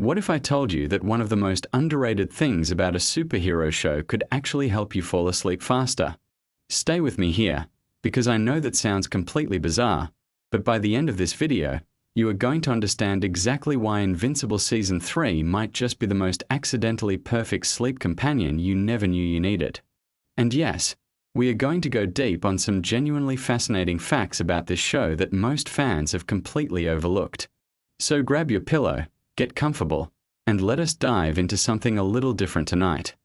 What if I told you that one of the most underrated things about a superhero show could actually help you fall asleep faster? Stay with me here, because I know that sounds completely bizarre, but by the end of this video, you are going to understand exactly why Invincible Season 3 might just be the most accidentally perfect sleep companion you never knew you needed. And yes, we are going to go deep on some genuinely fascinating facts about this show that most fans have completely overlooked. So grab your pillow, get comfortable, and let us dive into something a little different tonight.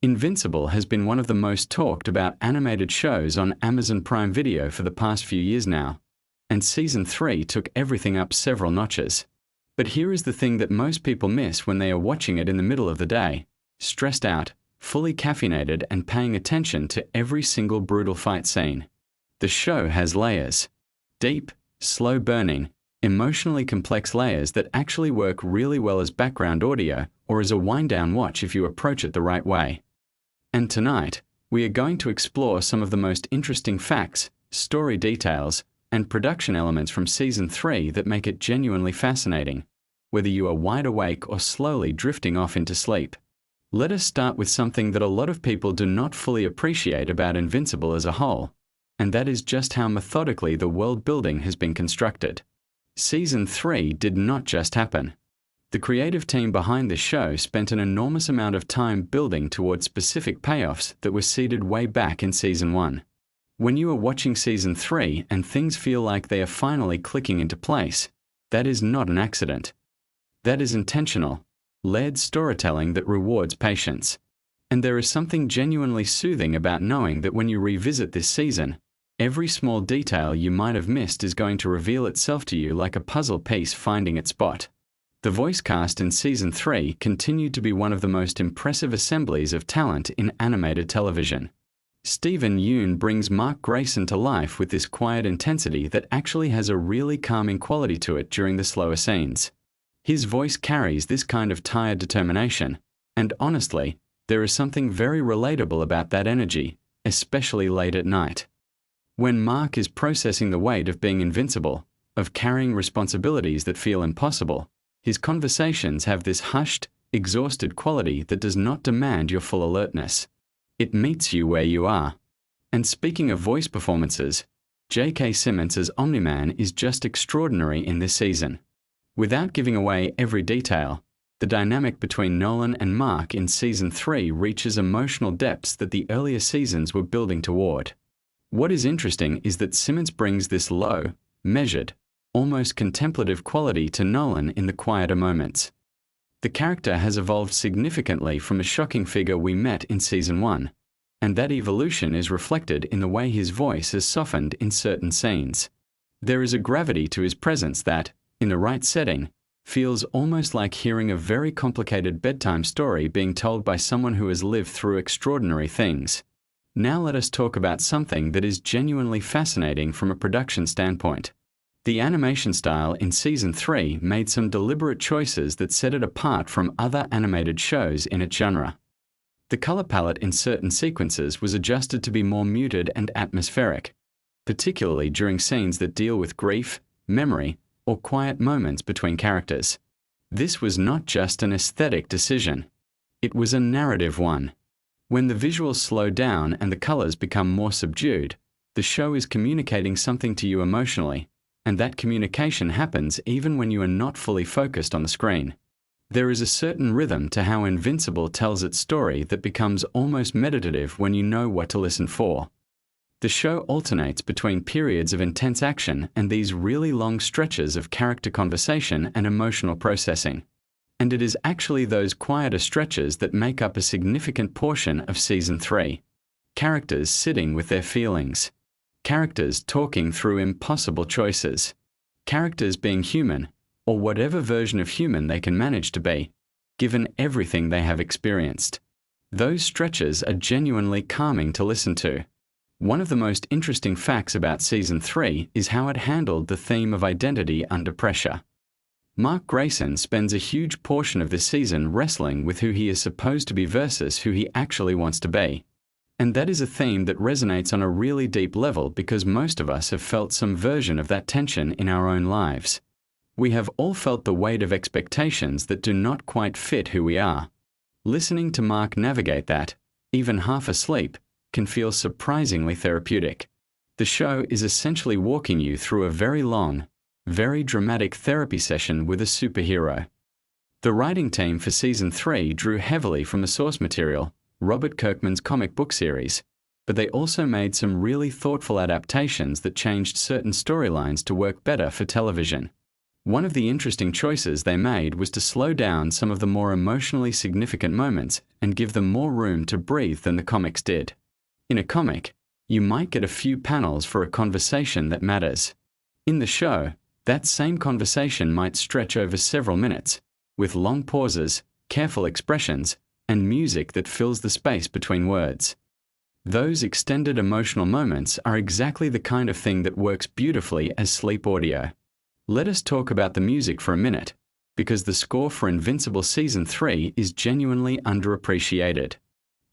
Invincible has been one of the most talked about animated shows on Amazon Prime Video for the past few years now, and Season 3 took everything up several notches. But here is the thing that most people miss when they are watching it in the middle of the day, stressed out, fully caffeinated, and paying attention to every single brutal fight scene. The show has layers. Deep, slow-burning, emotionally complex layers that actually work really well as background audio or as a wind-down watch if you approach it the right way. And tonight, we are going to explore some of the most interesting facts, story details, and production elements from Season 3 that make it genuinely fascinating, whether you are wide awake or slowly drifting off into sleep. Let us start with something that a lot of people do not fully appreciate about Invincible as a whole, and that is just how methodically the world building has been constructed. Season 3 did not just happen. The creative team behind this show spent an enormous amount of time building towards specific payoffs that were seeded way back in Season 1. When you are watching Season 3 and things feel like they are finally clicking into place, that is not an accident. That is intentional, layered storytelling that rewards patience. And there is something genuinely soothing about knowing that when you revisit this season, every small detail you might have missed is going to reveal itself to you like a puzzle piece finding its spot. The voice cast in Season 3 continued to be one of the most impressive assemblies of talent in animated television. Steven Yeun brings Mark Grayson to life with this quiet intensity that actually has a really calming quality to it during the slower scenes. His voice carries this kind of tired determination, and honestly, there is something very relatable about that energy, especially late at night. When Mark is processing the weight of being invincible, of carrying responsibilities that feel impossible, his conversations have this hushed, exhausted quality that does not demand your full alertness. It meets you where you are. And speaking of voice performances, J.K. Simmons' Omni-Man is just extraordinary in this season. Without giving away every detail, the dynamic between Nolan and Mark in Season 3 reaches emotional depths that the earlier seasons were building toward. What is interesting is that Simmons brings this low, measured, almost contemplative quality to Nolan in the quieter moments. The character has evolved significantly from a shocking figure we met in Season 1, and that evolution is reflected in the way his voice has softened in certain scenes. There is a gravity to his presence that, in the right setting, feels almost like hearing a very complicated bedtime story being told by someone who has lived through extraordinary things. Now let us talk about something that is genuinely fascinating from a production standpoint. The animation style in Season 3 made some deliberate choices that set it apart from other animated shows in its genre. The color palette in certain sequences was adjusted to be more muted and atmospheric, particularly during scenes that deal with grief, memory, or quiet moments between characters. This was not just an aesthetic decision. It was a narrative one. When the visuals slow down and the colors become more subdued, the show is communicating something to you emotionally, and that communication happens even when you are not fully focused on the screen. There is a certain rhythm to how Invincible tells its story that becomes almost meditative when you know what to listen for. The show alternates between periods of intense action and these really long stretches of character conversation and emotional processing. And it is actually those quieter stretches that make up a significant portion of Season 3. Characters sitting with their feelings. Characters talking through impossible choices. Characters being human, or whatever version of human they can manage to be, given everything they have experienced. Those stretches are genuinely calming to listen to. One of the most interesting facts about Season 3 is how it handled the theme of identity under pressure. Mark Grayson spends a huge portion of this season wrestling with who he is supposed to be versus who he actually wants to be. And that is a theme that resonates on a really deep level because most of us have felt some version of that tension in our own lives. We have all felt the weight of expectations that do not quite fit who we are. Listening to Mark navigate that, even half asleep, can feel surprisingly therapeutic. The show is essentially walking you through a very long, very dramatic therapy session with a superhero. The writing team for Season 3 drew heavily from the source material, Robert Kirkman's comic book series, but they also made some really thoughtful adaptations that changed certain storylines to work better for television. One of the interesting choices they made was to slow down some of the more emotionally significant moments and give them more room to breathe than the comics did. In a comic, you might get a few panels for a conversation that matters. In the show, that same conversation might stretch over several minutes, with long pauses, careful expressions, and music that fills the space between words. Those extended emotional moments are exactly the kind of thing that works beautifully as sleep audio. Let us talk about the music for a minute, because the score for Invincible Season 3 is genuinely underappreciated.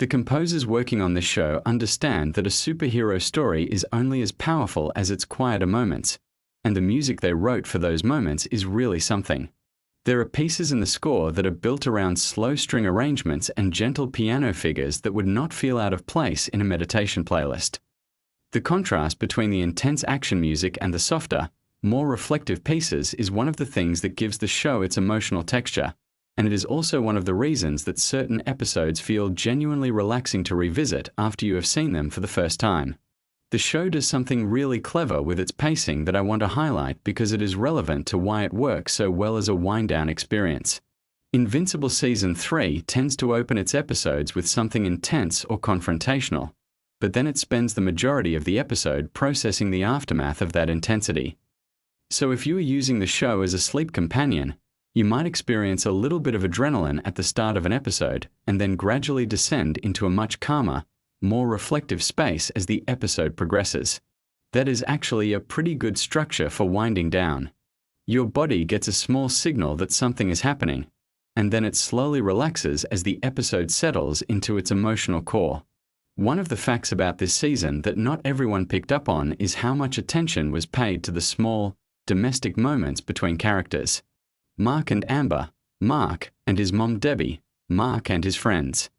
The composers working on this show understand that a superhero story is only as powerful as its quieter moments, and the music they wrote for those moments is really something. There are pieces in the score that are built around slow string arrangements and gentle piano figures that would not feel out of place in a meditation playlist. The contrast between the intense action music and the softer, more reflective pieces is one of the things that gives the show its emotional texture, and it is also one of the reasons that certain episodes feel genuinely relaxing to revisit after you have seen them for the first time. The show does something really clever with its pacing that I want to highlight because it is relevant to why it works so well as a wind-down experience. Invincible Season 3 tends to open its episodes with something intense or confrontational, but then it spends the majority of the episode processing the aftermath of that intensity. So if you are using the show as a sleep companion, you might experience a little bit of adrenaline at the start of an episode and then gradually descend into a much calmer, more reflective space as the episode progresses. That is actually a pretty good structure for winding down. Your body gets a small signal that something is happening, and then it slowly relaxes as the episode settles into its emotional core. One of the facts about this season that not everyone picked up on is how much attention was paid to the small, domestic moments between characters. Mark and Amber, Mark and his mom Debbie, Mark and his friends.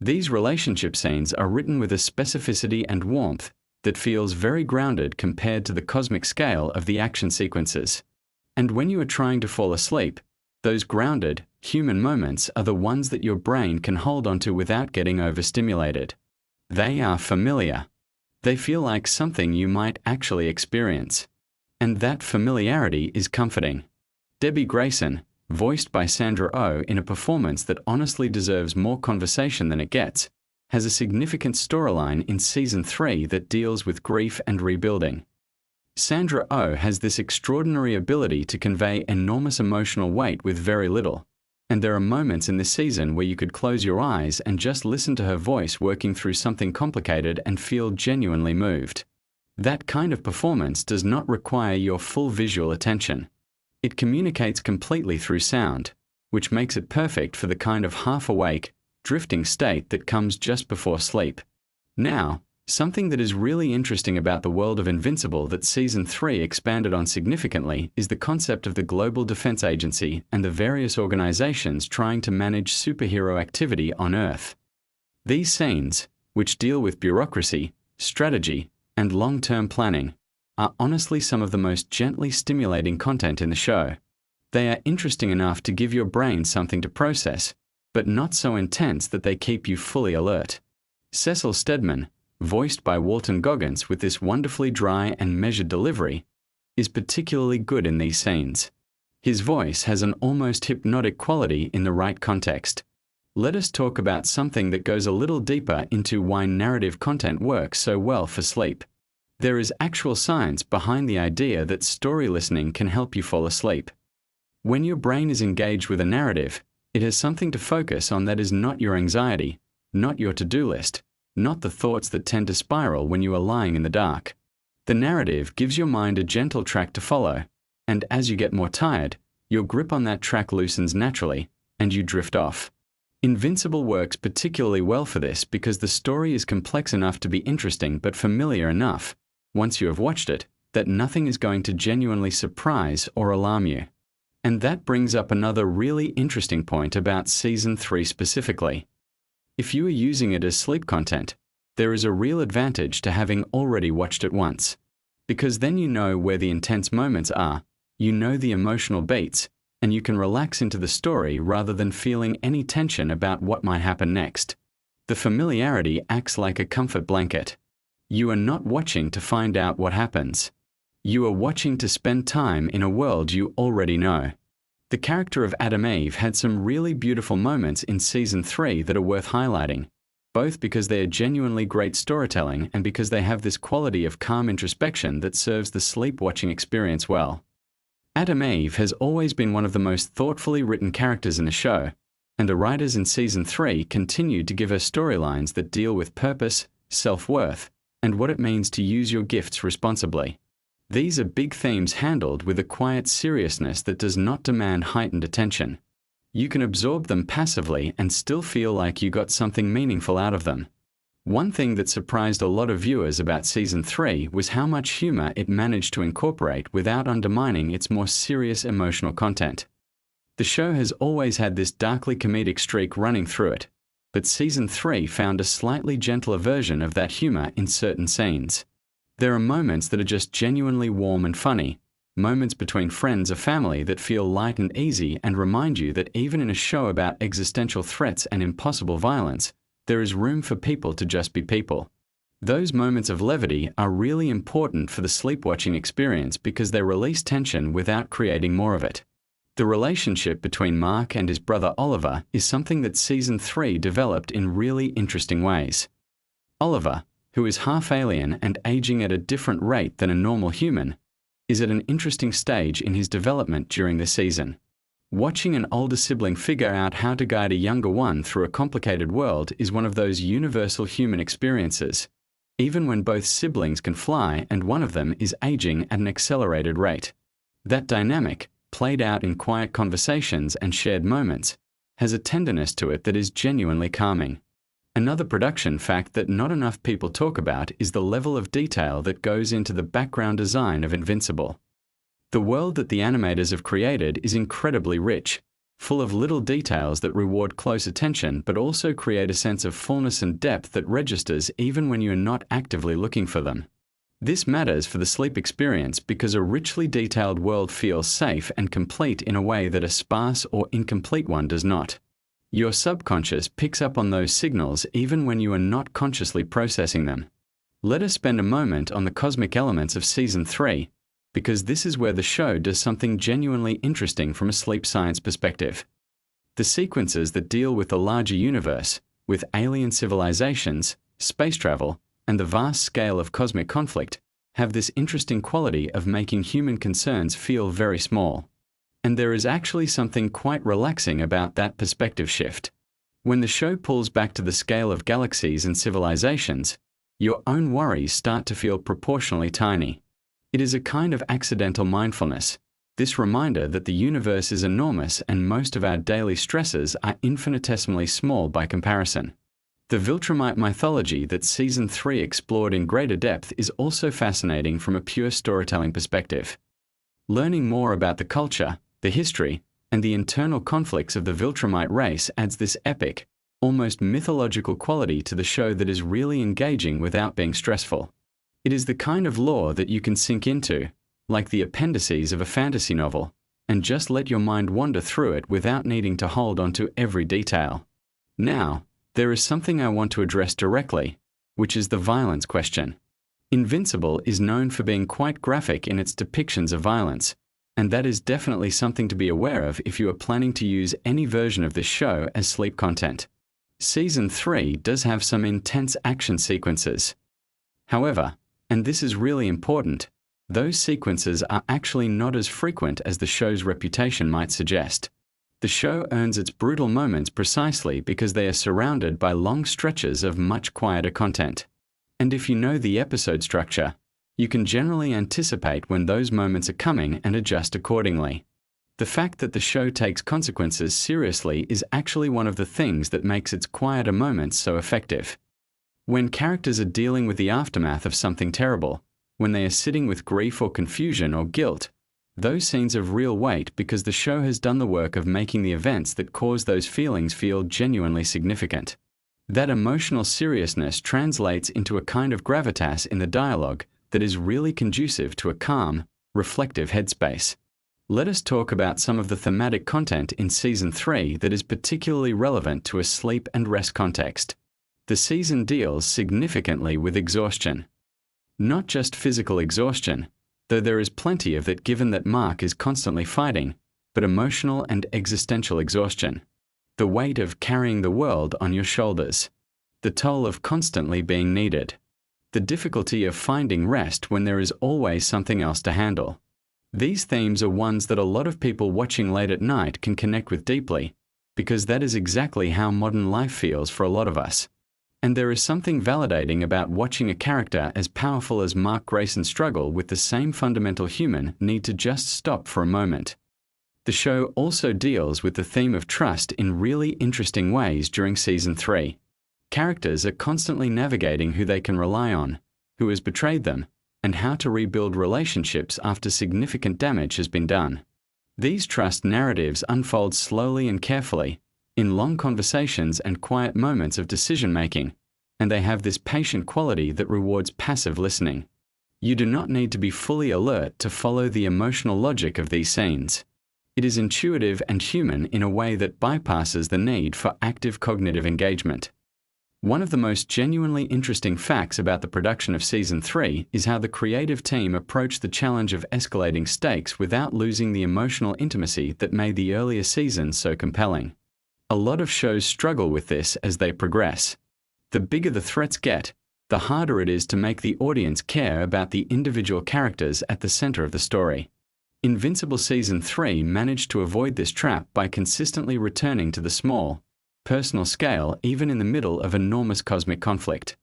These relationship scenes are written with a specificity and warmth that feels very grounded compared to the cosmic scale of the action sequences. And when you are trying to fall asleep, those grounded, human moments are the ones that your brain can hold onto without getting overstimulated. They are familiar. They feel like something you might actually experience. And that familiarity is comforting. Debbie Grayson, voiced by Sandra Oh in a performance that honestly deserves more conversation than it gets, has a significant storyline in Season 3 that deals with grief and rebuilding. Sandra Oh has this extraordinary ability to convey enormous emotional weight with very little, and there are moments in this season where you could close your eyes and just listen to her voice working through something complicated and feel genuinely moved. That kind of performance does not require your full visual attention. It communicates completely through sound, which makes it perfect for the kind of half-awake, drifting state that comes just before sleep. Now, something that is really interesting about the world of Invincible that Season 3 expanded on significantly is the concept of the Global Defense Agency and the various organizations trying to manage superhero activity on Earth. These scenes, which deal with bureaucracy, strategy, and long-term planning, are honestly some of the most gently stimulating content in the show. They are interesting enough to give your brain something to process, but not so intense that they keep you fully alert. Cecil Stedman, voiced by Walton Goggins with this wonderfully dry and measured delivery, is particularly good in these scenes. His voice has an almost hypnotic quality in the right context. Let us talk about something that goes a little deeper into why narrative content works so well for sleep. There is actual science behind the idea that story listening can help you fall asleep. When your brain is engaged with a narrative, it has something to focus on that is not your anxiety, not your to-do list, not the thoughts that tend to spiral when you are lying in the dark. The narrative gives your mind a gentle track to follow, and as you get more tired, your grip on that track loosens naturally, and you drift off. Invincible works particularly well for this because the story is complex enough to be interesting but familiar enough, once you have watched it, that nothing is going to genuinely surprise or alarm you. And that brings up another really interesting point about Season 3 specifically. If you are using it as sleep content, there is a real advantage to having already watched it once. Because then you know where the intense moments are, you know the emotional beats, and you can relax into the story rather than feeling any tension about what might happen next. The familiarity acts like a comfort blanket. You are not watching to find out what happens. You are watching to spend time in a world you already know. The character of Adam Eve had some really beautiful moments in Season 3 that are worth highlighting, both because they are genuinely great storytelling and because they have this quality of calm introspection that serves the sleep-watching experience well. Adam Eve has always been one of the most thoughtfully written characters in the show, and the writers in Season 3 continued to give her storylines that deal with purpose, self-worth, and what it means to use your gifts responsibly. These are big themes handled with a quiet seriousness that does not demand heightened attention. You can absorb them passively and still feel like you got something meaningful out of them. One thing that surprised a lot of viewers about Season 3 was how much humor it managed to incorporate without undermining its more serious emotional content. The show has always had this darkly comedic streak running through it, but Season 3 found a slightly gentler version of that humor in certain scenes. There are moments that are just genuinely warm and funny, moments between friends or family that feel light and easy and remind you that even in a show about existential threats and impossible violence, there is room for people to just be people. Those moments of levity are really important for the sleep-watching experience because they release tension without creating more of it. The relationship between Mark and his brother Oliver is something that Season 3 developed in really interesting ways. Oliver, who is half alien and aging at a different rate than a normal human, is at an interesting stage in his development during the season. Watching an older sibling figure out how to guide a younger one through a complicated world is one of those universal human experiences, even when both siblings can fly and one of them is aging at an accelerated rate. That dynamic, played out in quiet conversations and shared moments, has a tenderness to it that is genuinely calming. Another production fact that not enough people talk about is the level of detail that goes into the background design of Invincible. The world that the animators have created is incredibly rich, full of little details that reward close attention but also create a sense of fullness and depth that registers even when you are not actively looking for them. This matters for the sleep experience because a richly detailed world feels safe and complete in a way that a sparse or incomplete one does not. Your subconscious picks up on those signals even when you are not consciously processing them. Let us spend a moment on the cosmic elements of Season 3, because this is where the show does something genuinely interesting from a sleep science perspective. The sequences that deal with the larger universe, with alien civilizations, space travel, and the vast scale of cosmic conflict, have this interesting quality of making human concerns feel very small. And there is actually something quite relaxing about that perspective shift. When the show pulls back to the scale of galaxies and civilizations, your own worries start to feel proportionally tiny. It is a kind of accidental mindfulness, this reminder that the universe is enormous and most of our daily stresses are infinitesimally small by comparison. The Viltrumite mythology that Season 3 explored in greater depth is also fascinating from a pure storytelling perspective. Learning more about the culture, the history, and the internal conflicts of the Viltrumite race adds this epic, almost mythological quality to the show that is really engaging without being stressful. It is the kind of lore that you can sink into, like the appendices of a fantasy novel, and just let your mind wander through it without needing to hold onto every detail. Now, there is something I want to address directly, which is the violence question. Invincible is known for being quite graphic in its depictions of violence, and that is definitely something to be aware of if you are planning to use any version of this show as sleep content. Season 3 does have some intense action sequences. However, and this is really important, those sequences are actually not as frequent as the show's reputation might suggest. The show earns its brutal moments precisely because they are surrounded by long stretches of much quieter content. And if you know the episode structure, you can generally anticipate when those moments are coming and adjust accordingly. The fact that the show takes consequences seriously is actually one of the things that makes its quieter moments so effective. When characters are dealing with the aftermath of something terrible, when they are sitting with grief or confusion or guilt, Those scenes have real weight because the show has done the work of making the events that cause those feelings feel genuinely significant. That emotional seriousness translates into a kind of gravitas in the dialogue that is really conducive to a calm, reflective headspace. Let us talk about some of the thematic content in Season 3 that is particularly relevant to a sleep and rest context. The season deals significantly with exhaustion. Not just physical exhaustion, though there is plenty of that given that Mark is constantly fighting, but emotional and existential exhaustion. The weight of carrying the world on your shoulders. The toll of constantly being needed. The difficulty of finding rest when there is always something else to handle. These themes are ones that a lot of people watching late at night can connect with deeply, because that is exactly how modern life feels for a lot of us. And there is something validating about watching a character as powerful as Mark Grayson struggle with the same fundamental human need to just stop for a moment. The show also deals with the theme of trust in really interesting ways during Season 3. Characters are constantly navigating who they can rely on, who has betrayed them, and how to rebuild relationships after significant damage has been done. These trust narratives unfold slowly and carefully, in long conversations and quiet moments of decision-making, and they have this patient quality that rewards passive listening. You do not need to be fully alert to follow the emotional logic of these scenes. It is intuitive and human in a way that bypasses the need for active cognitive engagement. One of the most genuinely interesting facts about the production of Season 3 is how the creative team approached the challenge of escalating stakes without losing the emotional intimacy that made the earlier seasons so compelling. A lot of shows struggle with this as they progress. The bigger the threats get, the harder it is to make the audience care about the individual characters at the center of the story. Invincible Season 3 managed to avoid this trap by consistently returning to the small, personal scale even in the middle of enormous cosmic conflict.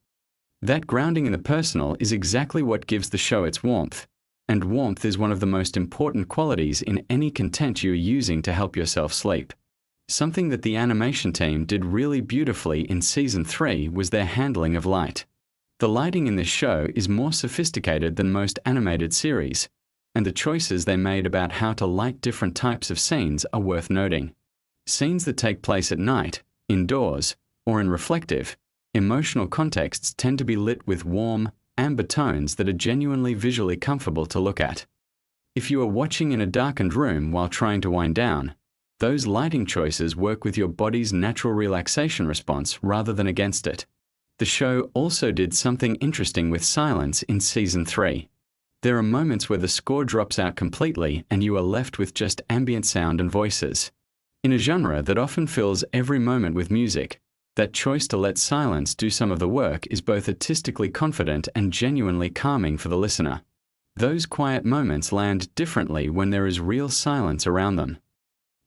That grounding in the personal is exactly what gives the show its warmth, and warmth is one of the most important qualities in any content you are using to help yourself sleep. Something that the animation team did really beautifully in Season 3 was their handling of light. The lighting in this show is more sophisticated than most animated series, and the choices they made about how to light different types of scenes are worth noting. Scenes that take place at night, indoors, or in reflective, emotional contexts tend to be lit with warm, amber tones that are genuinely visually comfortable to look at. If you are watching in a darkened room while trying to wind down, those lighting choices work with your body's natural relaxation response rather than against it. The show also did something interesting with silence in Season 3. There are moments where the score drops out completely and you are left with just ambient sound and voices. In a genre that often fills every moment with music, that choice to let silence do some of the work is both artistically confident and genuinely calming for the listener. Those quiet moments land differently when there is real silence around them.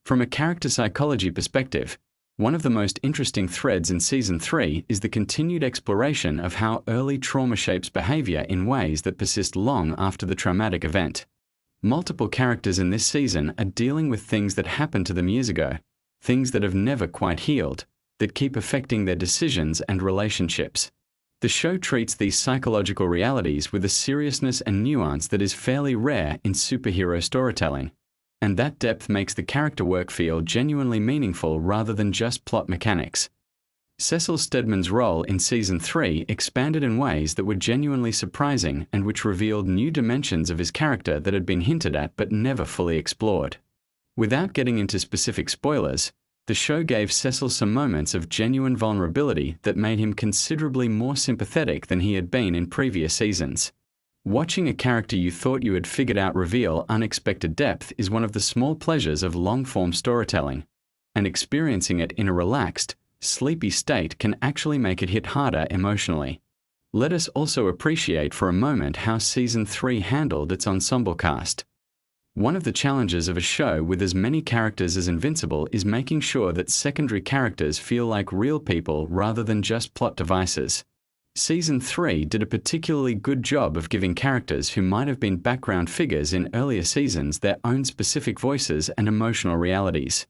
From a character psychology perspective, one of the most interesting threads in Season 3 is the continued exploration of how early trauma shapes behavior in ways that persist long after the traumatic event. Multiple characters in this season are dealing with things that happened to them years ago, things that have never quite healed, that keep affecting their decisions and relationships. The show treats these psychological realities with a seriousness and nuance that is fairly rare in superhero storytelling. And that depth makes the character work feel genuinely meaningful rather than just plot mechanics. Cecil Stedman's role in Season 3 expanded in ways that were genuinely surprising and which revealed new dimensions of his character that had been hinted at but never fully explored. Without getting into specific spoilers, the show gave Cecil some moments of genuine vulnerability that made him considerably more sympathetic than he had been in previous seasons. Watching a character you thought you had figured out reveal unexpected depth is one of the small pleasures of long-form storytelling, and experiencing it in a relaxed, sleepy state can actually make it hit harder emotionally. Let us also appreciate for a moment how Season 3 handled its ensemble cast. One of the challenges of a show with as many characters as Invincible is making sure that secondary characters feel like real people rather than just plot devices. Season 3 did a particularly good job of giving characters who might have been background figures in earlier seasons their own specific voices and emotional realities.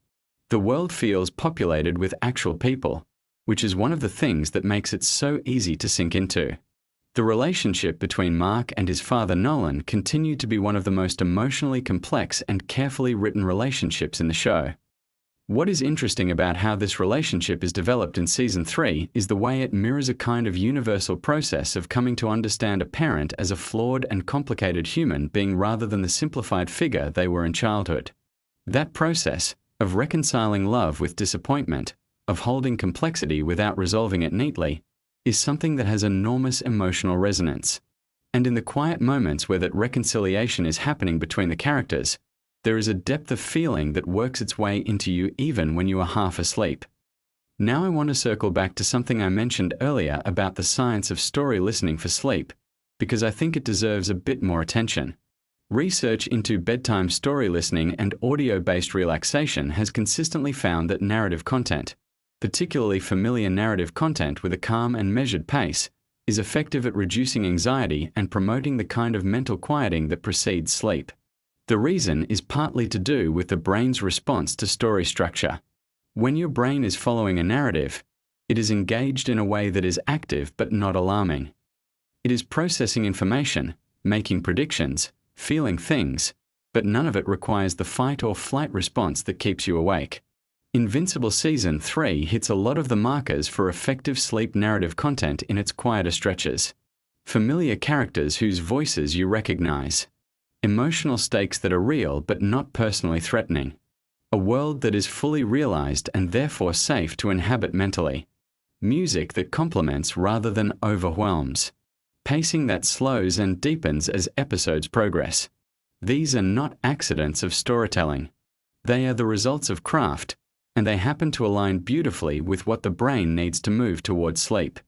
The world feels populated with actual people, which is one of the things that makes it so easy to sink into. The relationship between Mark and his father Nolan continued to be one of the most emotionally complex and carefully written relationships in the show. What is interesting about how this relationship is developed in Season 3 is the way it mirrors a kind of universal process of coming to understand a parent as a flawed and complicated human being rather than the simplified figure they were in childhood. That process, of reconciling love with disappointment, of holding complexity without resolving it neatly, is something that has enormous emotional resonance. And in the quiet moments where that reconciliation is happening between the characters, there is a depth of feeling that works its way into you even when you are half asleep. Now I want to circle back to something I mentioned earlier about the science of story listening for sleep, because I think it deserves a bit more attention. Research into bedtime story listening and audio-based relaxation has consistently found that narrative content, particularly familiar narrative content with a calm and measured pace, is effective at reducing anxiety and promoting the kind of mental quieting that precedes sleep. The reason is partly to do with the brain's response to story structure. When your brain is following a narrative, it is engaged in a way that is active but not alarming. It is processing information, making predictions, feeling things, but none of it requires the fight or flight response that keeps you awake. Invincible Season 3 hits a lot of the markers for effective sleep narrative content in its quieter stretches. Familiar characters whose voices you recognize. Emotional stakes that are real but not personally threatening. A world that is fully realized and therefore safe to inhabit mentally. Music that complements rather than overwhelms. Pacing that slows and deepens as episodes progress. These are not accidents of storytelling. They are the results of craft, and they happen to align beautifully with what the brain needs to move towards sleep.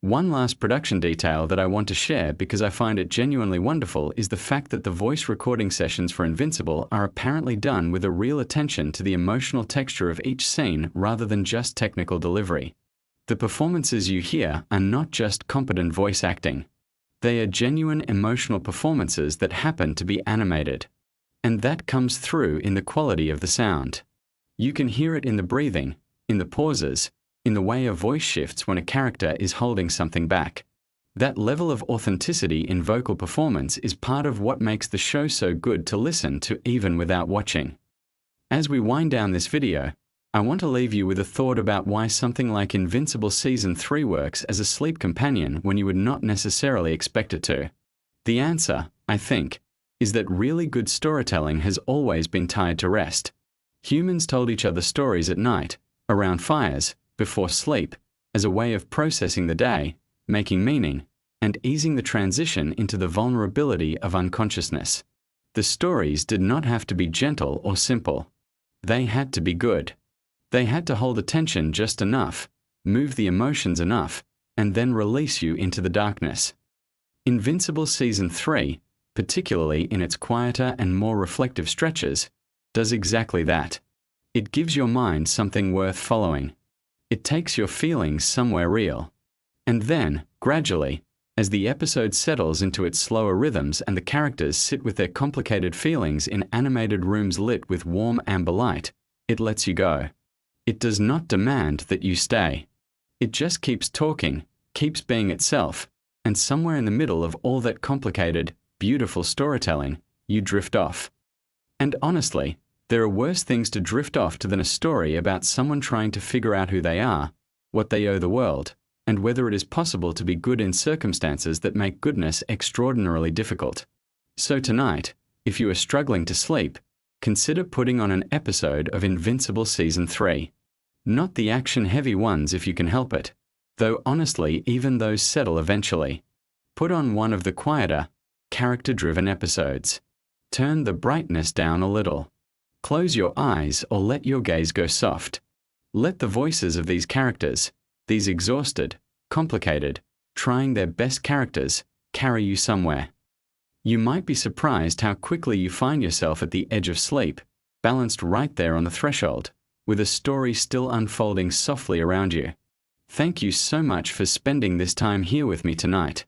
One last production detail that I want to share because I find it genuinely wonderful is the fact that the voice recording sessions for Invincible are apparently done with a real attention to the emotional texture of each scene rather than just technical delivery. The performances you hear are not just competent voice acting. They are genuine emotional performances that happen to be animated. And that comes through in the quality of the sound. You can hear it in the breathing, in the pauses, in the way a voice shifts when a character is holding something back. That level of authenticity in vocal performance is part of what makes the show so good to listen to even without watching. As we wind down this video, I want to leave you with a thought about why something like Invincible Season 3 works as a sleep companion when you would not necessarily expect it to. The answer, I think, is that really good storytelling has always been tied to rest. Humans told each other stories at night, around fires, before sleep, as a way of processing the day, making meaning, and easing the transition into the vulnerability of unconsciousness. The stories did not have to be gentle or simple. They had to be good. They had to hold attention just enough, move the emotions enough, and then release you into the darkness. Invincible Season 3, particularly in its quieter and more reflective stretches, does exactly that. It gives your mind something worth following. It takes your feelings somewhere real. And then, gradually, as the episode settles into its slower rhythms and the characters sit with their complicated feelings in animated rooms lit with warm amber light, it lets you go. It does not demand that you stay. It just keeps talking, keeps being itself, and somewhere in the middle of all that complicated, beautiful storytelling, you drift off. And honestly, there are worse things to drift off to than a story about someone trying to figure out who they are, what they owe the world, and whether it is possible to be good in circumstances that make goodness extraordinarily difficult. So tonight, if you are struggling to sleep, consider putting on an episode of Invincible Season 3. Not the action-heavy ones if you can help it, though honestly even those settle eventually. Put on one of the quieter, character-driven episodes. Turn the brightness down a little. Close your eyes or let your gaze go soft. Let the voices of these characters, these exhausted, complicated, trying their best characters, carry you somewhere. You might be surprised how quickly you find yourself at the edge of sleep, balanced right there on the threshold, with a story still unfolding softly around you. Thank you so much for spending this time here with me tonight.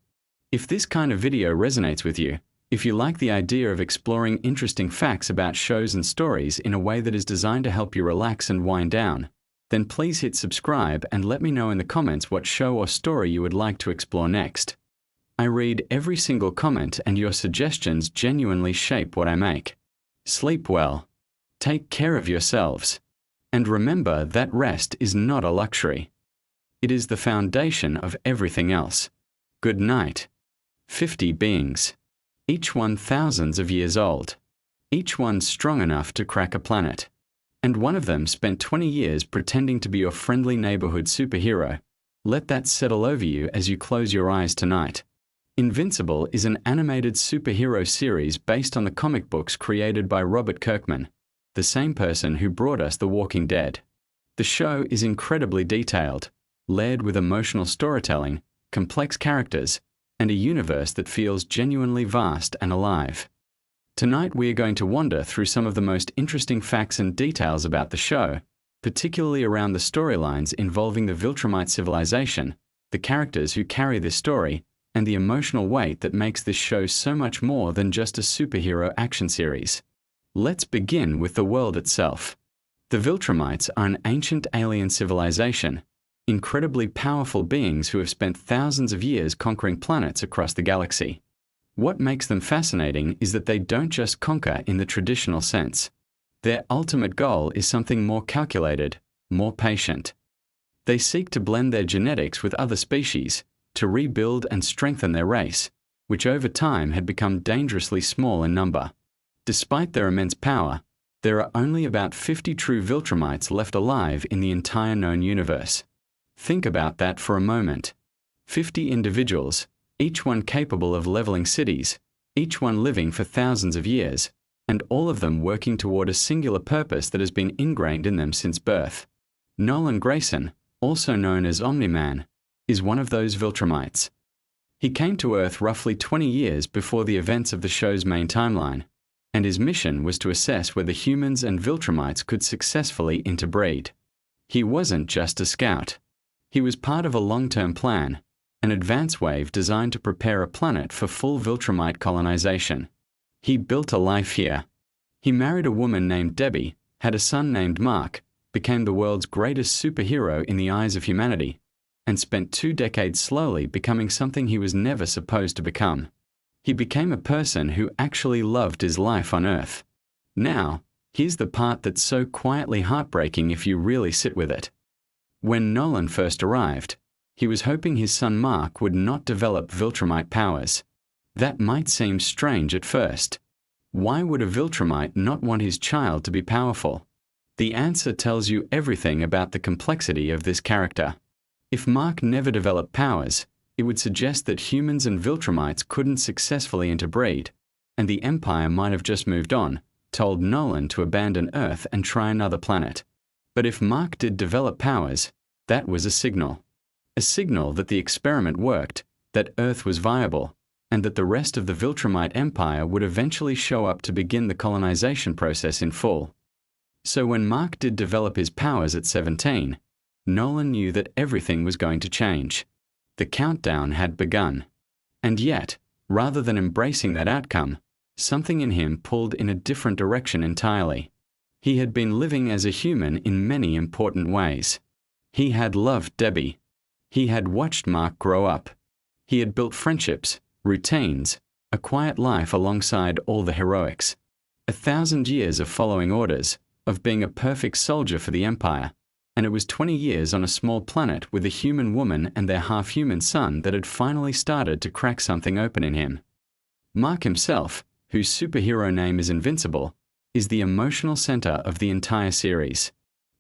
If this kind of video resonates with you, if you like the idea of exploring interesting facts about shows and stories in a way that is designed to help you relax and wind down, then please hit subscribe and let me know in the comments what show or story you would like to explore next. I read every single comment, and your suggestions genuinely shape what I make. Sleep well. Take care of yourselves. And remember that rest is not a luxury. It is the foundation of everything else. Good night. 50 beings. Each one thousands of years old. Each one strong enough to crack a planet. And one of them spent 20 years pretending to be your friendly neighborhood superhero. Let that settle over you as you close your eyes tonight. Invincible is an animated superhero series based on the comic books created by Robert Kirkman, the same person who brought us The Walking Dead. The show is incredibly detailed, layered with emotional storytelling, complex characters, and a universe that feels genuinely vast and alive. Tonight we are going to wander through some of the most interesting facts and details about the show, particularly around the storylines involving the Viltrumite civilization, the characters who carry this story, and the emotional weight that makes this show so much more than just a superhero action series. Let's begin with the world itself. The Viltrumites are an ancient alien civilization, incredibly powerful beings who have spent thousands of years conquering planets across the galaxy. What makes them fascinating is that they don't just conquer in the traditional sense. Their ultimate goal is something more calculated, more patient. They seek to blend their genetics with other species, to rebuild and strengthen their race, which over time had become dangerously small in number. Despite their immense power, there are only about 50 true Viltrumites left alive in the entire known universe. Think about that for a moment. 50 individuals, each one capable of leveling cities, each one living for thousands of years, and all of them working toward a singular purpose that has been ingrained in them since birth. Nolan Grayson, also known as Omni-Man, is one of those Viltrumites. He came to Earth roughly 20 years before the events of the show's main timeline, and his mission was to assess whether humans and Viltrumites could successfully interbreed. He wasn't just a scout. He was part of a long-term plan, an advance wave designed to prepare a planet for full Viltrumite colonization. He built a life here. He married a woman named Debbie, had a son named Mark, became the world's greatest superhero in the eyes of humanity, and spent 2 decades slowly becoming something he was never supposed to become. He became a person who actually loved his life on Earth. Now, here's the part that's so quietly heartbreaking if you really sit with it. When Nolan first arrived, he was hoping his son Mark would not develop Viltrumite powers. That might seem strange at first. Why would a Viltrumite not want his child to be powerful? The answer tells you everything about the complexity of this character. If Mark never developed powers, it would suggest that humans and Viltrumites couldn't successfully interbreed, and the Empire might have just moved on, told Nolan to abandon Earth and try another planet. But if Mark did develop powers, that was a signal. A signal that the experiment worked, that Earth was viable, and that the rest of the Viltrumite Empire would eventually show up to begin the colonization process in full. So when Mark did develop his powers at 17, Nolan knew that everything was going to change. The countdown had begun. And yet, rather than embracing that outcome, something in him pulled in a different direction entirely. He had been living as a human in many important ways. He had loved Debbie. He had watched Mark grow up. He had built friendships, routines, a quiet life alongside all the heroics. 1,000 years of following orders, of being a perfect soldier for the Empire. And it was 20 years on a small planet with a human woman and their half-human son that had finally started to crack something open in him. Mark himself, whose superhero name is Invincible, is the emotional center of the entire series.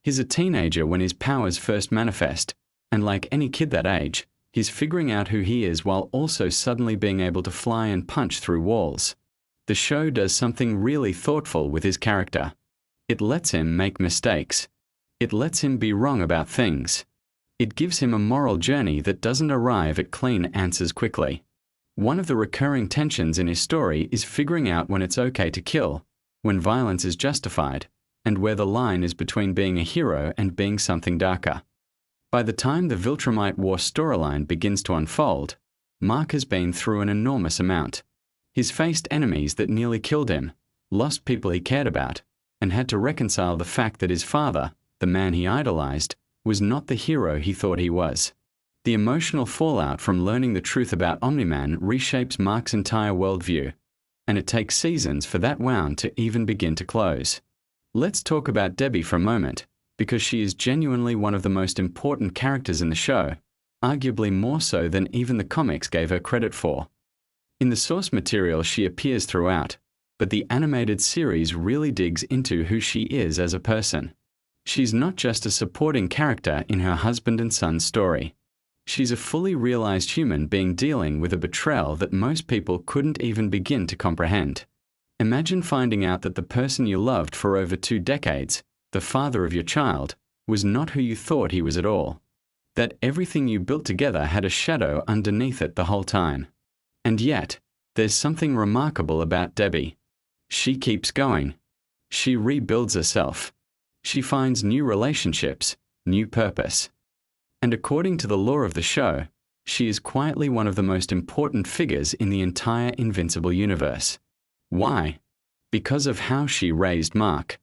He's a teenager when his powers first manifest, and like any kid that age, he's figuring out who he is while also suddenly being able to fly and punch through walls. The show does something really thoughtful with his character. It lets him make mistakes. It lets him be wrong about things. It gives him a moral journey that doesn't arrive at clean answers quickly. One of the recurring tensions in his story is figuring out when it's okay to kill, when violence is justified, and where the line is between being a hero and being something darker. By the time the Viltrumite War storyline begins to unfold, Mark has been through an enormous amount. He's faced enemies that nearly killed him, lost people he cared about, and had to reconcile the fact that his father, the man he idolized, was not the hero he thought he was. The emotional fallout from learning the truth about Omni-Man reshapes Mark's entire worldview, and it takes seasons for that wound to even begin to close. Let's talk about Debbie for a moment, because she is genuinely one of the most important characters in the show, arguably more so than even the comics gave her credit for. In the source material she appears throughout, but the animated series really digs into who she is as a person. She's not just a supporting character in her husband and son story. She's a fully realized human being dealing with a betrayal that most people couldn't even begin to comprehend. Imagine finding out that the person you loved for over 2 decades, the father of your child, was not who you thought he was at all. That everything you built together had a shadow underneath it the whole time. And yet, there's something remarkable about Debbie. She keeps going. She rebuilds herself. She finds new relationships, new purpose. And according to the lore of the show, she is quietly one of the most important figures in the entire Invincible universe. Why? Because of how she raised Mark.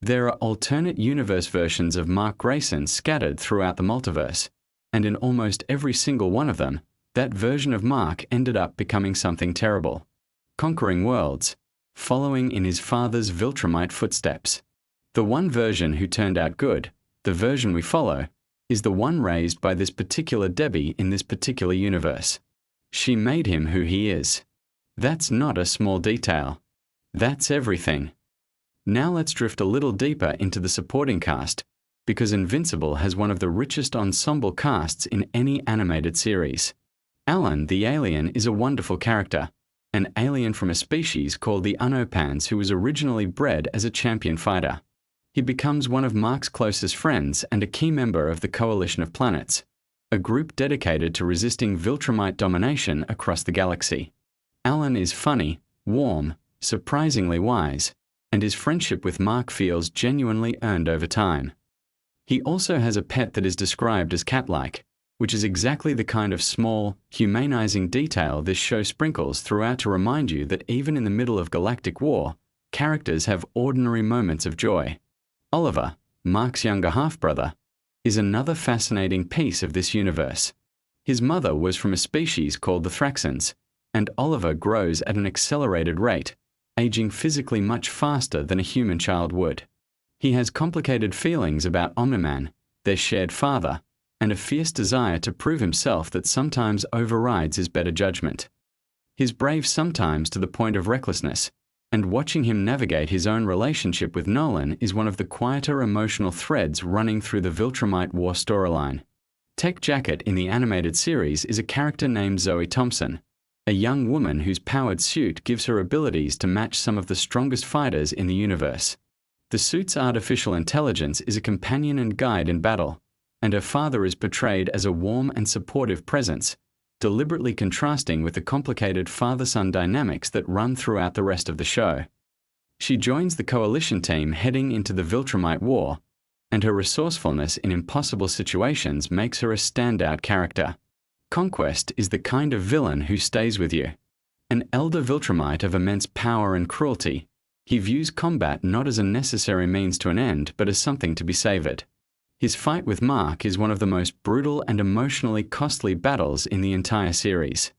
There are alternate universe versions of Mark Grayson scattered throughout the multiverse, and in almost every single one of them, that version of Mark ended up becoming something terrible. Conquering worlds, following in his father's Viltrumite footsteps. The one version who turned out good, the version we follow, is the one raised by this particular Debbie in this particular universe. She made him who he is. That's not a small detail. That's everything. Now let's drift a little deeper into the supporting cast, because Invincible has one of the richest ensemble casts in any animated series. Alan the alien is a wonderful character, an alien from a species called the Unopans who was originally bred as a champion fighter. He becomes one of Mark's closest friends and a key member of the Coalition of Planets, a group dedicated to resisting Viltrumite domination across the galaxy. Alan is funny, warm, surprisingly wise, and his friendship with Mark feels genuinely earned over time. He also has a pet that is described as cat-like, which is exactly the kind of small, humanizing detail this show sprinkles throughout to remind you that even in the middle of galactic war, characters have ordinary moments of joy. Oliver, Mark's younger half-brother, is another fascinating piece of this universe. His mother was from a species called the Thraxans, and Oliver grows at an accelerated rate, aging physically much faster than a human child would. He has complicated feelings about Omni-Man, their shared father, and a fierce desire to prove himself that sometimes overrides his better judgment. He's brave sometimes to the point of recklessness, and watching him navigate his own relationship with Nolan is one of the quieter emotional threads running through the Viltrumite War storyline. Tech Jacket in the animated series is a character named Zoe Thompson, a young woman whose powered suit gives her abilities to match some of the strongest fighters in the universe. The suit's artificial intelligence is a companion and guide in battle, and her father is portrayed as a warm and supportive presence, deliberately contrasting with the complicated father-son dynamics that run throughout the rest of the show. She joins the Coalition team heading into the Viltrumite War, and her resourcefulness in impossible situations makes her a standout character. Conquest is the kind of villain who stays with you. An elder Viltrumite of immense power and cruelty, he views combat not as a necessary means to an end, but as something to be savored. His fight with Mark is one of the most brutal and emotionally costly battles in the entire series.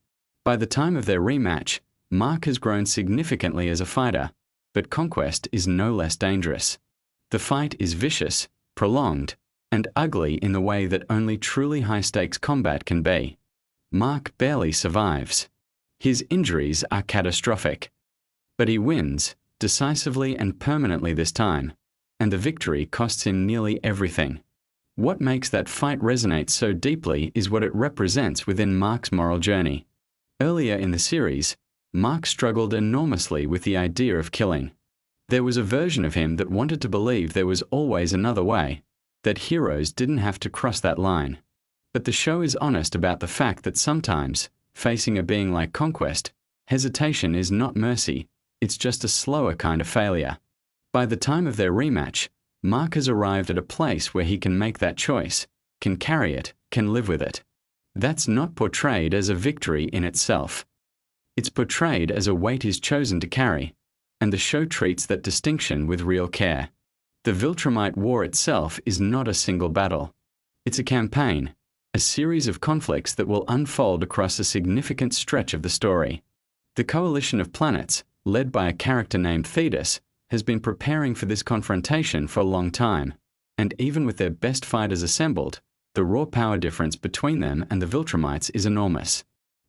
By the time of their rematch, Mark has grown significantly as a fighter, but Conquest is no less dangerous. The fight is vicious, prolonged, and ugly in the way that only truly high-stakes combat can be. Mark barely survives. His injuries are catastrophic. But he wins, decisively and permanently this time, and the victory costs him nearly everything. What makes that fight resonate so deeply is what it represents within Mark's moral journey. Earlier in the series, Mark struggled enormously with the idea of killing. There was a version of him that wanted to believe there was always another way, that heroes didn't have to cross that line. But the show is honest about the fact that sometimes, facing a being like Conquest, hesitation is not mercy, it's just a slower kind of failure. By the time of their rematch, Mark has arrived at a place where he can make that choice, can carry it, can live with it. That's not portrayed as a victory in itself. It's portrayed as a weight he's chosen to carry, and the show treats that distinction with real care. The Viltrumite War itself is not a single battle. It's a campaign, a a series of conflicts that will unfold across a significant stretch of the story. The coalition of planets, led by a character named Thetis, has been preparing for this confrontation for a long time, and even with their best fighters assembled, the raw power difference between them and the Viltrumites is enormous.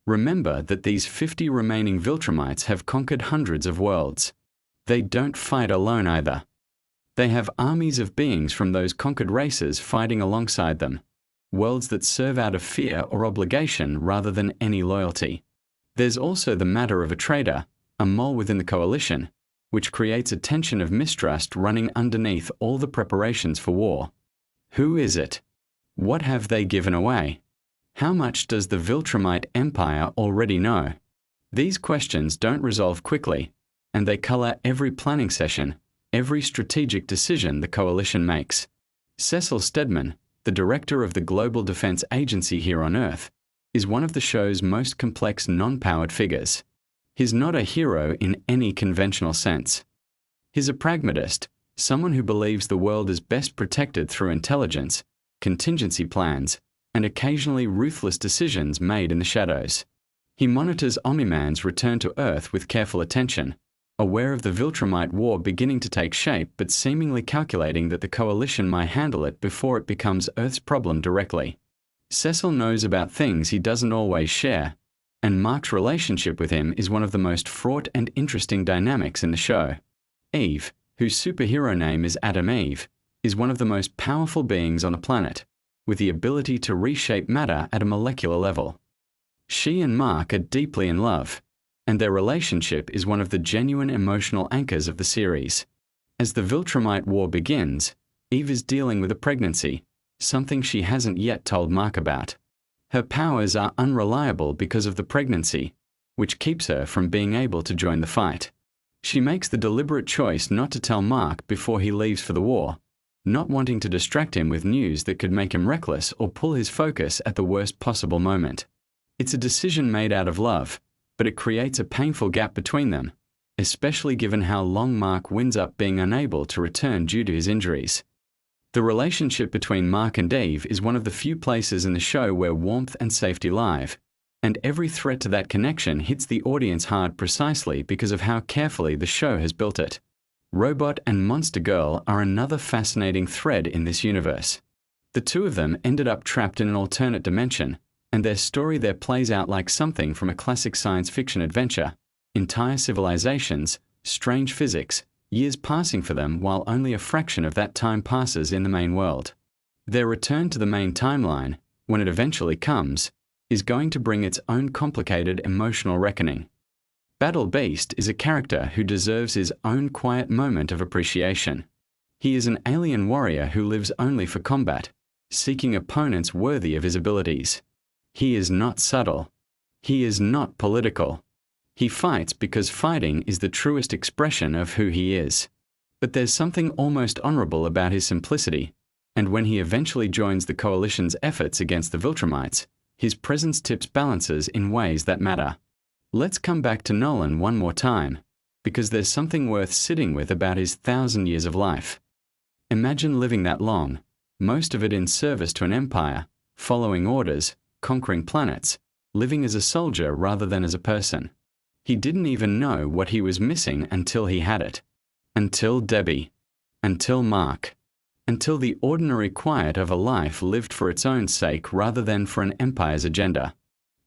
Remember that these 50 remaining Viltrumites have conquered hundreds of worlds. They don't fight alone either. They have armies of beings from those conquered races fighting alongside them, worlds that serve out of fear or obligation rather than any loyalty. There's also the matter of a traitor, a mole within the coalition, which creates a tension of mistrust running underneath all the preparations for war. Who is it? What have they given away? How much does the Viltrumite Empire already know? These questions don't resolve quickly, and they color every planning session, every strategic decision the coalition makes. Cecil Stedman, the director of the Global Defense Agency here on Earth, is one of the show's most complex non-powered figures. He's not a hero in any conventional sense. He's a pragmatist, someone who believes the world is best protected through intelligence, contingency plans, and occasionally ruthless decisions made in the shadows. He monitors Omni-Man's return to Earth with careful attention, aware of the Viltrumite war beginning to take shape but seemingly calculating that the coalition might handle it before it becomes Earth's problem directly. Cecil knows about things he doesn't always share, and Mark's relationship with him is one of the most fraught and interesting dynamics in the show. Eve, whose superhero name is Adam Eve, is one of the most powerful beings on the planet, with the ability to reshape matter at a molecular level. She and Mark are deeply in love, and their relationship is one of the genuine emotional anchors of the series. As the Viltrumite War begins, Eve is dealing with a pregnancy, something she hasn't yet told Mark about. Her powers are unreliable because of the pregnancy, which keeps her from being able to join the fight. She makes the deliberate choice not to tell Mark before he leaves for the war, not wanting to distract him with news that could make him reckless or pull his focus at the worst possible moment. It's a decision made out of love, but it creates a painful gap between them, especially given how long Mark winds up being unable to return due to his injuries. The relationship between Mark and Eve is one of the few places in the show where warmth and safety live, and every threat to that connection hits the audience hard precisely because of how carefully the show has built it. Robot and Monster Girl are another fascinating thread in this universe. The two of them ended up trapped in an alternate dimension, and their story there plays out like something from a classic science fiction adventure. Entire civilizations, strange physics, years passing for them while only a fraction of that time passes in the main world. Their return to the main timeline, when it eventually comes, is going to bring its own complicated emotional reckoning. Battle Beast is a character who deserves his own quiet moment of appreciation. He is an alien warrior who lives only for combat, seeking opponents worthy of his abilities. He is not subtle. He is not political. He fights because fighting is the truest expression of who he is. But there's something almost honorable about his simplicity, and when he eventually joins the Coalition's efforts against the Viltrumites, his presence tips balances in ways that matter. Let's come back to Nolan one more time, because there's something worth sitting with about his 1,000 years of life. Imagine living that long, most of it in service to an empire, following orders, conquering planets, living as a soldier rather than as a person. He didn't even know what he was missing until he had it. Until Debbie. Until Mark. Until the ordinary quiet of a life lived for its own sake rather than for an empire's agenda.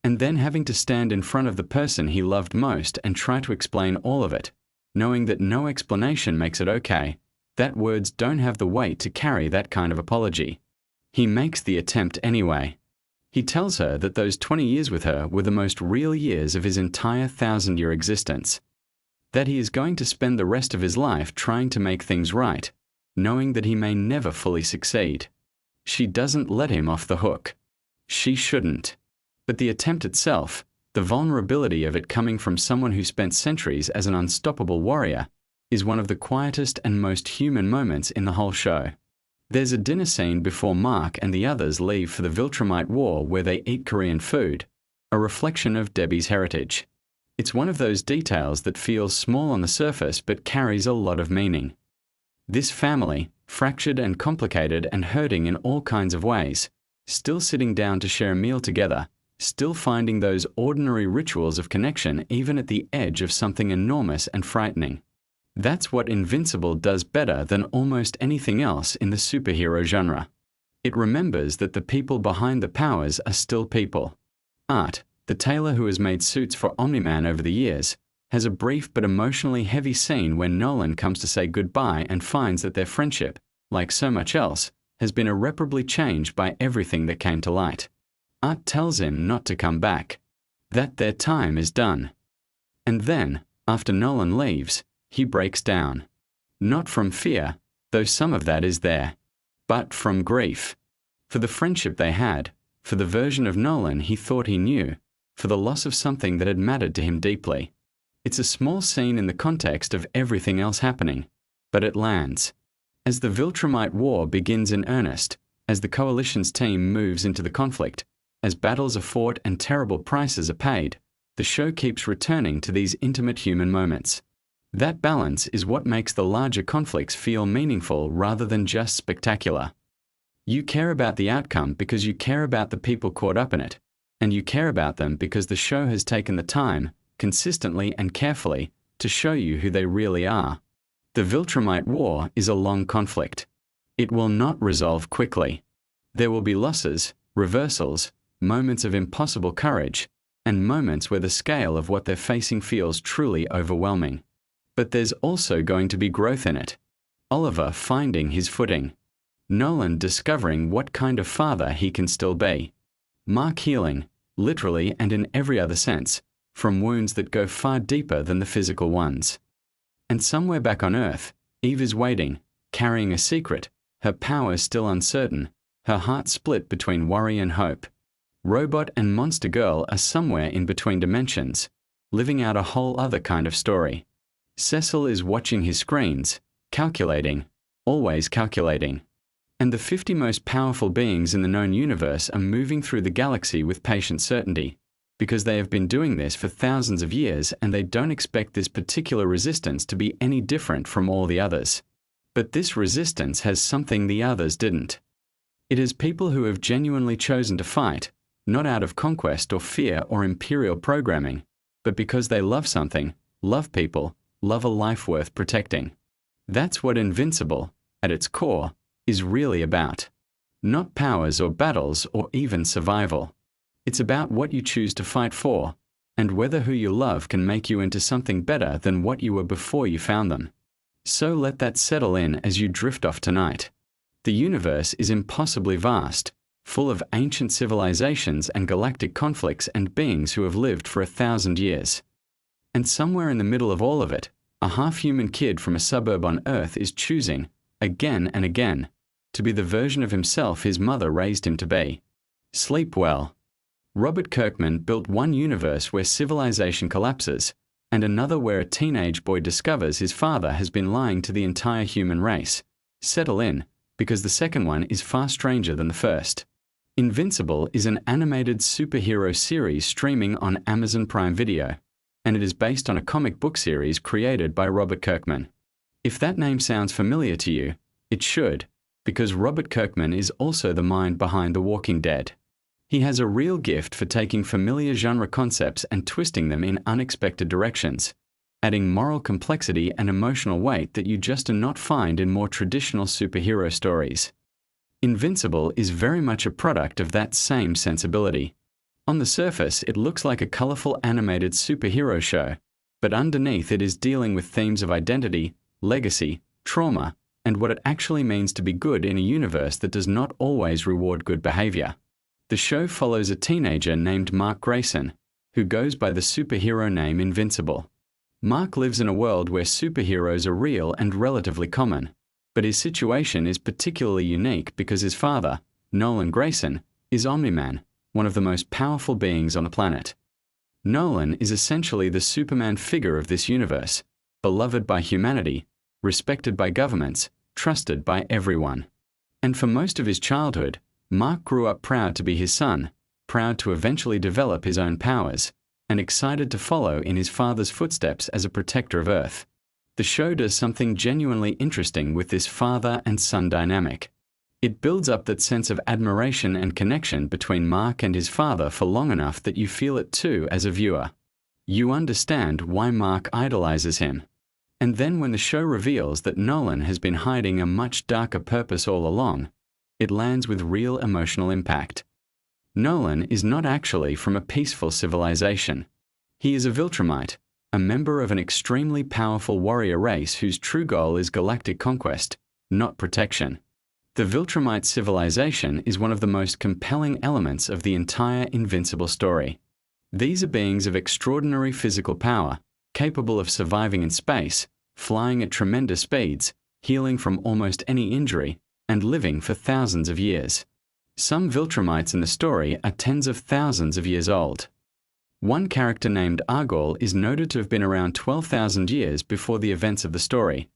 And then having to stand in front of the person he loved most and try to explain all of it, knowing that no explanation makes it okay, that words don't have the weight to carry that kind of apology. He makes the attempt anyway. He tells her that those 20 years with her were the most real years of his entire 1,000-year existence. That he is going to spend the rest of his life trying to make things right, knowing that he may never fully succeed. She doesn't let him off the hook. She shouldn't. But the attempt itself, the vulnerability of it coming from someone who spent centuries as an unstoppable warrior, is one of the quietest and most human moments in the whole show. There's a dinner scene before Mark and the others leave for the Viltrumite War where they eat Korean food, a reflection of Debbie's heritage. It's one of those details that feels small on the surface but carries a lot of meaning. This family, fractured and complicated and hurting in all kinds of ways, still sitting down to share a meal together, still finding those ordinary rituals of connection even at the edge of something enormous and frightening. That's what Invincible does better than almost anything else in the superhero genre. It remembers that the people behind the powers are still people. Art, the tailor who has made suits for Omni-Man over the years, has a brief but emotionally heavy scene when Nolan comes to say goodbye and finds that their friendship, like so much else, has been irreparably changed by everything that came to light. Art tells him not to come back, that their time is done. And then, after Nolan leaves, he breaks down. Not from fear, though some of that is there, but from grief. For the friendship they had, for the version of Nolan he thought he knew, for the loss of something that had mattered to him deeply. It's a small scene in the context of everything else happening, but it lands. As the Viltrumite War begins in earnest, as the Coalition's team moves into the conflict, as battles are fought and terrible prices are paid, the show keeps returning to these intimate human moments. That balance is what makes the larger conflicts feel meaningful rather than just spectacular. You care about the outcome because you care about the people caught up in it, and you care about them because the show has taken the time, consistently and carefully, to show you who they really are. The Viltrumite War is a long conflict. It will not resolve quickly. There will be losses, reversals, moments of impossible courage, and moments where the scale of what they're facing feels truly overwhelming. But there's also going to be growth in it. Oliver finding his footing. Nolan discovering what kind of father he can still be. Mark healing, literally and in every other sense, from wounds that go far deeper than the physical ones. And somewhere back on Earth, Eve is waiting, carrying a secret, her powers still uncertain, her heart split between worry and hope. Robot and Monster Girl are somewhere in between dimensions, living out a whole other kind of story. Cecil is watching his screens, calculating, always calculating. And the 50 most powerful beings in the known universe are moving through the galaxy with patient certainty, because they have been doing this for thousands of years and they don't expect this particular resistance to be any different from all the others. But this resistance has something the others didn't. It is people who have genuinely chosen to fight, not out of conquest or fear or imperial programming, but because they love something, love people, love a life worth protecting. That's what Invincible, at its core, is really about. Not powers or battles or even survival. It's about what you choose to fight for, and whether who you love can make you into something better than what you were before you found them. So let that settle in as you drift off tonight. The universe is impossibly vast, full of ancient civilizations and galactic conflicts and beings who have lived for 1,000 years. And somewhere in the middle of all of it, a half-human kid from a suburb on Earth is choosing, again and again, to be the version of himself his mother raised him to be. Sleep well. Robert Kirkman built one universe where civilization collapses, and another where a teenage boy discovers his father has been lying to the entire human race. Settle in, because the second one is far stranger than the first. Invincible is an animated superhero series streaming on Amazon Prime Video, and it is based on a comic book series created by Robert Kirkman. If that name sounds familiar to you, it should, because Robert Kirkman is also the mind behind The Walking Dead. He has a real gift for taking familiar genre concepts and twisting them in unexpected directions, adding moral complexity and emotional weight that you just do not find in more traditional superhero stories. Invincible is very much a product of that same sensibility. On the surface, it looks like a colorful animated superhero show, but underneath it is dealing with themes of identity, legacy, trauma, and what it actually means to be good in a universe that does not always reward good behavior. The show follows a teenager named Mark Grayson, who goes by the superhero name Invincible. Mark lives in a world where superheroes are real and relatively common, but his situation is particularly unique because his father, Nolan Grayson, is Omni-Man, one of the most powerful beings on the planet. Nolan is essentially the Superman figure of this universe, beloved by humanity, respected by governments, trusted by everyone. And for most of his childhood, Mark grew up proud to be his son, proud to eventually develop his own powers, and excited to follow in his father's footsteps as a protector of Earth. The show does something genuinely interesting with this father and son dynamic. It builds up that sense of admiration and connection between Mark and his father for long enough that you feel it too as a viewer. You understand why Mark idolizes him. And then when the show reveals that Nolan has been hiding a much darker purpose all along, it lands with real emotional impact. Nolan is not actually from a peaceful civilization. He is a Viltrumite, a member of an extremely powerful warrior race whose true goal is galactic conquest, not protection. The Viltrumite civilization is one of the most compelling elements of the entire Invincible story. These are beings of extraordinary physical power, capable of surviving in space, flying at tremendous speeds, healing from almost any injury, and living for thousands of years. Some Viltrumites in the story are tens of thousands of years old. One character named Argol is noted to have been around 12,000 years before the events of the story,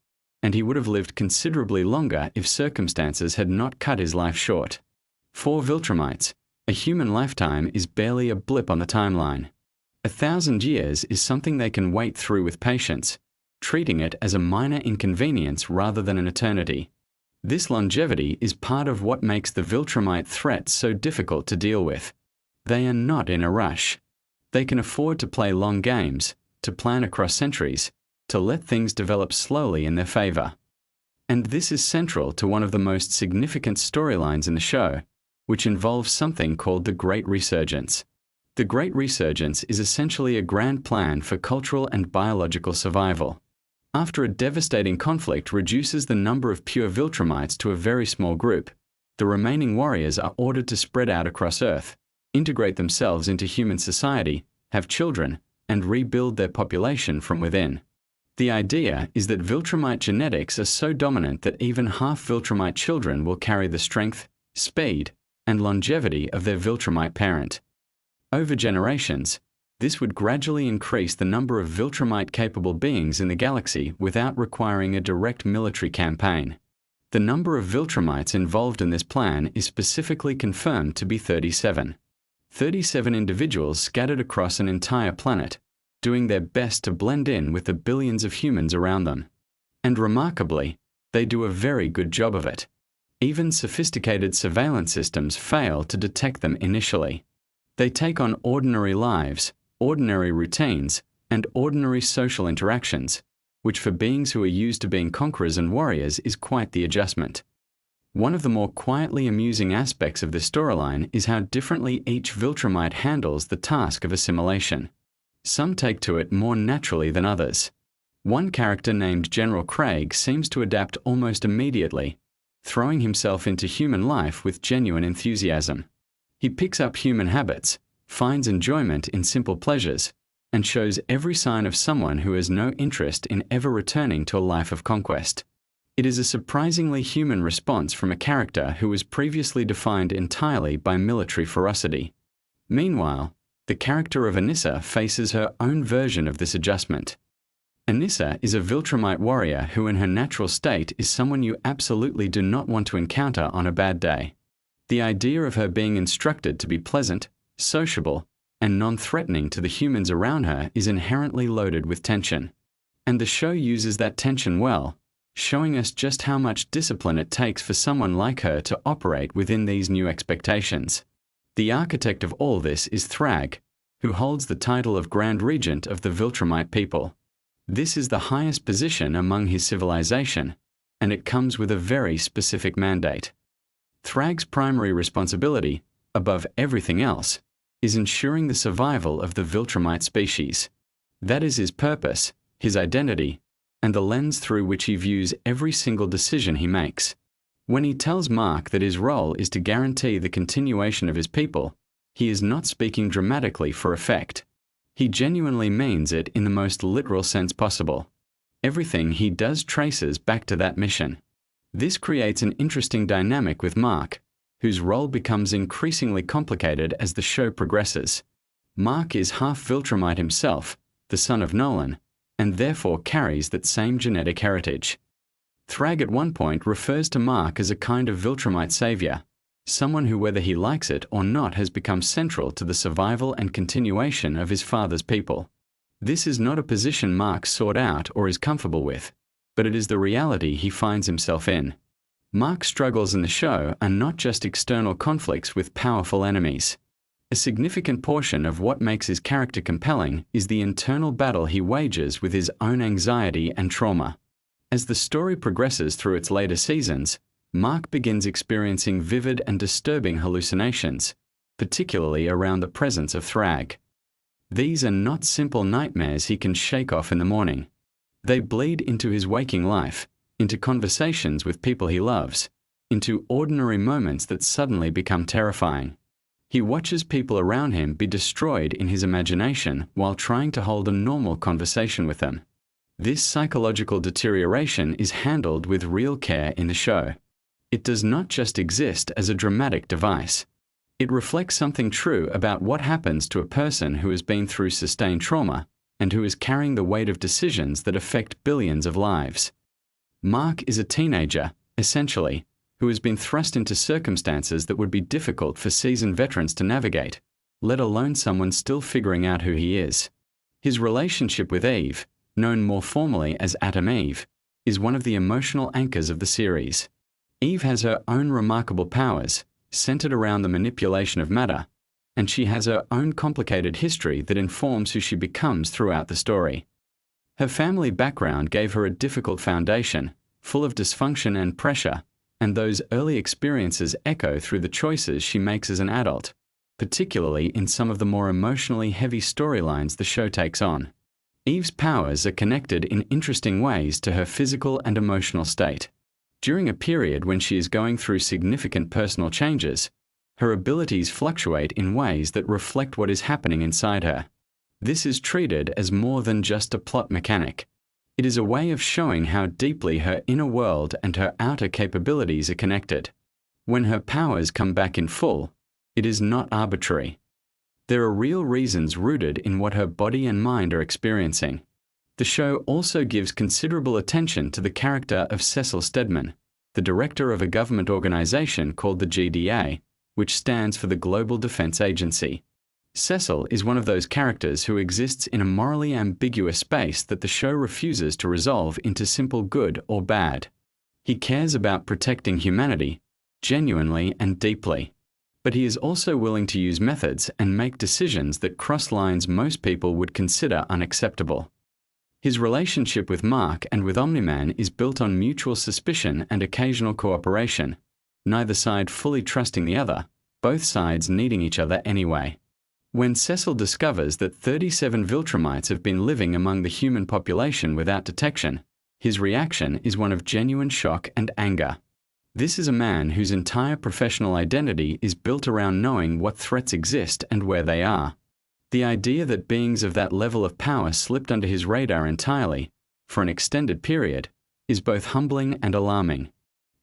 and he would have lived considerably longer if circumstances had not cut his life short. For Viltrumites, a human lifetime is barely a blip on the timeline. 1,000 years is something they can wait through with patience, treating it as a minor inconvenience rather than an eternity. This longevity is part of what makes the Viltrumite threat so difficult to deal with. They are not in a rush. They can afford to play long games, to plan across centuries, to let things develop slowly in their favor. And this is central to one of the most significant storylines in the show, which involves something called the Great Resurgence. The Great Resurgence is essentially a grand plan for cultural and biological survival. After a devastating conflict reduces the number of pure Viltrumites to a very small group, the remaining warriors are ordered to spread out across Earth, integrate themselves into human society, have children, and rebuild their population from within. The idea is that Viltrumite genetics are so dominant that even half Viltrumite children will carry the strength, speed, and longevity of their Viltrumite parent. Over generations, this would gradually increase the number of Viltrumite-capable beings in the galaxy without requiring a direct military campaign. The number of Viltrumites involved in this plan is specifically confirmed to be 37. 37 individuals scattered across an entire planet, doing their best to blend in with the billions of humans around them. And remarkably, they do a very good job of it. Even sophisticated surveillance systems fail to detect them initially. They take on ordinary lives, ordinary routines, and ordinary social interactions, which for beings who are used to being conquerors and warriors is quite the adjustment. One of the more quietly amusing aspects of this storyline is how differently each Viltrumite handles the task of assimilation. Some take to it more naturally than others. One character named General Craig seems to adapt almost immediately, throwing himself into human life with genuine enthusiasm. He picks up human habits, finds enjoyment in simple pleasures, and shows every sign of someone who has no interest in ever returning to a life of conquest. It is a surprisingly human response from a character who was previously defined entirely by military ferocity. Meanwhile, the character of Anissa faces her own version of this adjustment. Anissa is a Viltrumite warrior who in her natural state is someone you absolutely do not want to encounter on a bad day. The idea of her being instructed to be pleasant, sociable, and non-threatening to the humans around her is inherently loaded with tension. And the show uses that tension well, showing us just how much discipline it takes for someone like her to operate within these new expectations. The architect of all this is Thrag, who holds the title of Grand Regent of the Viltrumite people. This is the highest position among his civilization, and it comes with a very specific mandate. Thrag's primary responsibility, above everything else, is ensuring the survival of the Viltrumite species. That is his purpose, his identity, and the lens through which he views every single decision he makes. When he tells Mark that his role is to guarantee the continuation of his people, he is not speaking dramatically for effect. He genuinely means it in the most literal sense possible. Everything he does traces back to that mission. This creates an interesting dynamic with Mark, whose role becomes increasingly complicated as the show progresses. Mark is half Viltrumite himself, the son of Nolan, and therefore carries that same genetic heritage. Thrag at one point refers to Mark as a kind of Viltrumite savior, someone who whether he likes it or not has become central to the survival and continuation of his father's people. This is not a position Mark sought out or is comfortable with, but it is the reality he finds himself in. Mark's struggles in the show are not just external conflicts with powerful enemies. A significant portion of what makes his character compelling is the internal battle he wages with his own anxiety and trauma. As the story progresses through its later seasons, Mark begins experiencing vivid and disturbing hallucinations, particularly around the presence of Thrag. These are not simple nightmares he can shake off in the morning. They bleed into his waking life, into conversations with people he loves, into ordinary moments that suddenly become terrifying. He watches people around him be destroyed in his imagination while trying to hold a normal conversation with them. This psychological deterioration is handled with real care in the show. It does not just exist as a dramatic device. It reflects something true about what happens to a person who has been through sustained trauma and who is carrying the weight of decisions that affect billions of lives. Mark is a teenager, essentially, who has been thrust into circumstances that would be difficult for seasoned veterans to navigate, let alone someone still figuring out who he is. His relationship with Eve, known more formally as Atom Eve, is one of the emotional anchors of the series. Eve has her own remarkable powers, centered around the manipulation of matter, and she has her own complicated history that informs who she becomes throughout the story. Her family background gave her a difficult foundation, full of dysfunction and pressure, and those early experiences echo through the choices she makes as an adult, particularly in some of the more emotionally heavy storylines the show takes on. Eve's powers are connected in interesting ways to her physical and emotional state. During a period when she is going through significant personal changes, her abilities fluctuate in ways that reflect what is happening inside her. This is treated as more than just a plot mechanic. It is a way of showing how deeply her inner world and her outer capabilities are connected. When her powers come back in full, it is not arbitrary. There are real reasons rooted in what her body and mind are experiencing. The show also gives considerable attention to the character of Cecil Stedman, the director of a government organization called the GDA, which stands for the Global Defense Agency. Cecil is one of those characters who exists in a morally ambiguous space that the show refuses to resolve into simple good or bad. He cares about protecting humanity, genuinely and deeply. But he is also willing to use methods and make decisions that cross lines most people would consider unacceptable. His relationship with Mark and with Omni-Man is built on mutual suspicion and occasional cooperation, neither side fully trusting the other, both sides needing each other anyway. When Cecil discovers that 37 Viltrumites have been living among the human population without detection, his reaction is one of genuine shock and anger. This is a man whose entire professional identity is built around knowing what threats exist and where they are. The idea that beings of that level of power slipped under his radar entirely, for an extended period, is both humbling and alarming.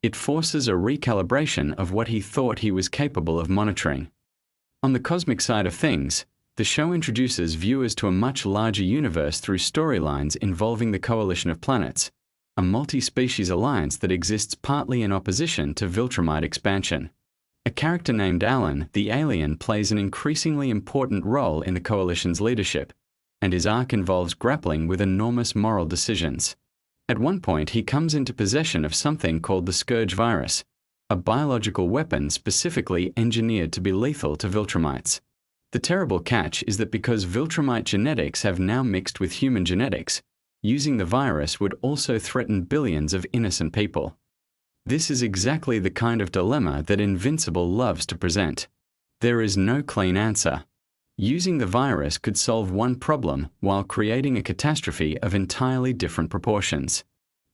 It forces a recalibration of what he thought he was capable of monitoring. On the cosmic side of things, the show introduces viewers to a much larger universe through storylines involving the Coalition of Planets, a multi-species alliance that exists partly in opposition to Viltrumite expansion. A character named Alan, the alien, plays an increasingly important role in the Coalition's leadership, and his arc involves grappling with enormous moral decisions. At one point, he comes into possession of something called the Scourge virus, a biological weapon specifically engineered to be lethal to Viltrumites. The terrible catch is that because Viltrumite genetics have now mixed with human genetics, using the virus would also threaten billions of innocent people. This is exactly the kind of dilemma that Invincible loves to present. There is no clean answer. Using the virus could solve one problem while creating a catastrophe of entirely different proportions.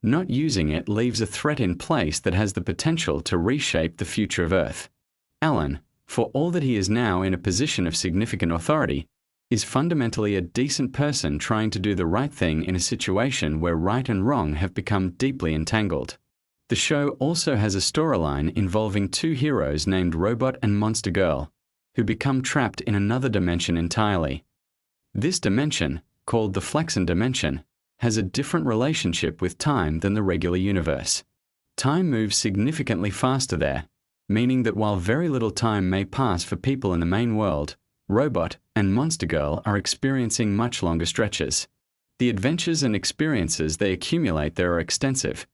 Not using it leaves a threat in place that has the potential to reshape the future of Earth. Alan, for all that he is now in a position of significant authority, is fundamentally a decent person trying to do the right thing in a situation where right and wrong have become deeply entangled. The show also has a storyline involving two heroes named Robot and Monster Girl, who become trapped in another dimension entirely. This dimension, called the Flexen dimension, has a different relationship with time than the regular universe. Time moves significantly faster there, meaning that while very little time may pass for people in the main world, Robot and Monster Girl are experiencing much longer stretches. The adventures and experiences they accumulate there are extensive,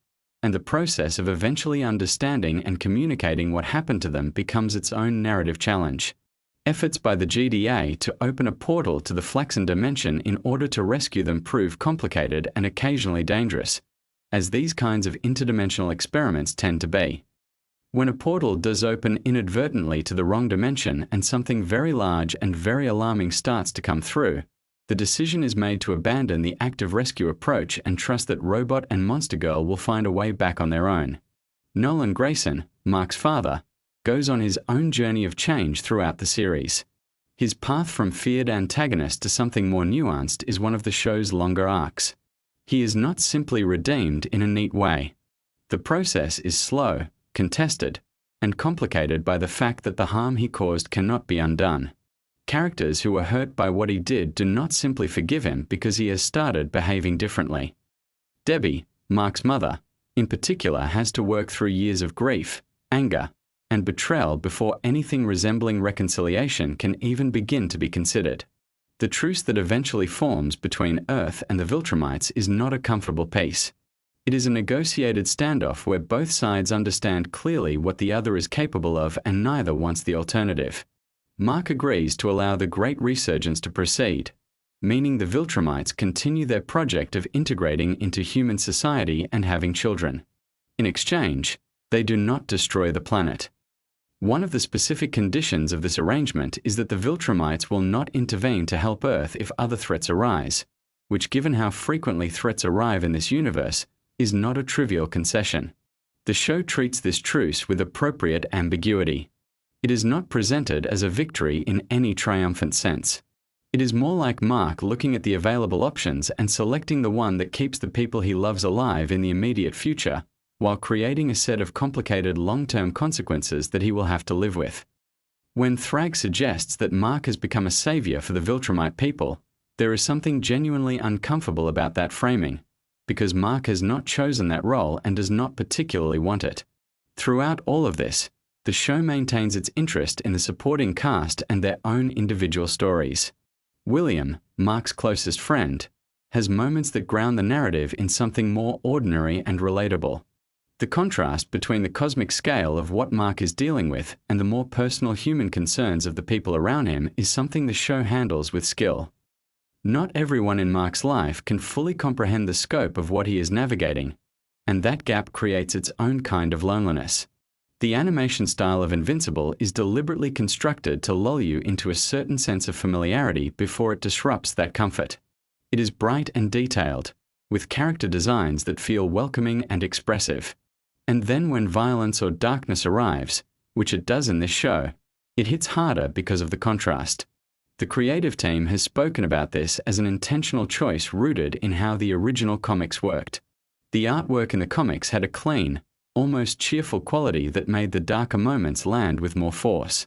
and the process of eventually understanding and communicating what happened to them becomes its own narrative challenge. Efforts by the GDA to open a portal to the Flaxen dimension in order to rescue them prove complicated and occasionally dangerous, as these kinds of interdimensional experiments tend to be. When a portal does open inadvertently to the wrong dimension and something very large and very alarming starts to come through, the decision is made to abandon the active rescue approach and trust that Robot and Monster Girl will find a way back on their own. Nolan Grayson, Mark's father, goes on his own journey of change throughout the series. His path from feared antagonist to something more nuanced is one of the show's longer arcs. He is not simply redeemed in a neat way. The process is slow, contested, and complicated by the fact that the harm he caused cannot be undone. Characters who were hurt by what he did do not simply forgive him because he has started behaving differently. Debbie, Mark's mother, in particular has to work through years of grief, anger, and betrayal before anything resembling reconciliation can even begin to be considered. The truce that eventually forms between Earth and the Viltrumites is not a comfortable peace. It is a negotiated standoff where both sides understand clearly what the other is capable of and neither wants the alternative. Mark agrees to allow the Great Resurgence to proceed, meaning the Viltrumites continue their project of integrating into human society and having children. In exchange, they do not destroy the planet. One of the specific conditions of this arrangement is that the Viltrumites will not intervene to help Earth if other threats arise, which, given how frequently threats arrive in this universe, is not a trivial concession. The show treats this truce with appropriate ambiguity. It is not presented as a victory in any triumphant sense. It is more like Mark looking at the available options and selecting the one that keeps the people he loves alive in the immediate future, while creating a set of complicated long-term consequences that he will have to live with. When Thrag suggests that Mark has become a savior for the Viltrumite people, there is something genuinely uncomfortable about that framing, because Mark has not chosen that role and does not particularly want it. Throughout all of this, the show maintains its interest in the supporting cast and their own individual stories. William, Mark's closest friend, has moments that ground the narrative in something more ordinary and relatable. The contrast between the cosmic scale of what Mark is dealing with and the more personal human concerns of the people around him is something the show handles with skill. Not everyone in Mark's life can fully comprehend the scope of what he is navigating, and that gap creates its own kind of loneliness. The animation style of Invincible is deliberately constructed to lull you into a certain sense of familiarity before it disrupts that comfort. It is bright and detailed, with character designs that feel welcoming and expressive. And then when violence or darkness arrives, which it does in this show, it hits harder because of the contrast. The creative team has spoken about this as an intentional choice rooted in how the original comics worked. The artwork in the comics had a clean, almost cheerful quality that made the darker moments land with more force.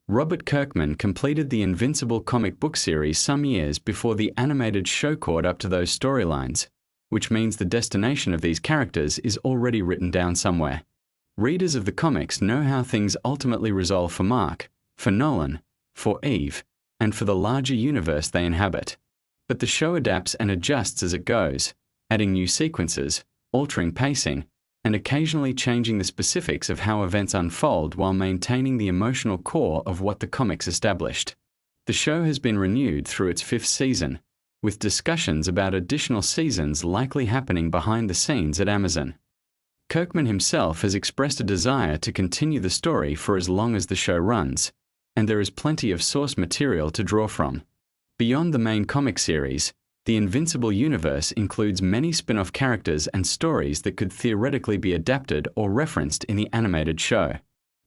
Robert Kirkman completed the Invincible comic book series some years before the animated show caught up to those storylines, which means the destination of these characters is already written down somewhere. Readers of the comics know how things ultimately resolve for Mark, for Nolan, for Eve, and for the larger universe they inhabit. But the show adapts and adjusts as it goes, adding new sequences, altering pacing, and occasionally changing the specifics of how events unfold while maintaining the emotional core of what the comics established. The show has been renewed through its 5th season, with discussions about additional seasons likely happening behind the scenes at Amazon. Kirkman himself has expressed a desire to continue the story for as long as the show runs, and there is plenty of source material to draw from. Beyond the main comic series, the Invincible universe includes many spin-off characters and stories that could theoretically be adapted or referenced in the animated show.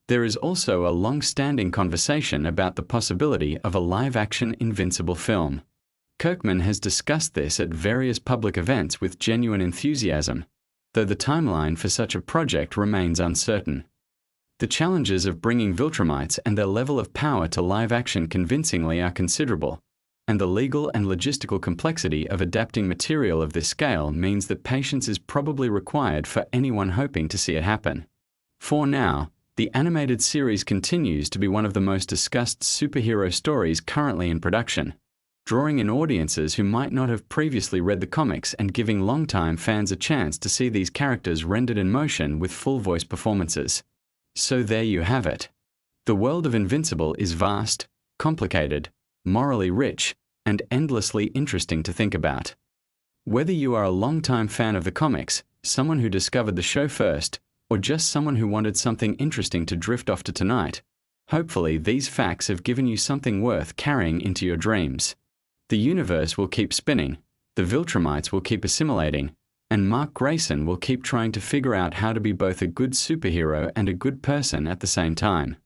There is also a long-standing conversation about the possibility of a live-action Invincible film. Kirkman has discussed this at various public events with genuine enthusiasm, though the timeline for such a project remains uncertain. The challenges of bringing Viltrumites and their level of power to live action convincingly are considerable, and the legal and logistical complexity of adapting material of this scale means that patience is probably required for anyone hoping to see it happen. For now, the animated series continues to be one of the most discussed superhero stories currently in production, drawing in audiences who might not have previously read the comics and giving longtime fans a chance to see these characters rendered in motion with full voice performances. So there you have it. The world of Invincible is vast, complicated, morally rich, and endlessly interesting to think about. Whether you are a longtime fan of the comics, someone who discovered the show first, or just someone who wanted something interesting to drift off to tonight, hopefully these facts have given you something worth carrying into your dreams. The universe will keep spinning, the Viltrumites will keep assimilating, and Mark Grayson will keep trying to figure out how to be both a good superhero and a good person at the same time.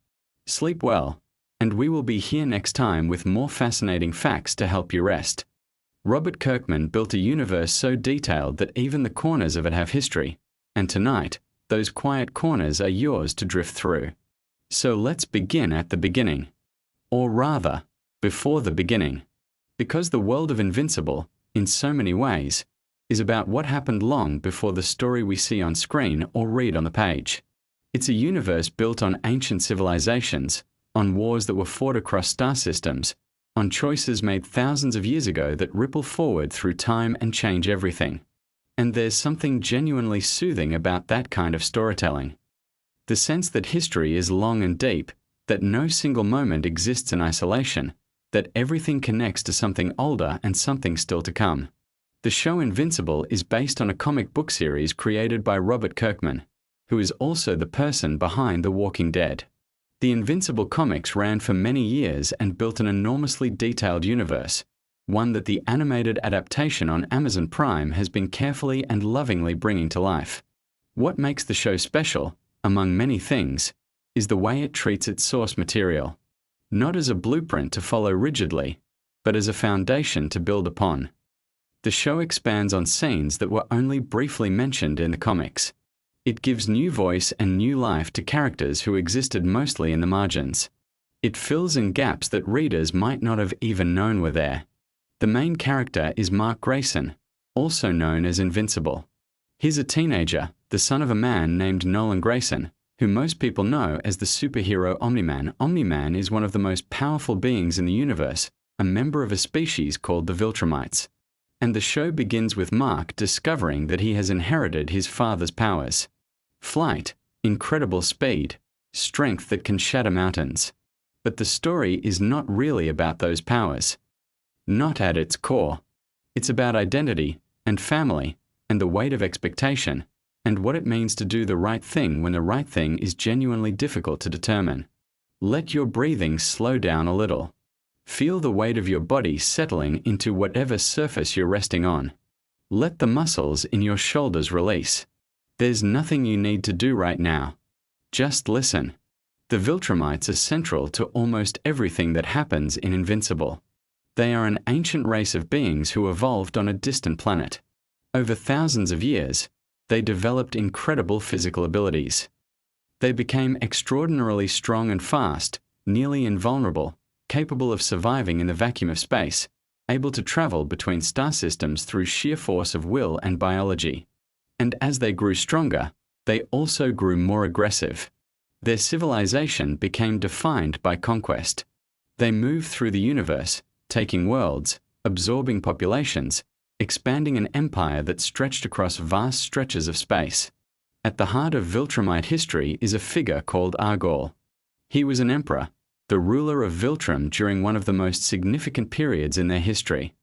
Sleep well, and we will be here next time with more fascinating facts to help you rest. Robert Kirkman built a universe so detailed that even the corners of it have history, and tonight, those quiet corners are yours to drift through. So let's begin at the beginning. Or rather, before the beginning. Because the world of Invincible, in so many ways, is about what happened long before the story we see on screen or read on the page. It's a universe built on ancient civilizations, on wars that were fought across star systems, on choices made thousands of years ago that ripple forward through time and change everything. And there's something genuinely soothing about that kind of storytelling. The sense that history is long and deep, that no single moment exists in isolation, that everything connects to something older and something still to come. The show Invincible is based on a comic book series created by Robert Kirkman, who is also the person behind The Walking Dead. The Invincible comics ran for many years and built an enormously detailed universe, one that the animated adaptation on Amazon Prime has been carefully and lovingly bringing to life. What makes the show special, among many things, is the way it treats its source material, not as a blueprint to follow rigidly, but as a foundation to build upon. The show expands on scenes that were only briefly mentioned in the comics. It gives new voice and new life to characters who existed mostly in the margins. It fills in gaps that readers might not have even known were there. The main character is Mark Grayson, also known as Invincible. He's a teenager, the son of a man named Nolan Grayson, who most people know as the superhero Omni-Man. Omni-Man is one of the most powerful beings in the universe, a member of a species called the Viltrumites. And the show begins with Mark discovering that he has inherited his father's powers. Flight, incredible speed, strength that can shatter mountains. But the story is not really about those powers. Not at its core. It's about identity, and family, and the weight of expectation, and what it means to do the right thing when the right thing is genuinely difficult to determine. Let your breathing slow down a little. Feel the weight of your body settling into whatever surface you're resting on. Let the muscles in your shoulders release. There's nothing you need to do right now. Just listen. The Viltrumites are central to almost everything that happens in Invincible. They are an ancient race of beings who evolved on a distant planet. Over thousands of years, they developed incredible physical abilities. They became extraordinarily strong and fast, nearly invulnerable, capable of surviving in the vacuum of space, able to travel between star systems through sheer force of will and biology. And as they grew stronger, they also grew more aggressive. Their civilization became defined by conquest. They moved through the universe, taking worlds, absorbing populations, expanding an empire that stretched across vast stretches of space. At the heart of Viltrumite history is a figure called Argol. He was an emperor, the ruler of Viltrum during one of the most significant periods in their history.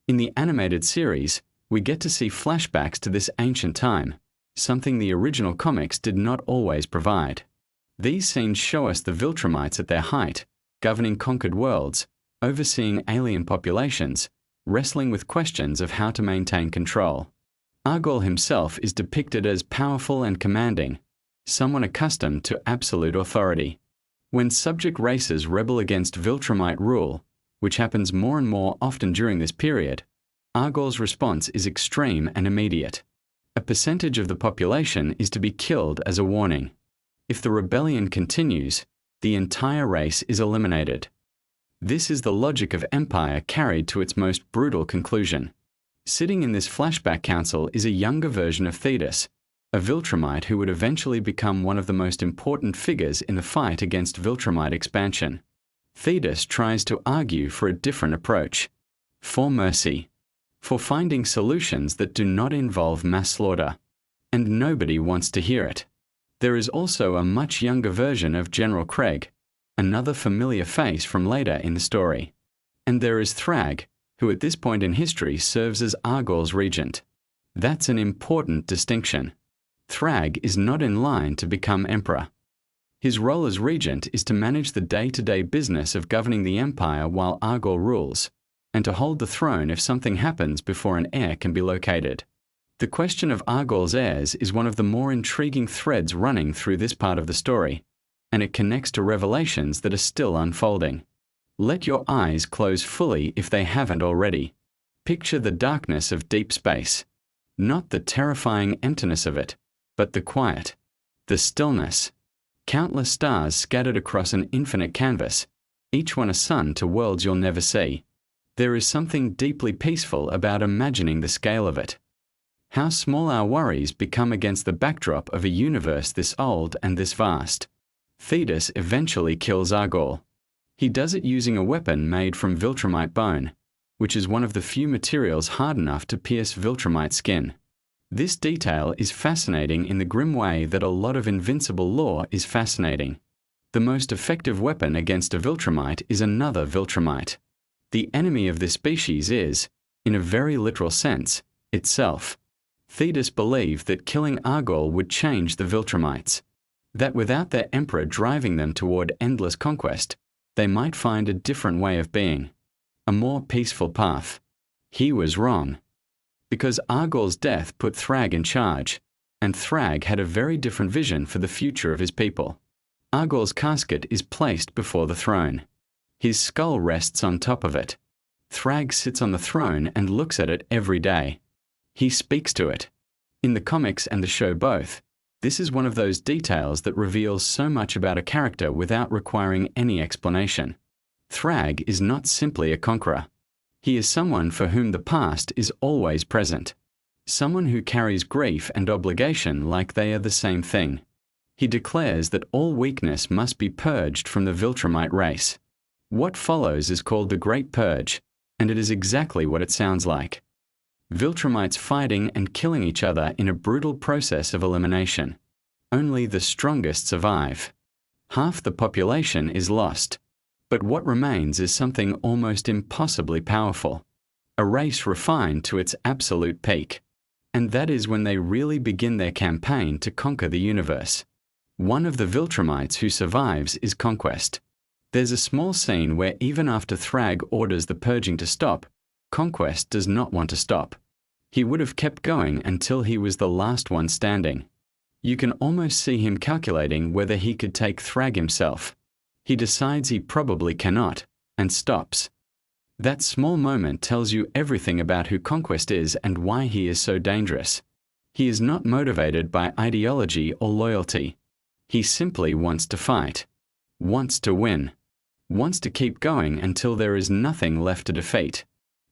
In the animated series, we get to see flashbacks to this ancient time, something the original comics did not always provide. These scenes show us the Viltrumites at their height, governing conquered worlds, overseeing alien populations, wrestling with questions of how to maintain control. Argol himself is depicted as powerful and commanding, someone accustomed to absolute authority. When subject races rebel against Viltrumite rule, which happens more and more often during this period, Argol's response is extreme and immediate. A percentage of the population is to be killed as a warning. If the rebellion continues, the entire race is eliminated. This is the logic of empire carried to its most brutal conclusion. Sitting in this flashback council is a younger version of Thetis, a Viltrumite who would eventually become one of the most important figures in the fight against Viltrumite expansion. Thetis tries to argue for a different approach. for mercy, for finding solutions that do not involve mass slaughter. And nobody wants to hear it. There is also a much younger version of General Craig, another familiar face from later in the story. And there is Thrag, who at this point in history serves as Argor's regent. That's an important distinction. Thrag is not in line to become emperor. His role as regent is to manage the day-to-day business of governing the empire while Argor rules, and to hold the throne if something happens before an heir can be located. The question of Argor's heirs is one of the more intriguing threads running through this part of the story, and it connects to revelations that are still unfolding. Let your eyes close fully if they haven't already. Picture the darkness of deep space. Not the terrifying emptiness of it, but the quiet, the stillness. Countless stars scattered across an infinite canvas, each one a sun to worlds you'll never see. There is something deeply peaceful about imagining the scale of it. How small our worries become against the backdrop of a universe this old and this vast. Thetis eventually kills Argor. He does it using a weapon made from Viltrumite bone, which is one of the few materials hard enough to pierce Viltrumite skin. This detail is fascinating in the grim way that a lot of invincible lore is fascinating. The most effective weapon against a Viltrumite is another Viltrumite. The enemy of this species is, in a very literal sense, itself. Thetis believed that killing Argor would change the Viltrumites, that without their emperor driving them toward endless conquest, they might find a different way of being, a more peaceful path. He was wrong. Because Argor's death put Thrag in charge, and Thrag had a very different vision for the future of his people. Argor's casket is placed before the throne. His skull rests on top of it. Thrag sits on the throne and looks at it every day. He speaks to it. In the comics and the show both, this is one of those details that reveals so much about a character without requiring any explanation. Thrag is not simply a conqueror. He is someone for whom the past is always present. Someone who carries grief and obligation like they are the same thing. He declares that all weakness must be purged from the Viltrumite race. What follows is called the Great Purge, and it is exactly what it sounds like. Viltrumites fighting and killing each other in a brutal process of elimination. Only the strongest survive. Half the population is lost. But what remains is something almost impossibly powerful. A race refined to its absolute peak. And that is when they really begin their campaign to conquer the universe. One of the Viltrumites who survives is Conquest. There's a small scene where even after Thrag orders the purging to stop, Conquest does not want to stop. He would have kept going until he was the last one standing. You can almost see him calculating whether he could take Thrag himself. He decides he probably cannot, and stops. That small moment tells you everything about who Conquest is and why he is so dangerous. He is not motivated by ideology or loyalty. He simply wants to fight, wants to win, wants to keep going until there is nothing left to defeat.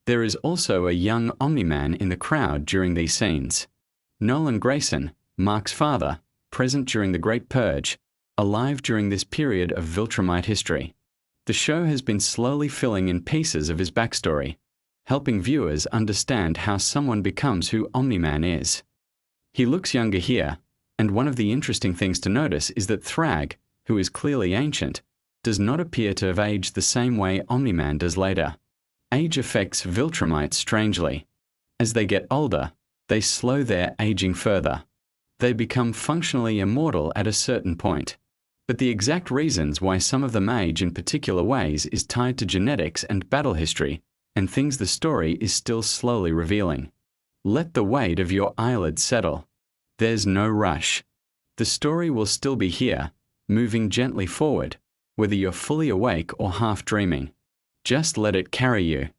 There is also a young Omni-Man in the crowd during these scenes. Nolan Grayson, Mark's father, present during the Great Purge, alive during this period of Viltrumite history. The show has been slowly filling in pieces of his backstory, helping viewers understand how someone becomes who Omni-Man is. He looks younger here, and one of the interesting things to notice is that Thrag, who is clearly ancient, does not appear to have aged the same way Omni-Man does later. Age affects Viltrumites strangely. As they get older, they slow their aging further. They become functionally immortal at a certain point. But the exact reasons why some of them age in particular ways is tied to genetics and battle history, and things the story is still slowly revealing. Let the weight of your eyelids settle. There's no rush. The story will still be here, moving gently forward, whether you're fully awake or half dreaming. Just let it carry you.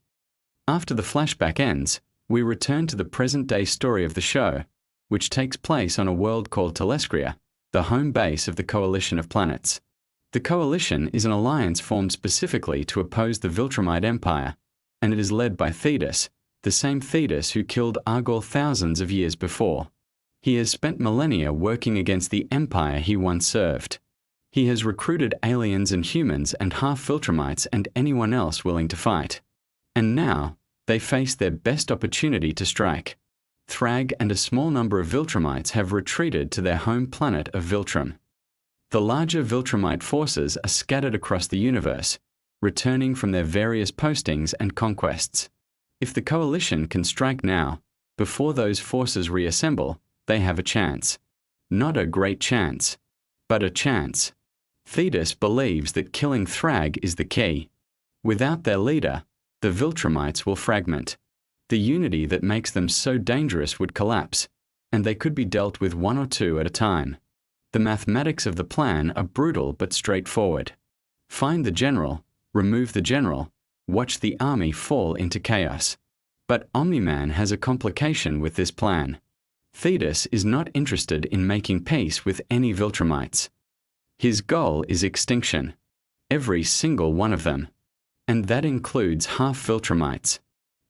After the flashback ends, we return to the present-day story of the show, which takes place on a world called Telescria, the home base of the Coalition of Planets. The Coalition is an alliance formed specifically to oppose the Viltrumite Empire, and it is led by Thetis, the same Thetis who killed Argor thousands of years before. He has spent millennia working against the empire he once served. He has recruited aliens and humans and half Viltrumites and anyone else willing to fight. And now, They face their best opportunity to strike. Thrag and a small number of Viltrumites have retreated to their home planet of Viltrum. The larger Viltrumite forces are scattered across the universe, returning from their various postings and conquests. If the coalition can strike now, before those forces reassemble, they have a chance. Not a great chance, but a chance. Thetis believes that killing Thrag is the key. Without their leader, the Viltrumites will fragment. The unity that makes them so dangerous would collapse, and they could be dealt with one or two at a time. The mathematics of the plan are brutal but straightforward. Find the general, remove the general, watch the army fall into chaos. But Omni-Man has a complication with this plan. Thetis is not interested in making peace with any Viltrumites. His goal is extinction. Every single one of them. And that includes half Viltrumites.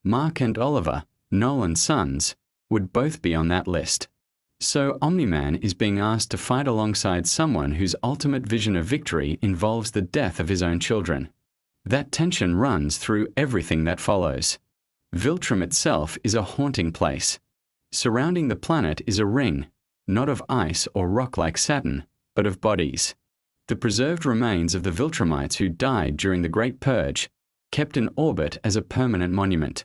Mark and Oliver, Nolan's sons, would both be on that list. So Omni-Man is being asked to fight alongside someone whose ultimate vision of victory involves the death of his own children. That tension runs through everything that follows. Viltrum itself is a haunting place. Surrounding the planet is a ring, not of ice or rock like Saturn, but of bodies. The preserved remains of the Viltrumites who died during the Great Purge, kept in orbit as a permanent monument.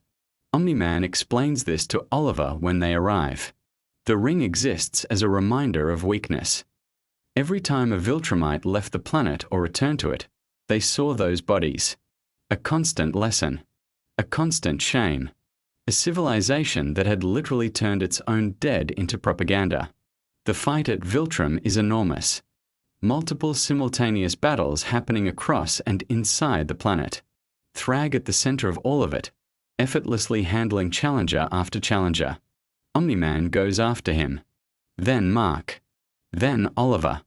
Omni-Man explains this to Oliver when they arrive. The ring exists as a reminder of weakness. Every time a Viltrumite left the planet or returned to it, they saw those bodies. A constant lesson. A constant shame. A civilization that had literally turned its own dead into propaganda. The fight at Viltrum is enormous. Multiple simultaneous battles happening across and inside the planet. Thrag at the center of all of it, effortlessly handling challenger after challenger. Omni-Man goes after him. Then Mark. Then Oliver.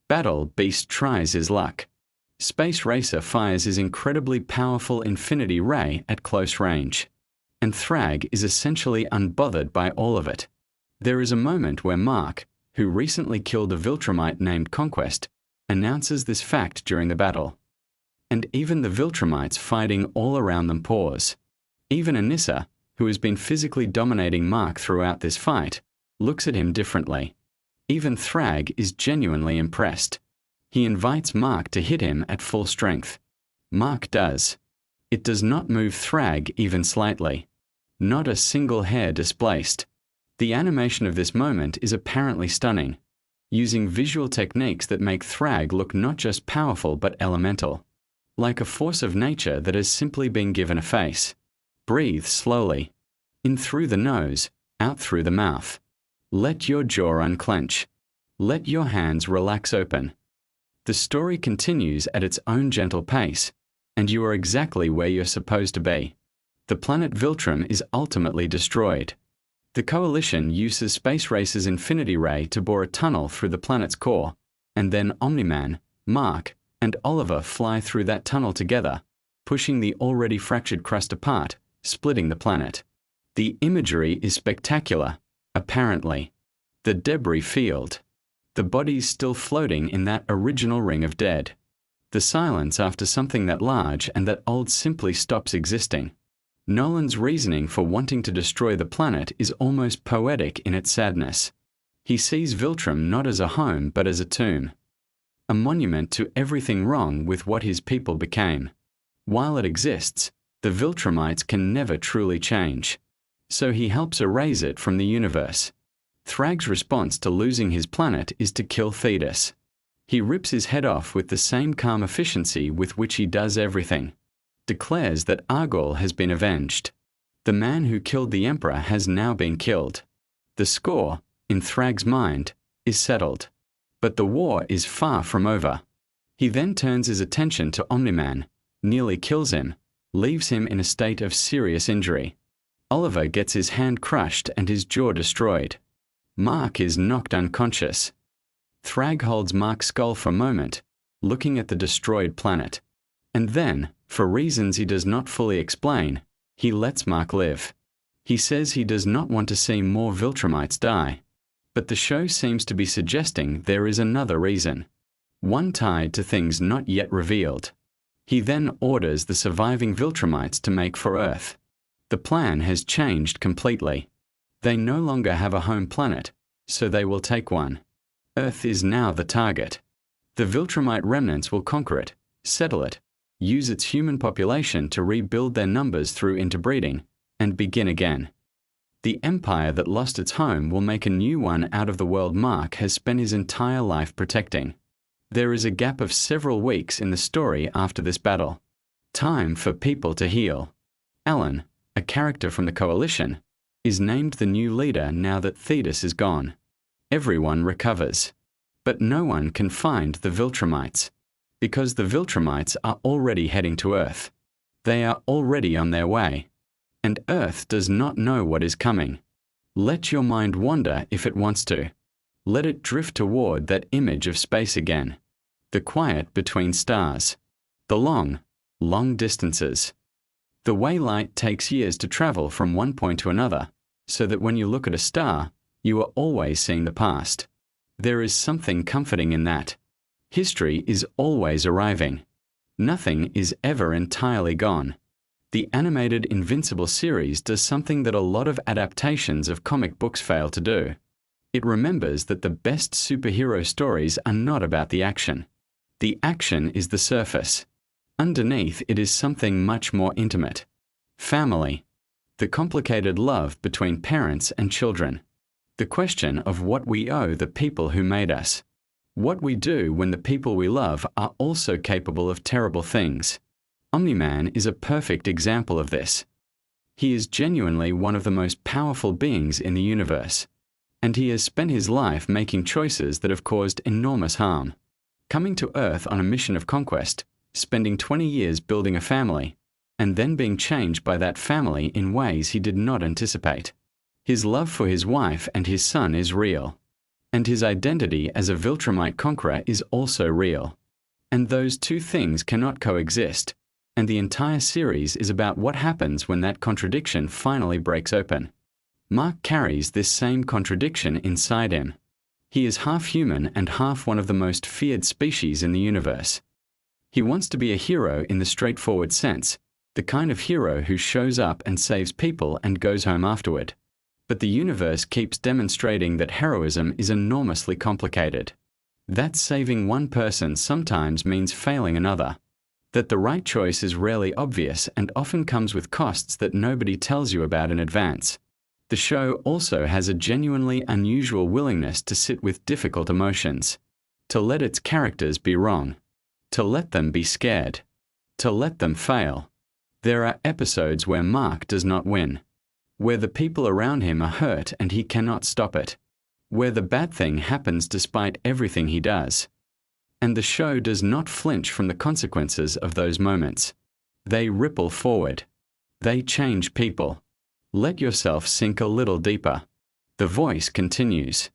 Battle Beast tries his luck. Space Racer fires his incredibly powerful Infinity Ray at close range. And Thrag is essentially unbothered by all of it. There is a moment where Mark, who recently killed a Viltrumite named Conquest, announces this fact during the battle. And even the Viltrumites fighting all around them pause. Even Anissa, who has been physically dominating Mark throughout this fight, looks at him differently. Even Thrag is genuinely impressed. He invites Mark to hit him at full strength. Mark does. It does not move Thrag even slightly. Not a single hair displaced. The animation of this moment is apparently stunning, using visual techniques that make Thrag look not just powerful but elemental. Like a force of nature that has simply been given a face. Breathe slowly. In through the nose, out through the mouth. Let your jaw unclench. Let your hands relax open. The story continues at its own gentle pace, and you are exactly where you're supposed to be. The planet Viltrum is ultimately destroyed. The Coalition uses Space Racer's Infinity Ray to bore a tunnel through the planet's core, and then Omni-Man, Mark, and Oliver fly through that tunnel together, pushing the already fractured crust apart, splitting the planet. The imagery is spectacular, apparently. The debris field. The bodies still floating in that original ring of dead. The silence after something that large and that old simply stops existing. Nolan's reasoning for wanting to destroy the planet is almost poetic in its sadness. He sees Viltrum not as a home but as a tomb. A monument to everything wrong with what his people became. While it exists, the Viltrumites can never truly change. So he helps erase it from the universe. Thrag's response to losing his planet is to kill Thetis. He rips his head off with the same calm efficiency with which he does everything. Declares that Argol has been avenged. The man who killed the Emperor has now been killed. The score, in Thrag's mind, is settled. But the war is far from over. He then turns his attention to Omni-Man, nearly kills him, leaves him in a state of serious injury. Oliver gets his hand crushed and his jaw destroyed. Mark is knocked unconscious. Thrag holds Mark's skull for a moment, looking at the destroyed planet. And then, for reasons he does not fully explain, he lets Mark live. He says he does not want to see more Viltrumites die. But the show seems to be suggesting there is another reason. One tied to things not yet revealed. He then orders the surviving Viltrumites to make for Earth. The plan has changed completely. They no longer have a home planet, so they will take one. Earth is now the target. The Viltrumite remnants will conquer it, settle it, use its human population to rebuild their numbers through interbreeding, and begin again. The empire that lost its home will make a new one out of the world Mark has spent his entire life protecting. There is a gap of several weeks in the story after this battle. Time for people to heal. Alan, a character from the Coalition, is named the new leader now that Thetis is gone. Everyone recovers. But no one can find the Viltrumites, because the Viltrumites are already heading to Earth. They are already on their way. And Earth does not know what is coming. Let your mind wander if it wants to. Let it drift toward that image of space again. The quiet between stars. The long distances. The way light takes years to travel from one point to another, so that when you look at a star, you are always seeing the past. There is something comforting in that. History is always arriving. Nothing is ever entirely gone. The animated Invincible series does something that a lot of adaptations of comic books fail to do. It remembers that the best superhero stories are not about the action. The action is the surface. Underneath it is something much more intimate. Family. The complicated love between parents and children. The question of what we owe the people who made us. What we do when the people we love are also capable of terrible things. Omni-Man is a perfect example of this. He is genuinely one of the most powerful beings in the universe. And he has spent his life making choices that have caused enormous harm. Coming to Earth on a mission of conquest, spending 20 years building a family, and then being changed by that family in ways he did not anticipate. His love for his wife and his son is real. And his identity as a Viltrumite conqueror is also real. And those two things cannot coexist. And the entire series is about what happens when that contradiction finally breaks open. Mark carries this same contradiction inside him. He is half human and half one of the most feared species in the universe. He wants to be a hero in the straightforward sense, the kind of hero who shows up and saves people and goes home afterward. But the universe keeps demonstrating that heroism is enormously complicated. That saving one person sometimes means failing another. That the right choice is rarely obvious and often comes with costs that nobody tells you about in advance. The show also has a genuinely unusual willingness to sit with difficult emotions. To let its characters be wrong. To let them be scared. To let them fail. There are episodes where Mark does not win. Where the people around him are hurt and he cannot stop it. Where the bad thing happens despite everything he does. And the show does not flinch from the consequences of those moments. They ripple forward. They change people. Let yourself sink a little deeper. The voice continues.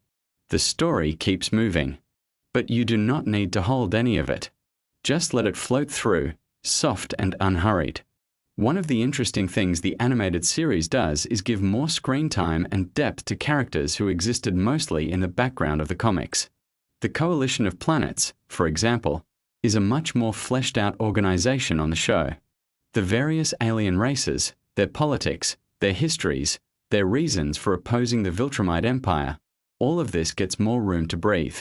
The story keeps moving. But you do not need to hold any of it. Just let it float through, soft and unhurried. One of the interesting things the animated series does is give more screen time and depth to characters who existed mostly in the background of the comics. The Coalition of Planets, for example, is a much more fleshed-out organization on the show. The various alien races, their politics, their histories, their reasons for opposing the Viltrumite Empire, all of this gets more room to breathe.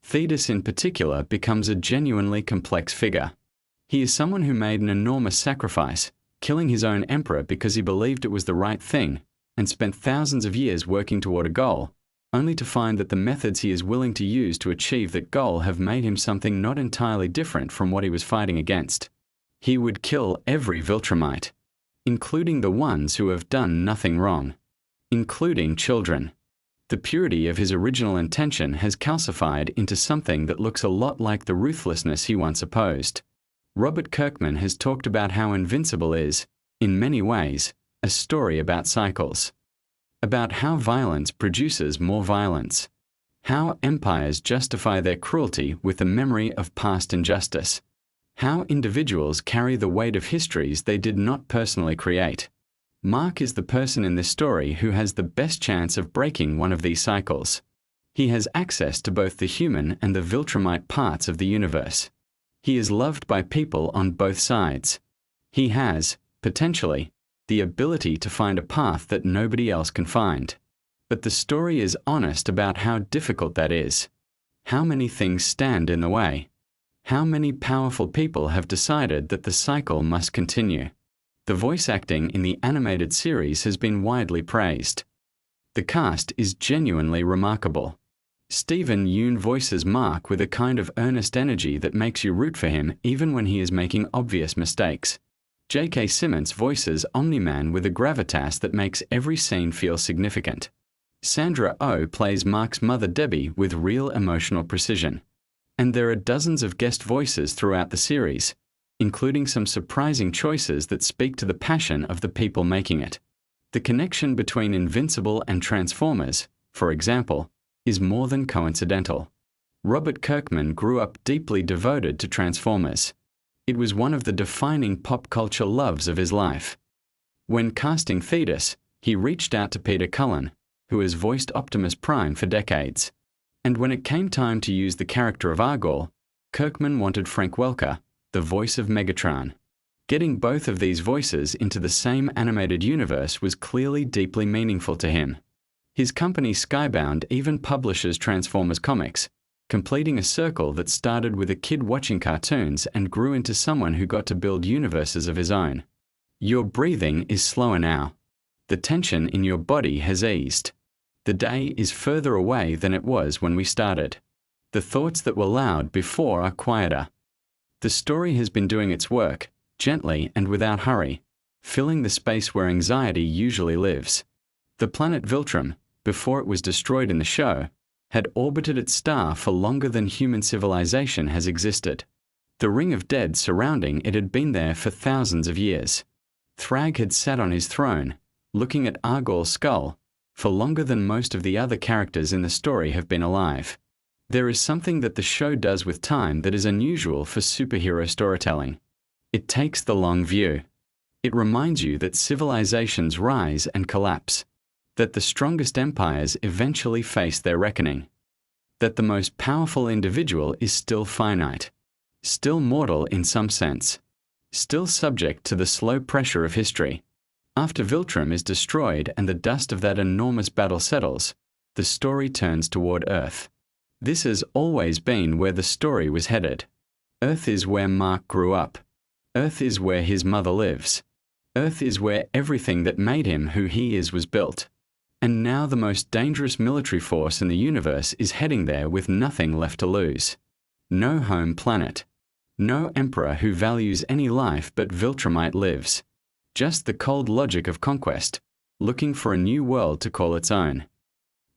Thetis in particular becomes a genuinely complex figure. He is someone who made an enormous sacrifice, killing his own emperor because he believed it was the right thing, and spent thousands of years working toward a goal, only to find that the methods he is willing to use to achieve that goal have made him something not entirely different from what he was fighting against. He would kill every Viltrumite, including the ones who have done nothing wrong, including children. The purity of his original intention has calcified into something that looks a lot like the ruthlessness he once opposed. Robert Kirkman has talked about how Invincible is, in many ways, a story about cycles. About how violence produces more violence. How empires justify their cruelty with the memory of past injustice. How individuals carry the weight of histories they did not personally create. Mark is the person in this story who has the best chance of breaking one of these cycles. He has access to both the human and the Viltrumite parts of the universe. He is loved by people on both sides. He has, potentially, the ability to find a path that nobody else can find. But the story is honest about how difficult that is. How many things stand in the way? How many powerful people have decided that the cycle must continue? The voice acting in the animated series has been widely praised. The cast is genuinely remarkable. Stephen Yeun voices Mark with a kind of earnest energy that makes you root for him even when he is making obvious mistakes. J.K. Simmons voices Omni-Man with a gravitas that makes every scene feel significant. Sandra Oh plays Mark's mother Debbie with real emotional precision. And there are dozens of guest voices throughout the series, including some surprising choices that speak to the passion of the people making it. The connection between Invincible and Transformers, for example, is more than coincidental. Robert Kirkman grew up deeply devoted to Transformers. It was one of the defining pop culture loves of his life. When casting Thetis, he reached out to Peter Cullen, who has voiced Optimus Prime for decades. And when it came time to use the character of Argall, Kirkman wanted Frank Welker, the voice of Megatron. Getting both of these voices into the same animated universe was clearly deeply meaningful to him. His company Skybound even publishes Transformers comics, completing a circle that started with a kid watching cartoons and grew into someone who got to build universes of his own. Your breathing is slower now. The tension in your body has eased. The day is further away than it was when we started. The thoughts that were loud before are quieter. The story has been doing its work, gently and without hurry, filling the space where anxiety usually lives. The planet Viltrum, before it was destroyed in the show, had orbited its star for longer than human civilization has existed. The ring of dead surrounding it had been there for thousands of years. Thrag had sat on his throne, looking at Argall's skull, for longer than most of the other characters in the story have been alive. There is something that the show does with time that is unusual for superhero storytelling. It takes the long view. It reminds you that civilizations rise and collapse, that the strongest empires eventually face their reckoning, that the most powerful individual is still finite, still mortal in some sense, still subject to the slow pressure of history. After Viltrum is destroyed and the dust of that enormous battle settles, the story turns toward Earth. This has always been where the story was headed. Earth is where Mark grew up. Earth is where his mother lives. Earth is where everything that made him who he is was built. And now the most dangerous military force in the universe is heading there with nothing left to lose. No home planet. No emperor who values any life but Viltrumite lives. Just the cold logic of conquest, looking for a new world to call its own.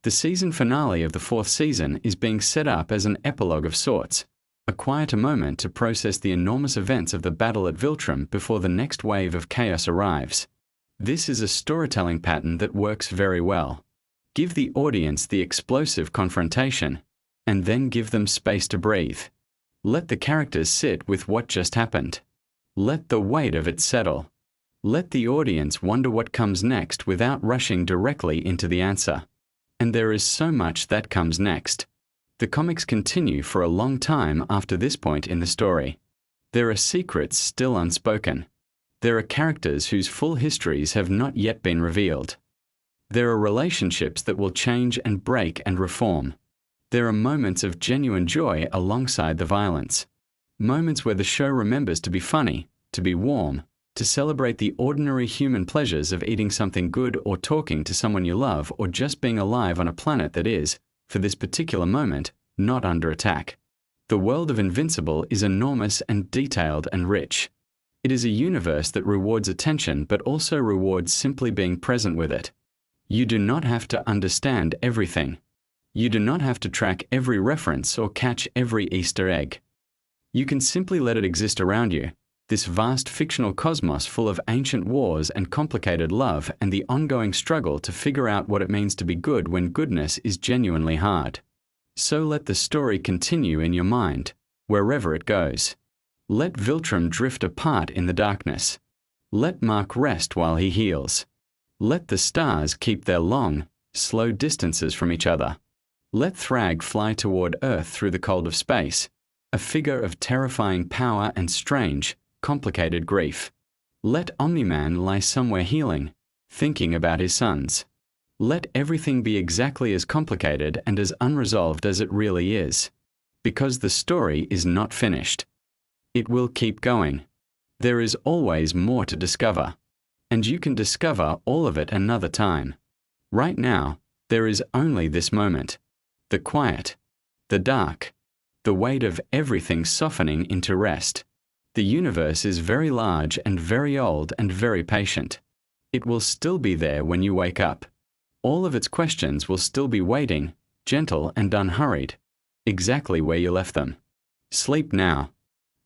The season finale of the 4th season is being set up as an epilogue of sorts, a quieter moment to process the enormous events of the battle at Viltrum before the next wave of chaos arrives. This is a storytelling pattern that works very well. Give the audience the explosive confrontation, and then give them space to breathe. Let the characters sit with what just happened. Let the weight of it settle. Let the audience wonder what comes next without rushing directly into the answer. And there is so much that comes next. The comics continue for a long time after this point in the story. There are secrets still unspoken. There are characters whose full histories have not yet been revealed. There are relationships that will change and break and reform. There are moments of genuine joy alongside the violence. Moments where the show remembers to be funny, to be warm, to celebrate the ordinary human pleasures of eating something good or talking to someone you love or just being alive on a planet that is, for this particular moment, not under attack. The world of Invincible is enormous and detailed and rich. It is a universe that rewards attention but also rewards simply being present with it. You do not have to understand everything. You do not have to track every reference or catch every Easter egg. You can simply let it exist around you, this vast fictional cosmos full of ancient wars and complicated love and the ongoing struggle to figure out what it means to be good when goodness is genuinely hard. So let the story continue in your mind, wherever it goes. Let Viltrum drift apart in the darkness. Let Mark rest while he heals. Let the stars keep their long, slow distances from each other. Let Thrag fly toward Earth through the cold of space, a figure of terrifying power and strange, complicated grief. Let Omni-Man lie somewhere healing, thinking about his sons. Let everything be exactly as complicated and as unresolved as it really is. Because the story is not finished. It will keep going. There is always more to discover. And you can discover all of it another time. Right now, there is only this moment. The quiet. The dark. The weight of everything softening into rest. The universe is very large and very old and very patient. It will still be there when you wake up. All of its questions will still be waiting, gentle and unhurried, exactly where you left them. Sleep now.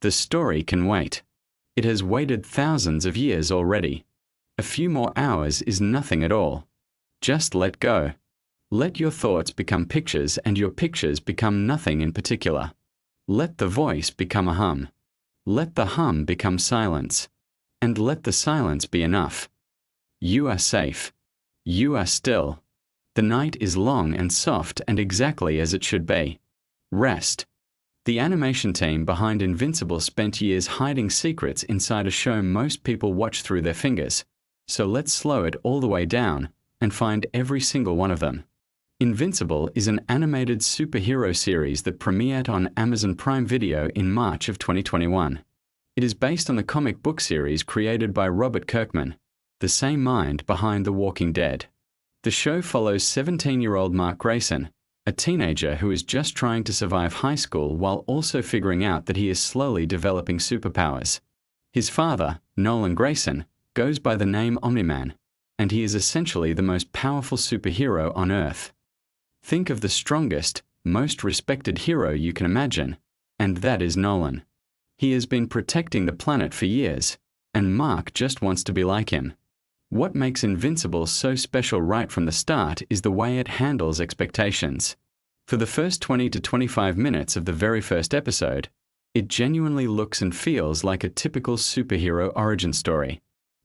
The story can wait. It has waited thousands of years already. A few more hours is nothing at all. Just let go. Let your thoughts become pictures and your pictures become nothing in particular. Let the voice become a hum. Let the hum become silence. And let the silence be enough. You are safe. You are still. The night is long and soft and exactly as it should be. Rest. The animation team behind Invincible spent years hiding secrets inside a show most people watch through their fingers. So let's slow it all the way down and find every single one of them. Invincible is an animated superhero series that premiered on Amazon Prime Video in March of 2021. It is based on the comic book series created by Robert Kirkman, the same mind behind The Walking Dead. The show follows 17-year-old Mark Grayson, a teenager who is just trying to survive high school while also figuring out that he is slowly developing superpowers. His father, Nolan Grayson, goes by the name Omni-Man, and he is essentially the most powerful superhero on Earth. Think of the strongest, most respected hero you can imagine, and that is Nolan. He has been protecting the planet for years, and Mark just wants to be like him. What makes Invincible so special right from the start is the way it handles expectations. For the first 20 to 25 minutes of the very first episode, it genuinely looks and feels like a typical superhero origin story.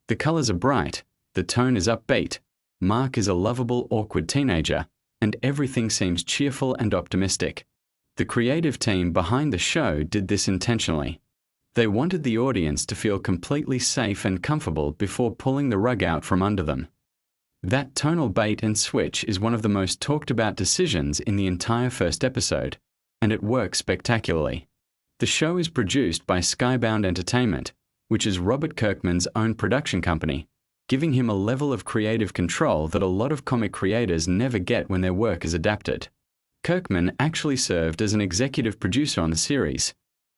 The colors are bright, the tone is upbeat, Mark is a lovable, awkward teenager, and everything seems cheerful and optimistic. The creative team behind the show did this intentionally. They wanted the audience to feel completely safe and comfortable before pulling the rug out from under them. That tonal bait and switch is one of the most talked about decisions in the entire first episode, and it works spectacularly. The show is produced by Skybound Entertainment, which is Robert Kirkman's own production company, giving him a level of creative control that a lot of comic creators never get when their work is adapted. Kirkman actually served as an executive producer on the series,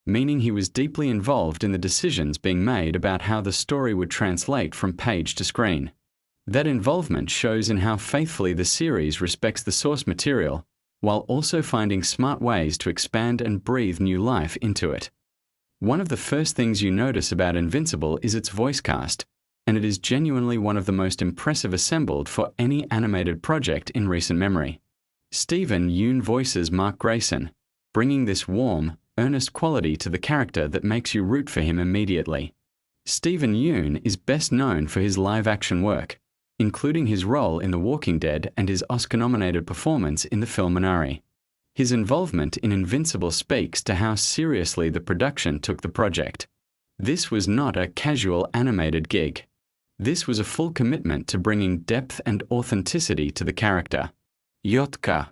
meaning he was deeply involved in the decisions being made about how the story would translate from page to screen. That involvement shows in how faithfully the series respects the source material, while also finding smart ways to expand and breathe new life into it. One of the first things you notice about Invincible is its voice cast, and it is genuinely one of the most impressive assembled for any animated project in recent memory. Steven Yeun voices Mark Grayson, bringing this warm, earnest quality to the character that makes you root for him immediately. Steven Yeun is best known for his live-action work, including his role in The Walking Dead and his Oscar-nominated performance in the film Minari. His involvement in Invincible speaks to how seriously the production took the project. This was not a casual animated gig. This was a full commitment to bringing depth and authenticity to the character. Yotka.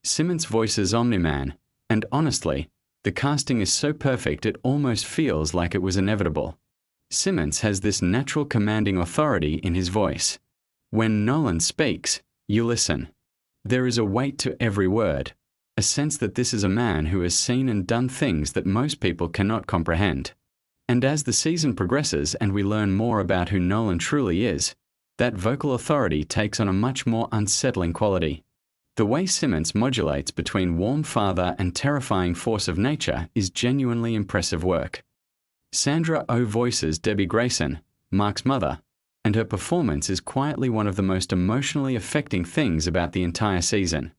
Simmons voices Omni-Man, and honestly, the casting is so perfect it almost feels like it was inevitable. Simmons has this natural commanding authority in his voice. When Nolan speaks, you listen. There is a weight to every word, a sense that this is a man who has seen and done things that most people cannot comprehend. And as the season progresses and we learn more about who Nolan truly is, that vocal authority takes on a much more unsettling quality. The way Simmons modulates between warm father and terrifying force of nature is genuinely impressive work. Sandra Oh voices Debbie Grayson, Mark's mother, and her performance is quietly one of the most emotionally affecting things about the entire season.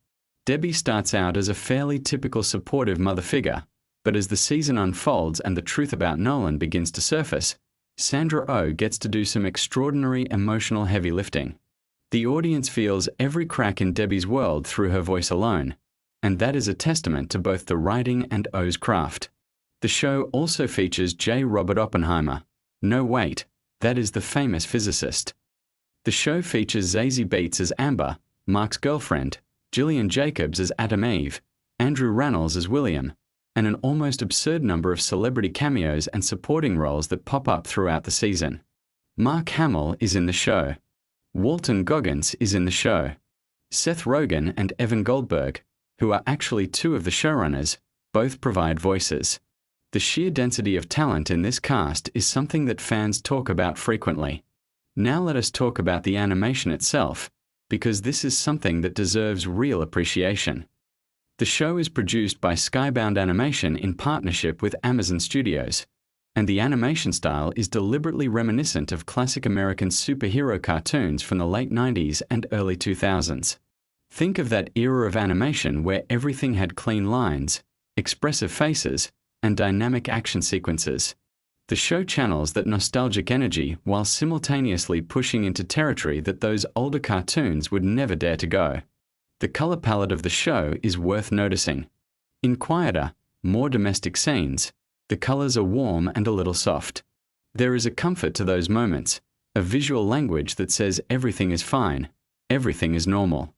Debbie starts out as a fairly typical supportive mother figure, but as the season unfolds and the truth about Nolan begins to surface, Sandra Oh gets to do some extraordinary emotional heavy lifting. The audience feels every crack in Debbie's world through her voice alone, and that is a testament to both the writing and Oh's craft. The show also features J. Robert Oppenheimer. No wait, That is the famous physicist. The show features Zazie Beetz as Amber, Mark's girlfriend, Gillian Jacobs as Adam Eve, Andrew Rannells as William, and an almost absurd number of celebrity cameos and supporting roles that pop up throughout the season. Mark Hamill is in the show. Walton Goggins is in the show. Seth Rogen and Evan Goldberg, who are actually two of the showrunners, both provide voices. The sheer density of talent in this cast is something that fans talk about frequently. Now let us talk about the animation itself, because this is something that deserves real appreciation. The show is produced by Skybound Animation in partnership with Amazon Studios, and the animation style is deliberately reminiscent of classic American superhero cartoons from the late 90s and early 2000s. Think of that era of animation where everything had clean lines, expressive faces, and dynamic action sequences. The show channels that nostalgic energy while simultaneously pushing into territory that those older cartoons would never dare to go. The color palette of the show is worth noticing. In quieter, more domestic scenes, the colors are warm and a little soft. There is a comfort to those moments, a visual language that says everything is fine, everything is normal.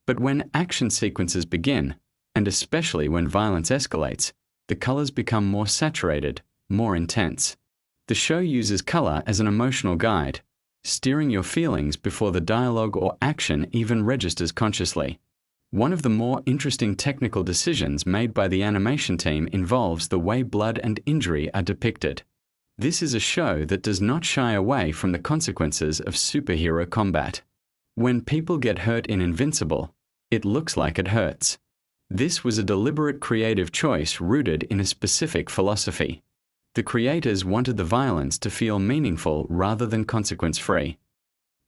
But when action sequences begin, and especially when violence escalates, the colors become more saturated, more intense. The show uses color as an emotional guide, steering your feelings before the dialogue or action even registers consciously. One of the more interesting technical decisions made by the animation team involves the way blood and injury are depicted. This is a show that does not shy away from the consequences of superhero combat. When people get hurt in Invincible, it looks like it hurts. This was a deliberate creative choice rooted in a specific philosophy. The creators wanted the violence to feel meaningful rather than consequence-free.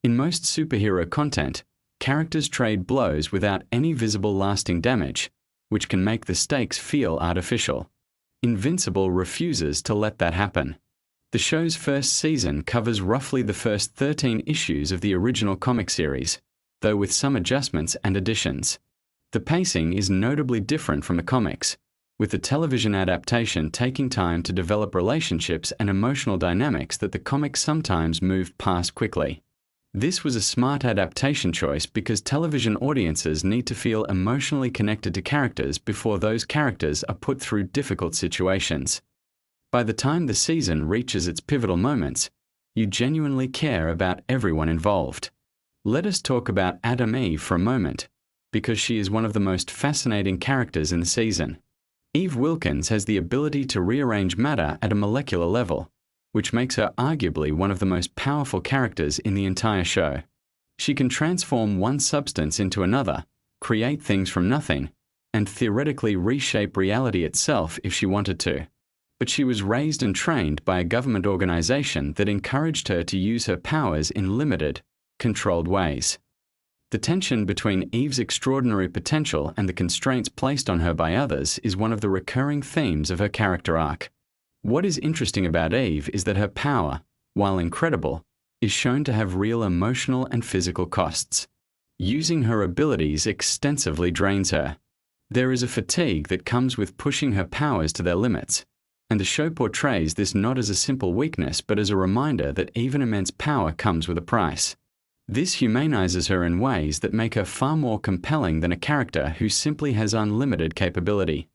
In most superhero content, characters trade blows without any visible lasting damage, which can make the stakes feel artificial. Invincible refuses to let that happen. The show's first season covers roughly the first 13 issues of the original comic series, though with some adjustments and additions. The pacing is notably different from the comics, with the television adaptation taking time to develop relationships and emotional dynamics that the comics sometimes moved past quickly. This was a smart adaptation choice because television audiences need to feel emotionally connected to characters before those characters are put through difficult situations. By the time the season reaches its pivotal moments, you genuinely care about everyone involved. Let us talk about Adam Eve for a moment, because she is one of the most fascinating characters in the season. Eve Wilkins has the ability to rearrange matter at a molecular level, which makes her arguably one of the most powerful characters in the entire show. She can transform one substance into another, create things from nothing, and theoretically reshape reality itself if she wanted to. But she was raised and trained by a government organization that encouraged her to use her powers in limited, controlled ways. The tension between Eve's extraordinary potential and the constraints placed on her by others is one of the recurring themes of her character arc. What is interesting about Eve is that her power, while incredible, is shown to have real emotional and physical costs. Using her abilities extensively drains her. There is a fatigue that comes with pushing her powers to their limits, and the show portrays this not as a simple weakness but as a reminder that even immense power comes with a price. This humanizes her in ways that make her far more compelling than a character who simply has unlimited capability.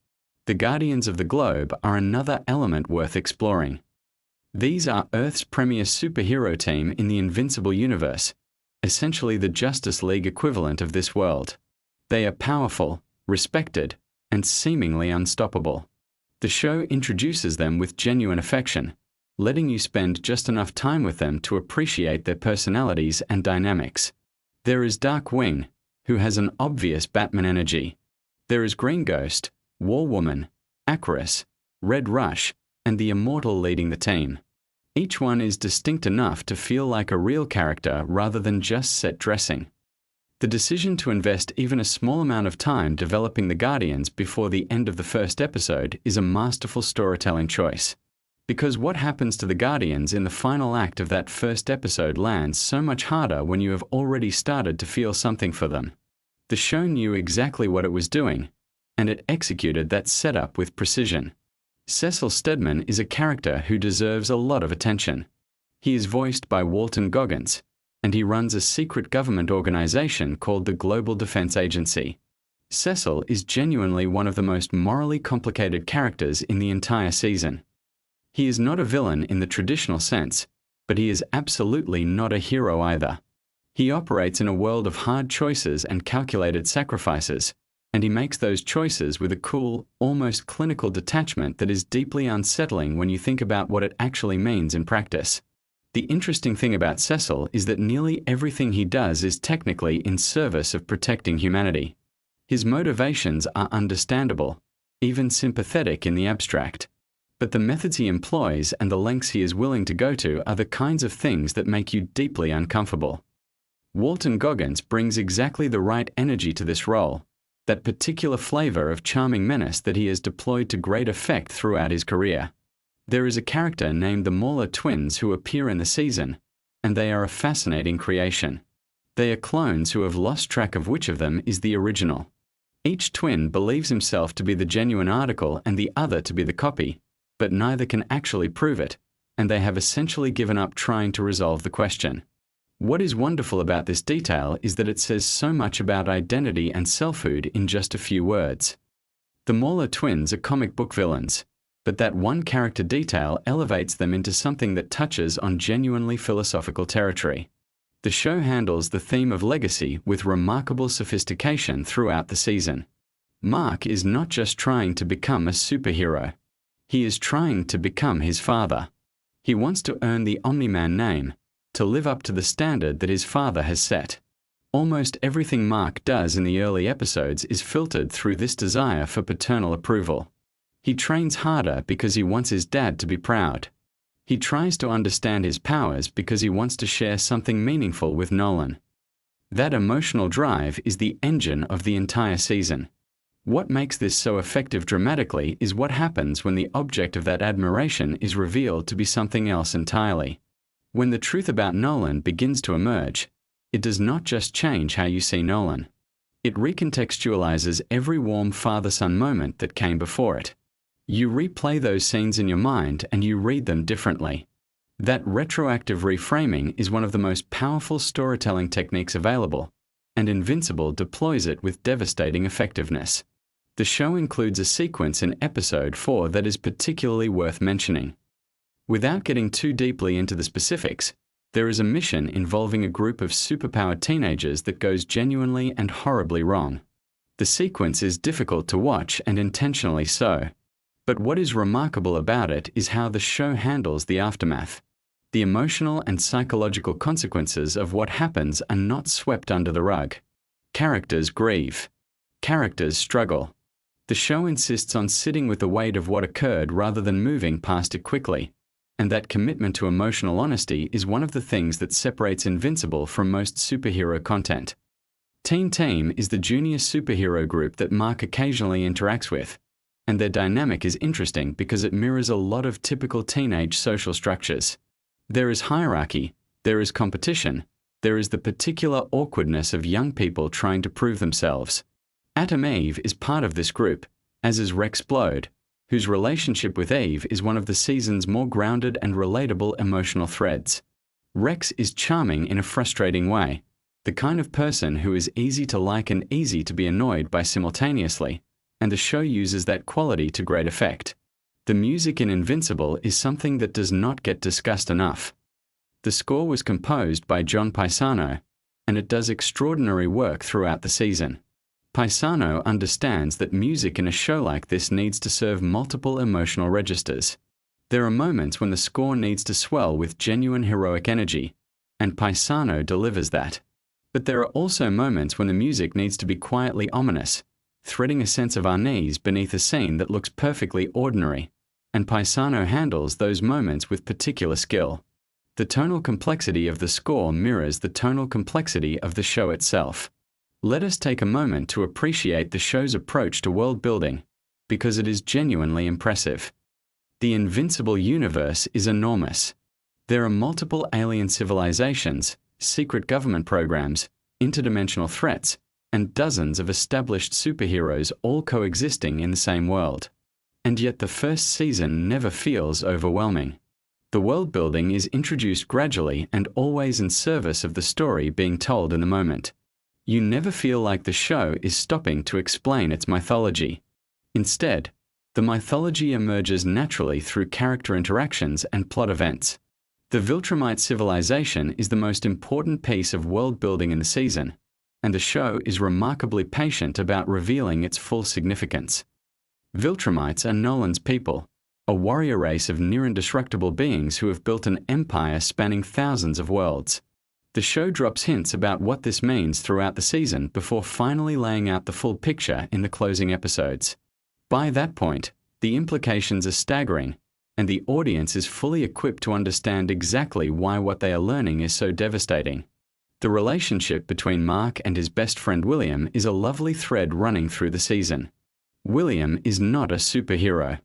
The Guardians of the Globe are another element worth exploring. These are Earth's premier superhero team in the Invincible universe, essentially the Justice League equivalent of this world. They are powerful, respected, and seemingly unstoppable. The show introduces them with genuine affection, letting you spend just enough time with them to appreciate their personalities and dynamics. There is Dark Wing, who has an obvious Batman energy. There is Green Ghost, War Woman, Aquarius, Red Rush, and the Immortal leading the team. Each one is distinct enough to feel like a real character rather than just set dressing. The decision to invest even a small amount of time developing the Guardians before the end of the first episode is a masterful storytelling choice. Because what happens to the Guardians in the final act of that first episode lands so much harder when you have already started to feel something for them. The show knew exactly what it was doing, and it executed that setup with precision. Cecil Stedman is a character who deserves a lot of attention. He is voiced by Walton Goggins, and he runs a secret government organization called the Global Defense Agency. Cecil is genuinely one of the most morally complicated characters in the entire season. He is not a villain in the traditional sense, but he is absolutely not a hero either. He operates in a world of hard choices and calculated sacrifices, and he makes those choices with a cool, almost clinical detachment that is deeply unsettling when you think about what it actually means in practice. The interesting thing about Cecil is that nearly everything he does is technically in service of protecting humanity. His motivations are understandable, even sympathetic in the abstract. But the methods he employs and the lengths he is willing to go to are the kinds of things that make you deeply uncomfortable. Walton Goggins brings exactly the right energy to this role, that particular flavor of charming menace that he has deployed to great effect throughout his career. There is a character named the Mauler twins who appear in the season, and they are a fascinating creation. They are clones who have lost track of which of them is the original. Each twin believes himself to be the genuine article and the other to be the copy, but neither can actually prove it, and they have essentially given up trying to resolve the question. What is wonderful about this detail is that it says so much about identity and selfhood in just a few words. The Mauler twins are comic book villains, but that one character detail elevates them into something that touches on genuinely philosophical territory. The show handles the theme of legacy with remarkable sophistication throughout the season. Mark is not just trying to become a superhero. He is trying to become his father. He wants to earn the Omni-Man name, to live up to the standard that his father has set. Almost everything Mark does in the early episodes is filtered through this desire for paternal approval. He trains harder because he wants his dad to be proud. He tries to understand his powers because he wants to share something meaningful with Nolan. That emotional drive is the engine of the entire season. What makes this so effective dramatically is what happens when the object of that admiration is revealed to be something else entirely. When the truth about Nolan begins to emerge, it does not just change how you see Nolan. It recontextualizes every warm father-son moment that came before it. You replay those scenes in your mind and you read them differently. That retroactive reframing is one of the most powerful storytelling techniques available, and Invincible deploys it with devastating effectiveness. The show includes a sequence in episode 4 that is particularly worth mentioning. Without getting too deeply into the specifics, there is a mission involving a group of superpowered teenagers that goes genuinely and horribly wrong. The sequence is difficult to watch and intentionally so. But what is remarkable about it is how the show handles the aftermath. The emotional and psychological consequences of what happens are not swept under the rug. Characters grieve. Characters struggle. The show insists on sitting with the weight of what occurred rather than moving past it quickly. And that commitment to emotional honesty is one of the things that separates Invincible from most superhero content. Teen Team is the junior superhero group that Mark occasionally interacts with, and their dynamic is interesting because it mirrors a lot of typical teenage social structures. There is hierarchy, there is competition, there is the particular awkwardness of young people trying to prove themselves. Atom Eve is part of this group, as is Rex Blode, whose relationship with Eve is one of the season's more grounded and relatable emotional threads. Rex is charming in a frustrating way, the kind of person who is easy to like and easy to be annoyed by simultaneously, and the show uses that quality to great effect. The music in Invincible is something that does not get discussed enough. The score was composed by John Paisano, and it does extraordinary work throughout the season. Paisano understands that music in a show like this needs to serve multiple emotional registers. There are moments when the score needs to swell with genuine heroic energy, and Paisano delivers that. But there are also moments when the music needs to be quietly ominous, threading a sense of unease beneath a scene that looks perfectly ordinary, and Paisano handles those moments with particular skill. The tonal complexity of the score mirrors the tonal complexity of the show itself. Let us take a moment to appreciate the show's approach to world building, because it is genuinely impressive. The Invincible universe is enormous. There are multiple alien civilizations, secret government programs, interdimensional threats, and dozens of established superheroes all coexisting in the same world. And yet the first season never feels overwhelming. The world building is introduced gradually and always in service of the story being told in the moment. You never feel like the show is stopping to explain its mythology. Instead, the mythology emerges naturally through character interactions and plot events. The Viltrumite civilization is the most important piece of world building in the season, and the show is remarkably patient about revealing its full significance. Viltrumites are Nolan's people, a warrior race of near-indestructible beings who have built an empire spanning thousands of worlds. The show drops hints about what this means throughout the season before finally laying out the full picture in the closing episodes. By that point, the implications are staggering, and the audience is fully equipped to understand exactly why what they are learning is so devastating. The relationship between Mark and his best friend William is a lovely thread running through the season. William is not a superhero.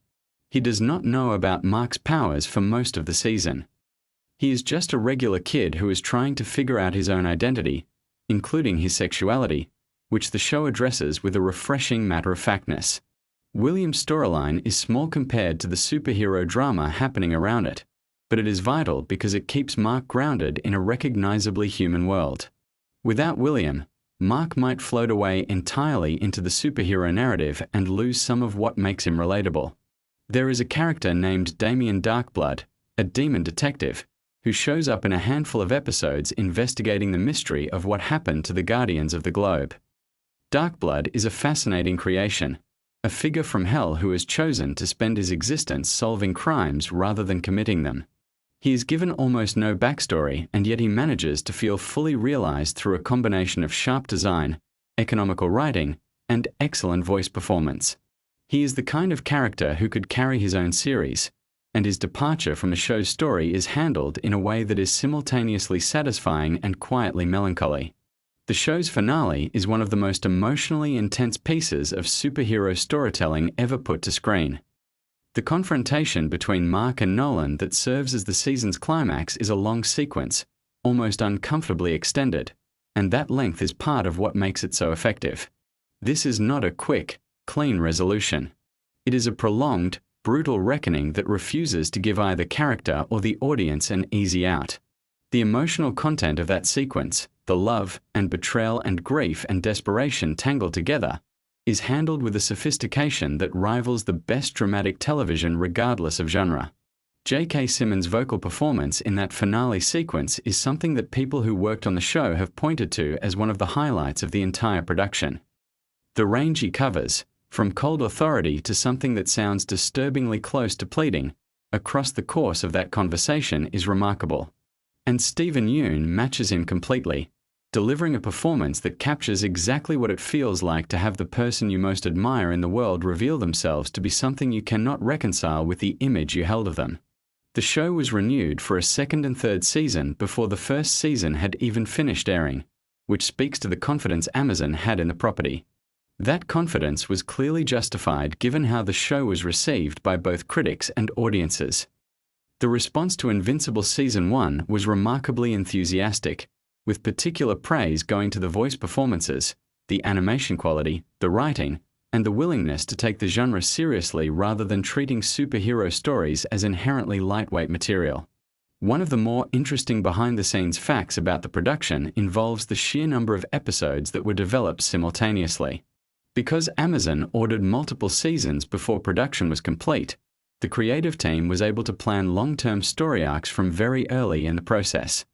He does not know about Mark's powers for most of the season. He is just a regular kid who is trying to figure out his own identity, including his sexuality, which the show addresses with a refreshing matter-of-factness. William's storyline is small compared to the superhero drama happening around it, but it is vital because it keeps Mark grounded in a recognizably human world. Without William, Mark might float away entirely into the superhero narrative and lose some of what makes him relatable. There is a character named Damien Darkblood, a demon detective, who shows up in a handful of episodes investigating the mystery of what happened to the Guardians of the Globe. Darkblood is a fascinating creation, a figure from hell who has chosen to spend his existence solving crimes rather than committing them. He is given almost no backstory, and yet he manages to feel fully realized through a combination of sharp design, economical writing, and excellent voice performance. He is the kind of character who could carry his own series, and his departure from the show's story is handled in a way that is simultaneously satisfying and quietly melancholy. The show's finale is one of the most emotionally intense pieces of superhero storytelling ever put to screen. The confrontation between Mark and Nolan that serves as the season's climax is a long sequence, almost uncomfortably extended, and that length is part of what makes it so effective. This is not a quick, clean resolution. It is a prolonged, brutal reckoning that refuses to give either character or the audience an easy out. The emotional content of that sequence, the love and betrayal and grief and desperation tangled together, is handled with a sophistication that rivals the best dramatic television regardless of genre. J.K. Simmons' vocal performance in that finale sequence is something that people who worked on the show have pointed to as one of the highlights of the entire production. The range he covers, from cold authority to something that sounds disturbingly close to pleading, across the course of that conversation is remarkable. And Stephen Yeun matches him completely, delivering a performance that captures exactly what it feels like to have the person you most admire in the world reveal themselves to be something you cannot reconcile with the image you held of them. The show was renewed for a second and third season before the first season had even finished airing, which speaks to the confidence Amazon had in the property. That confidence was clearly justified given how the show was received by both critics and audiences. The response to Invincible Season 1 was remarkably enthusiastic, with particular praise going to the voice performances, the animation quality, the writing, and the willingness to take the genre seriously rather than treating superhero stories as inherently lightweight material. One of the more interesting behind-the-scenes facts about the production involves the sheer number of episodes that were developed simultaneously. Because Amazon ordered multiple seasons before production was complete, the creative team was able to plan long-term story arcs from very early in the process.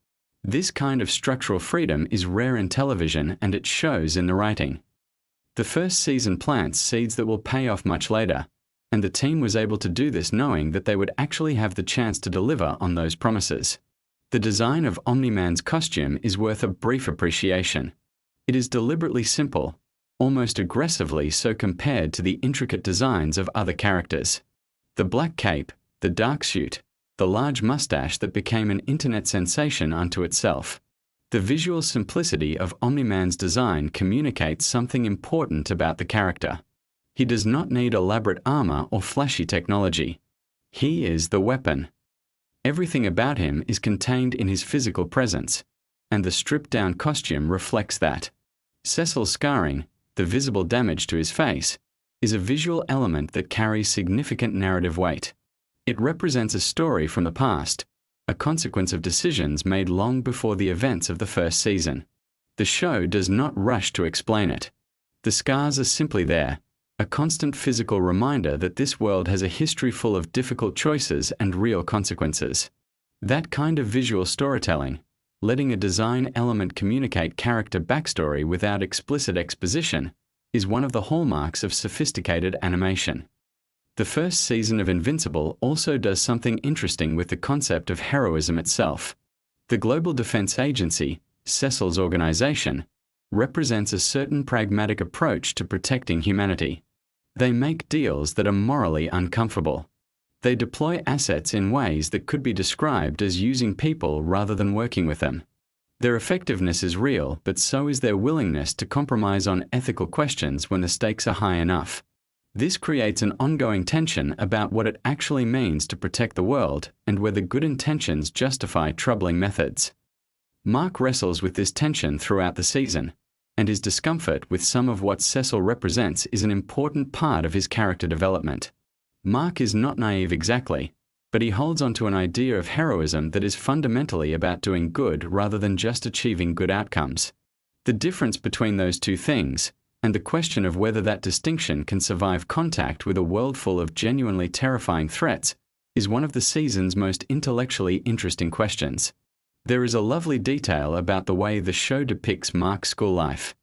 This kind of structural freedom is rare in television, and it shows in the writing. The first season plants seeds that will pay off much later, and the team was able to do this knowing that they would actually have the chance to deliver on those promises. The design of Omni-Man's costume is worth a brief appreciation. It is deliberately simple, almost aggressively so compared to the intricate designs of other characters. The black cape, the dark suit, the large mustache that became an internet sensation unto itself. The visual simplicity of Omni-Man's design communicates something important about the character. He does not need elaborate armor or flashy technology. He is the weapon. Everything about him is contained in his physical presence, and the stripped-down costume reflects that. Cecil's scarring, the visible damage to his face, is a visual element that carries significant narrative weight. It represents a story from the past, a consequence of decisions made long before the events of the first season. The show does not rush to explain it. The scars are simply there, a constant physical reminder that this world has a history full of difficult choices and real consequences. That kind of visual storytelling, letting a design element communicate character backstory without explicit exposition, is one of the hallmarks of sophisticated animation. The first season of Invincible also does something interesting with the concept of heroism itself. The Global Defense Agency, Cecil's organization, represents a certain pragmatic approach to protecting humanity. They make deals that are morally uncomfortable. They deploy assets in ways that could be described as using people rather than working with them. Their effectiveness is real, but so is their willingness to compromise on ethical questions when the stakes are high enough. This creates an ongoing tension about what it actually means to protect the world and whether good intentions justify troubling methods. Mark wrestles with this tension throughout the season, and his discomfort with some of what Cecil represents is an important part of his character development. Mark is not naive exactly, but he holds onto an idea of heroism that is fundamentally about doing good rather than just achieving good outcomes. The difference between those two things, and the question of whether that distinction can survive contact with a world full of genuinely terrifying threats, is one of the season's most intellectually interesting questions. There is a lovely detail about the way the show depicts Mark's school life.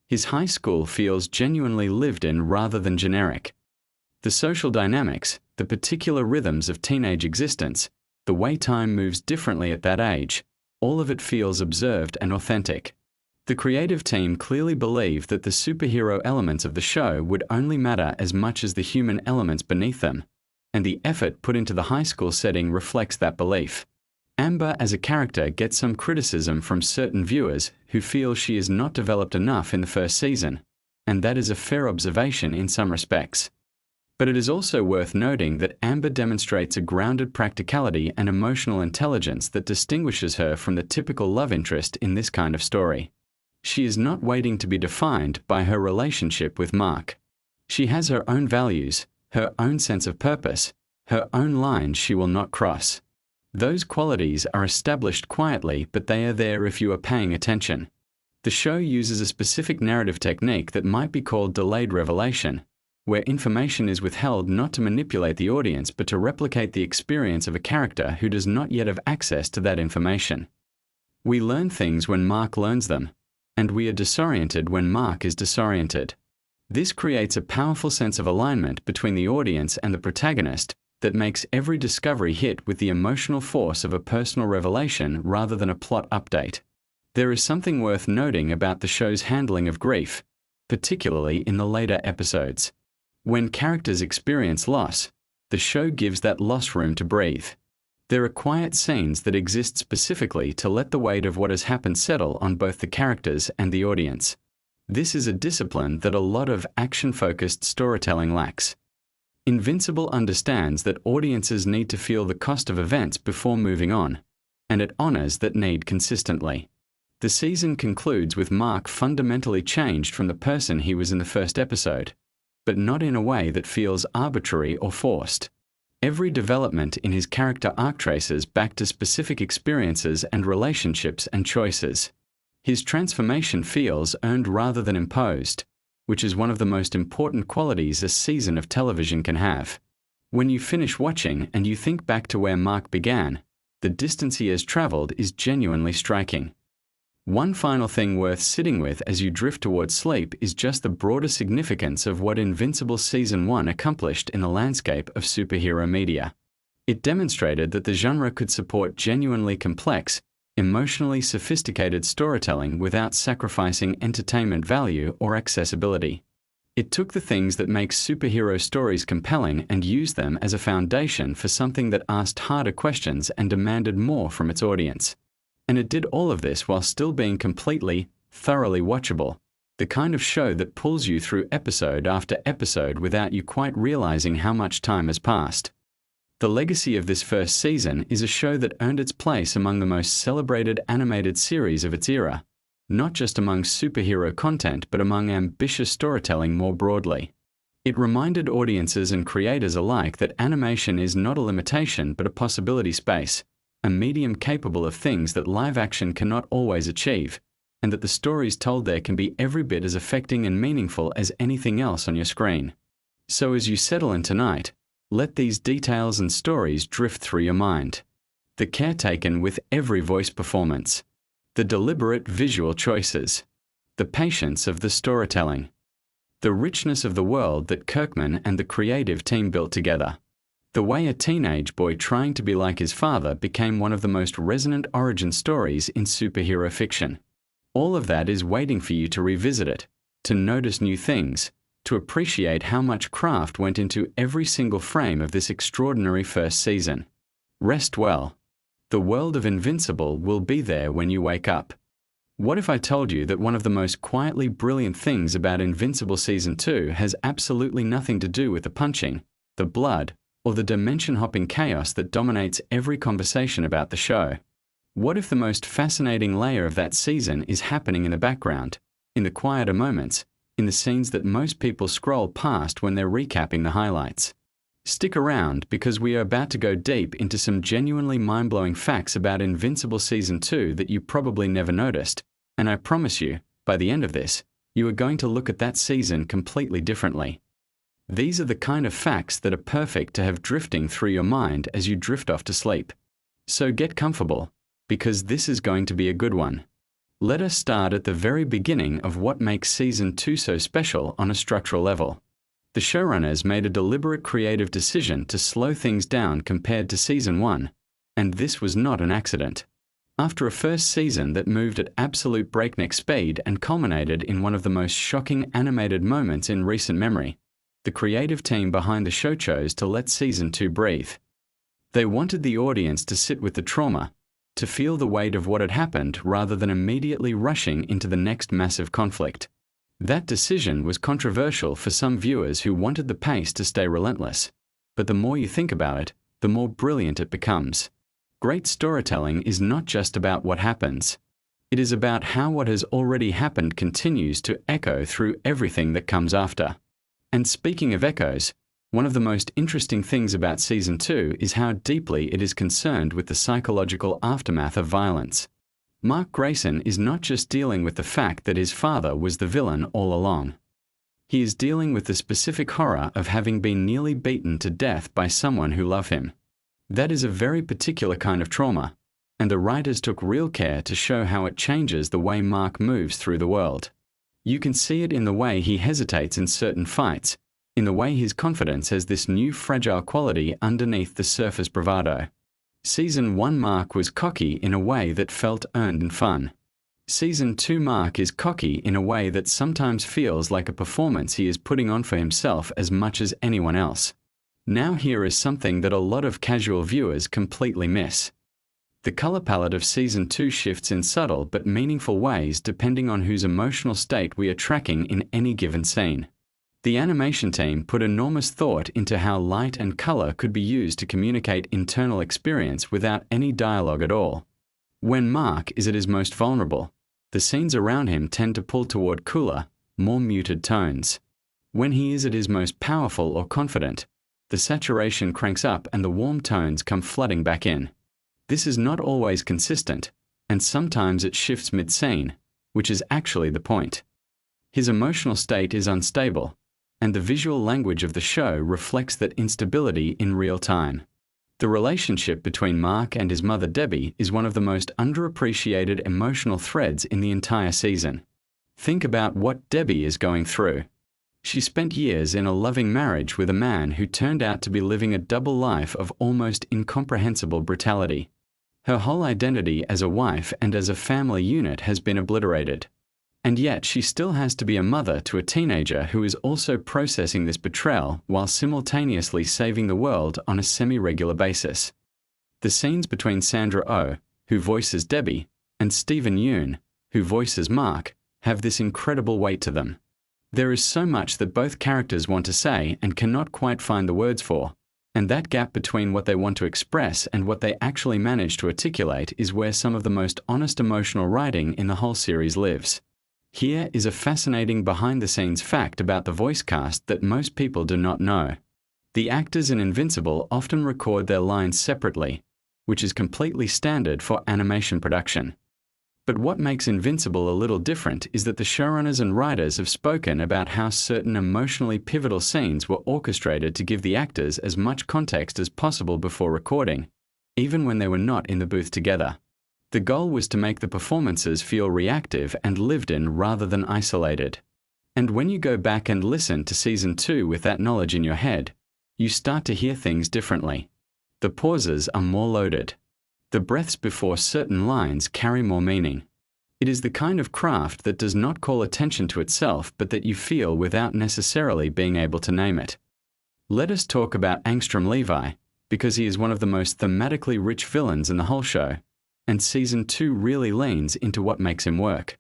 His high school feels genuinely lived in rather than generic. The social dynamics, the particular rhythms of teenage existence, the way time moves differently at that age, all of it feels observed and authentic. The creative team clearly believed that the superhero elements of the show would only matter as much as the human elements beneath them, and the effort put into the high school setting reflects that belief. Amber as a character gets some criticism from certain viewers who feel she is not developed enough in the first season, and that is a fair observation in some respects. But it is also worth noting that Amber demonstrates a grounded practicality and emotional intelligence that distinguishes her from the typical love interest in this kind of story. She is not waiting to be defined by her relationship with Mark. She has her own values, her own sense of purpose, her own lines she will not cross. Those qualities are established quietly, but they are there if you are paying attention. The show uses a specific narrative technique that might be called delayed revelation, where information is withheld not to manipulate the audience but to replicate the experience of a character who does not yet have access to that information. We learn things when Mark learns them, and we are disoriented when Mark is disoriented. This creates a powerful sense of alignment between the audience and the protagonist that makes every discovery hit with the emotional force of a personal revelation rather than a plot update. There is something worth noting about the show's handling of grief, particularly in the later episodes. When characters experience loss, the show gives that loss room to breathe. There are quiet scenes that exist specifically to let the weight of what has happened settle on both the characters and the audience. This is a discipline that a lot of action-focused storytelling lacks. Invincible understands that audiences need to feel the cost of events before moving on, and it honors that need consistently. The season concludes with Mark fundamentally changed from the person he was in the first episode, but not in a way that feels arbitrary or forced. Every development in his character arc traces back to specific experiences and relationships and choices. His transformation feels earned rather than imposed, which is one of the most important qualities a season of television can have. When you finish watching and you think back to where Mark began, the distance he has traveled is genuinely striking. One final thing worth sitting with as you drift towards sleep is just the broader significance of what Invincible Season 1 accomplished in the landscape of superhero media. It demonstrated that the genre could support genuinely complex, emotionally sophisticated storytelling without sacrificing entertainment value or accessibility. It took the things that make superhero stories compelling and used them as a foundation for something that asked harder questions and demanded more from its audience. And it did all of this while still being completely, thoroughly watchable, the kind of show that pulls you through episode after episode without you quite realizing how much time has passed. The legacy of this first season is a show that earned its place among the most celebrated animated series of its era, not just among superhero content but among ambitious storytelling more broadly. It reminded audiences and creators alike that animation is not a limitation but a possibility space, a medium capable of things that live action cannot always achieve, and that the stories told there can be every bit as affecting and meaningful as anything else on your screen. So as you settle in tonight, let these details and stories drift through your mind. The care taken with every voice performance, the deliberate visual choices, the patience of the storytelling, the richness of the world that Kirkman and the creative team built together, the way a teenage boy trying to be like his father became one of the most resonant origin stories in superhero fiction. All of that is waiting for you to revisit it, to notice new things, to appreciate how much craft went into every single frame of this extraordinary first season. Rest well. The world of Invincible will be there when you wake up. What if I told you that one of the most quietly brilliant things about Invincible Season 2 has absolutely nothing to do with the punching, the blood, or the dimension-hopping chaos that dominates every conversation about the show? What if the most fascinating layer of that season is happening in the background, in the quieter moments, in the scenes that most people scroll past when they're recapping the highlights? Stick around because we are about to go deep into some genuinely mind-blowing facts about Invincible Season 2 that you probably never noticed, and I promise you, by the end of this, you are going to look at that season completely differently. These are the kind of facts that are perfect to have drifting through your mind as you drift off to sleep. So get comfortable, because this is going to be a good one. Let us start at the very beginning of what makes Season 2 so special on a structural level. The showrunners made a deliberate creative decision to slow things down compared to Season 1, and this was not an accident. After a first season that moved at absolute breakneck speed and culminated in one of the most shocking animated moments in recent memory, the creative team behind the show chose to let Season 2 breathe. They wanted the audience to sit with the trauma, to feel the weight of what had happened rather than immediately rushing into the next massive conflict. That decision was controversial for some viewers who wanted the pace to stay relentless, but the more you think about it, the more brilliant it becomes. Great storytelling is not just about what happens. It is about how what has already happened continues to echo through everything that comes after. And speaking of echoes, one of the most interesting things about Season 2 is how deeply it is concerned with the psychological aftermath of violence. Mark Grayson is not just dealing with the fact that his father was the villain all along. He is dealing with the specific horror of having been nearly beaten to death by someone who loved him. That is a very particular kind of trauma, and the writers took real care to show how it changes the way Mark moves through the world. You can see it in the way he hesitates in certain fights, in the way his confidence has this new fragile quality underneath the surface bravado. Season 1 Mark was cocky in a way that felt earned and fun. Season 2 Mark is cocky in a way that sometimes feels like a performance he is putting on for himself as much as anyone else. Now here is something that a lot of casual viewers completely miss. The color palette of Season 2 shifts in subtle but meaningful ways depending on whose emotional state we are tracking in any given scene. The animation team put enormous thought into how light and color could be used to communicate internal experience without any dialogue at all. When Mark is at his most vulnerable, the scenes around him tend to pull toward cooler, more muted tones. When he is at his most powerful or confident, the saturation cranks up and the warm tones come flooding back in. This is not always consistent, and sometimes it shifts mid-scene, which is actually the point. His emotional state is unstable, and the visual language of the show reflects that instability in real time. The relationship between Mark and his mother Debbie is one of the most underappreciated emotional threads in the entire season. Think about what Debbie is going through. She spent years in a loving marriage with a man who turned out to be living a double life of almost incomprehensible brutality. Her whole identity as a wife and as a family unit has been obliterated. And yet she still has to be a mother to a teenager who is also processing this betrayal while simultaneously saving the world on a semi-regular basis. The scenes between Sandra Oh, who voices Debbie, and Stephen Yeun, who voices Mark, have this incredible weight to them. There is so much that both characters want to say and cannot quite find the words for, and that gap between what they want to express and what they actually manage to articulate is where some of the most honest emotional writing in the whole series lives. Here is a fascinating behind-the-scenes fact about the voice cast that most people do not know. The actors in Invincible often record their lines separately, which is completely standard for animation production. But what makes Invincible a little different is that the showrunners and writers have spoken about how certain emotionally pivotal scenes were orchestrated to give the actors as much context as possible before recording, even when they were not in the booth together. The goal was to make the performances feel reactive and lived in rather than isolated. And when you go back and listen to Season 2 with that knowledge in your head, you start to hear things differently. The pauses are more loaded. The breaths before certain lines carry more meaning. It is the kind of craft that does not call attention to itself but that you feel without necessarily being able to name it. Let us talk about Angstrom Levi, because he is one of the most thematically rich villains in the whole show, and Season 2 really leans into what makes him work.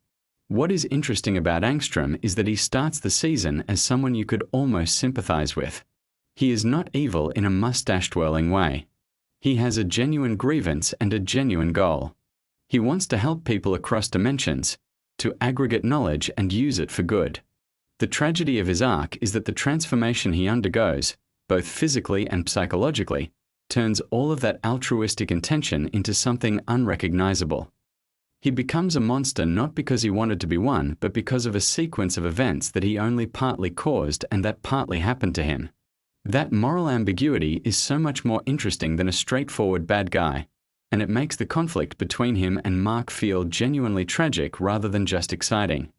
What is interesting about Angstrom is that he starts the season as someone you could almost sympathize with. He is not evil in a mustache-twirling way. He has a genuine grievance and a genuine goal. He wants to help people across dimensions, to aggregate knowledge and use it for good. The tragedy of his arc is that the transformation he undergoes, both physically and psychologically, turns all of that altruistic intention into something unrecognizable. He becomes a monster not because he wanted to be one, but because of a sequence of events that he only partly caused and that partly happened to him. That moral ambiguity is so much more interesting than a straightforward bad guy, and it makes the conflict between him and Mark feel genuinely tragic rather than just exciting.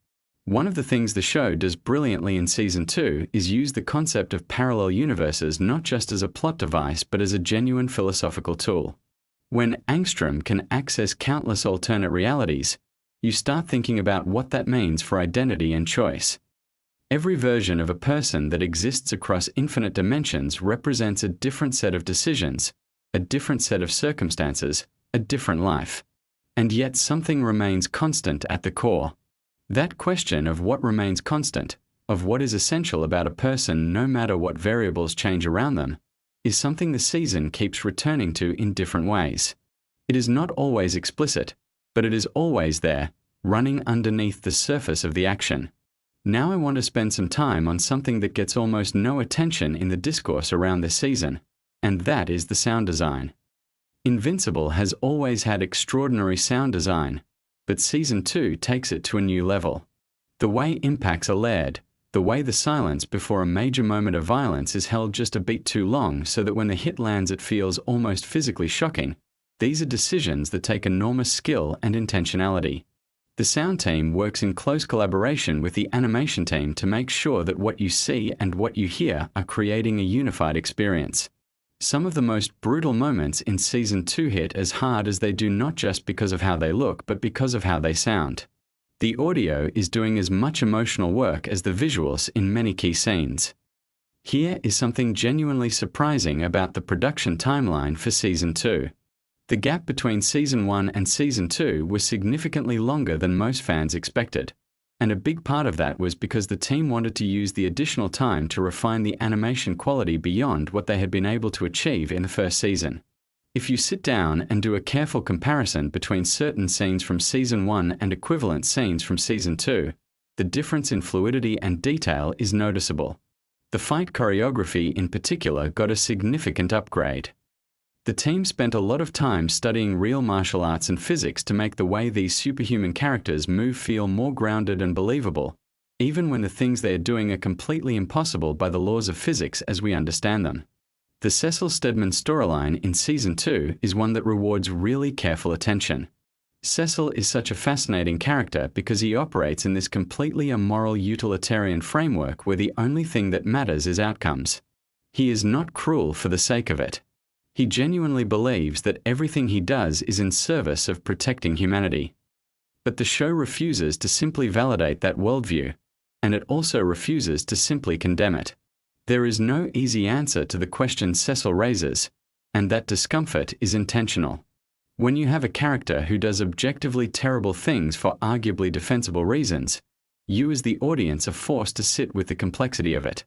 One of the things the show does brilliantly in Season 2 is use the concept of parallel universes not just as a plot device but as a genuine philosophical tool. When Angstrom can access countless alternate realities, you start thinking about what that means for identity and choice. Every version of a person that exists across infinite dimensions represents a different set of decisions, a different set of circumstances, a different life. And yet something remains constant at the core. That question of what remains constant, of what is essential about a person no matter what variables change around them, is something the season keeps returning to in different ways. It is not always explicit, but it is always there, running underneath the surface of the action. Now I want to spend some time on something that gets almost no attention in the discourse around this season, and that is the sound design. Invincible has always had extraordinary sound design, but Season 2 takes it to a new level. The way impacts are layered, the way the silence before a major moment of violence is held just a beat too long so that when the hit lands it feels almost physically shocking. These are decisions that take enormous skill and intentionality. The sound team works in close collaboration with the animation team to make sure that what you see and what you hear are creating a unified experience. Some of the most brutal moments in Season 2 hit as hard as they do not just because of how they look, but because of how they sound. The audio is doing as much emotional work as the visuals in many key scenes. Here is something genuinely surprising about the production timeline for Season 2. The gap between Season 1 and Season 2 was significantly longer than most fans expected, and a big part of that was because the team wanted to use the additional time to refine the animation quality beyond what they had been able to achieve in the first season. If you sit down and do a careful comparison between certain scenes from Season 1 and equivalent scenes from Season 2, the difference in fluidity and detail is noticeable. The fight choreography in particular got a significant upgrade. The team spent a lot of time studying real martial arts and physics to make the way these superhuman characters move feel more grounded and believable, even when the things they are doing are completely impossible by the laws of physics as we understand them. The Cecil Stedman storyline in Season 2 is one that rewards really careful attention. Cecil is such a fascinating character because he operates in this completely immoral utilitarian framework where the only thing that matters is outcomes. He is not cruel for the sake of it. He genuinely believes that everything he does is in service of protecting humanity. But the show refuses to simply validate that worldview, and it also refuses to simply condemn it. There is no easy answer to the question Cecil raises, and that discomfort is intentional. When you have a character who does objectively terrible things for arguably defensible reasons, you as the audience are forced to sit with the complexity of it.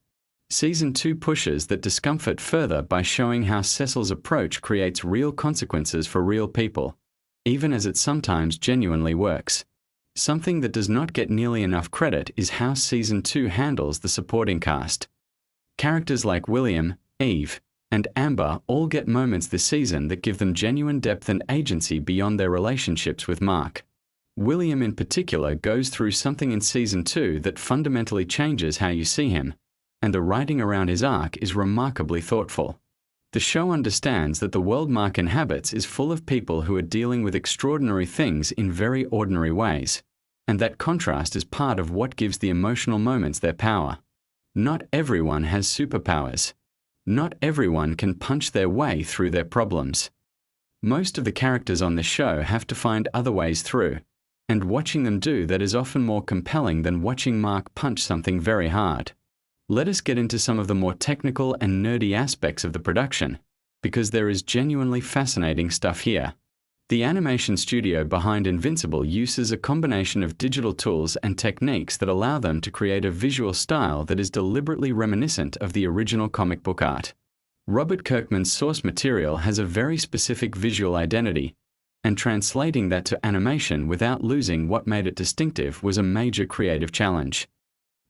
Season 2 pushes that discomfort further by showing how Cecil's approach creates real consequences for real people, even as it sometimes genuinely works. Something that does not get nearly enough credit is how Season 2 handles the supporting cast. Characters like William, Eve, and Amber all get moments this season that give them genuine depth and agency beyond their relationships with Mark. William in particular goes through something in Season 2 that fundamentally changes how you see him, and the writing around his arc is remarkably thoughtful. The show understands that the world Mark inhabits is full of people who are dealing with extraordinary things in very ordinary ways, and that contrast is part of what gives the emotional moments their power. Not everyone has superpowers. Not everyone can punch their way through their problems. Most of the characters on the show have to find other ways through, and watching them do that is often more compelling than watching Mark punch something very hard. Let us get into some of the more technical and nerdy aspects of the production, because there is genuinely fascinating stuff here. The animation studio behind Invincible uses a combination of digital tools and techniques that allow them to create a visual style that is deliberately reminiscent of the original comic book art. Robert Kirkman's source material has a very specific visual identity, and translating that to animation without losing what made it distinctive was a major creative challenge.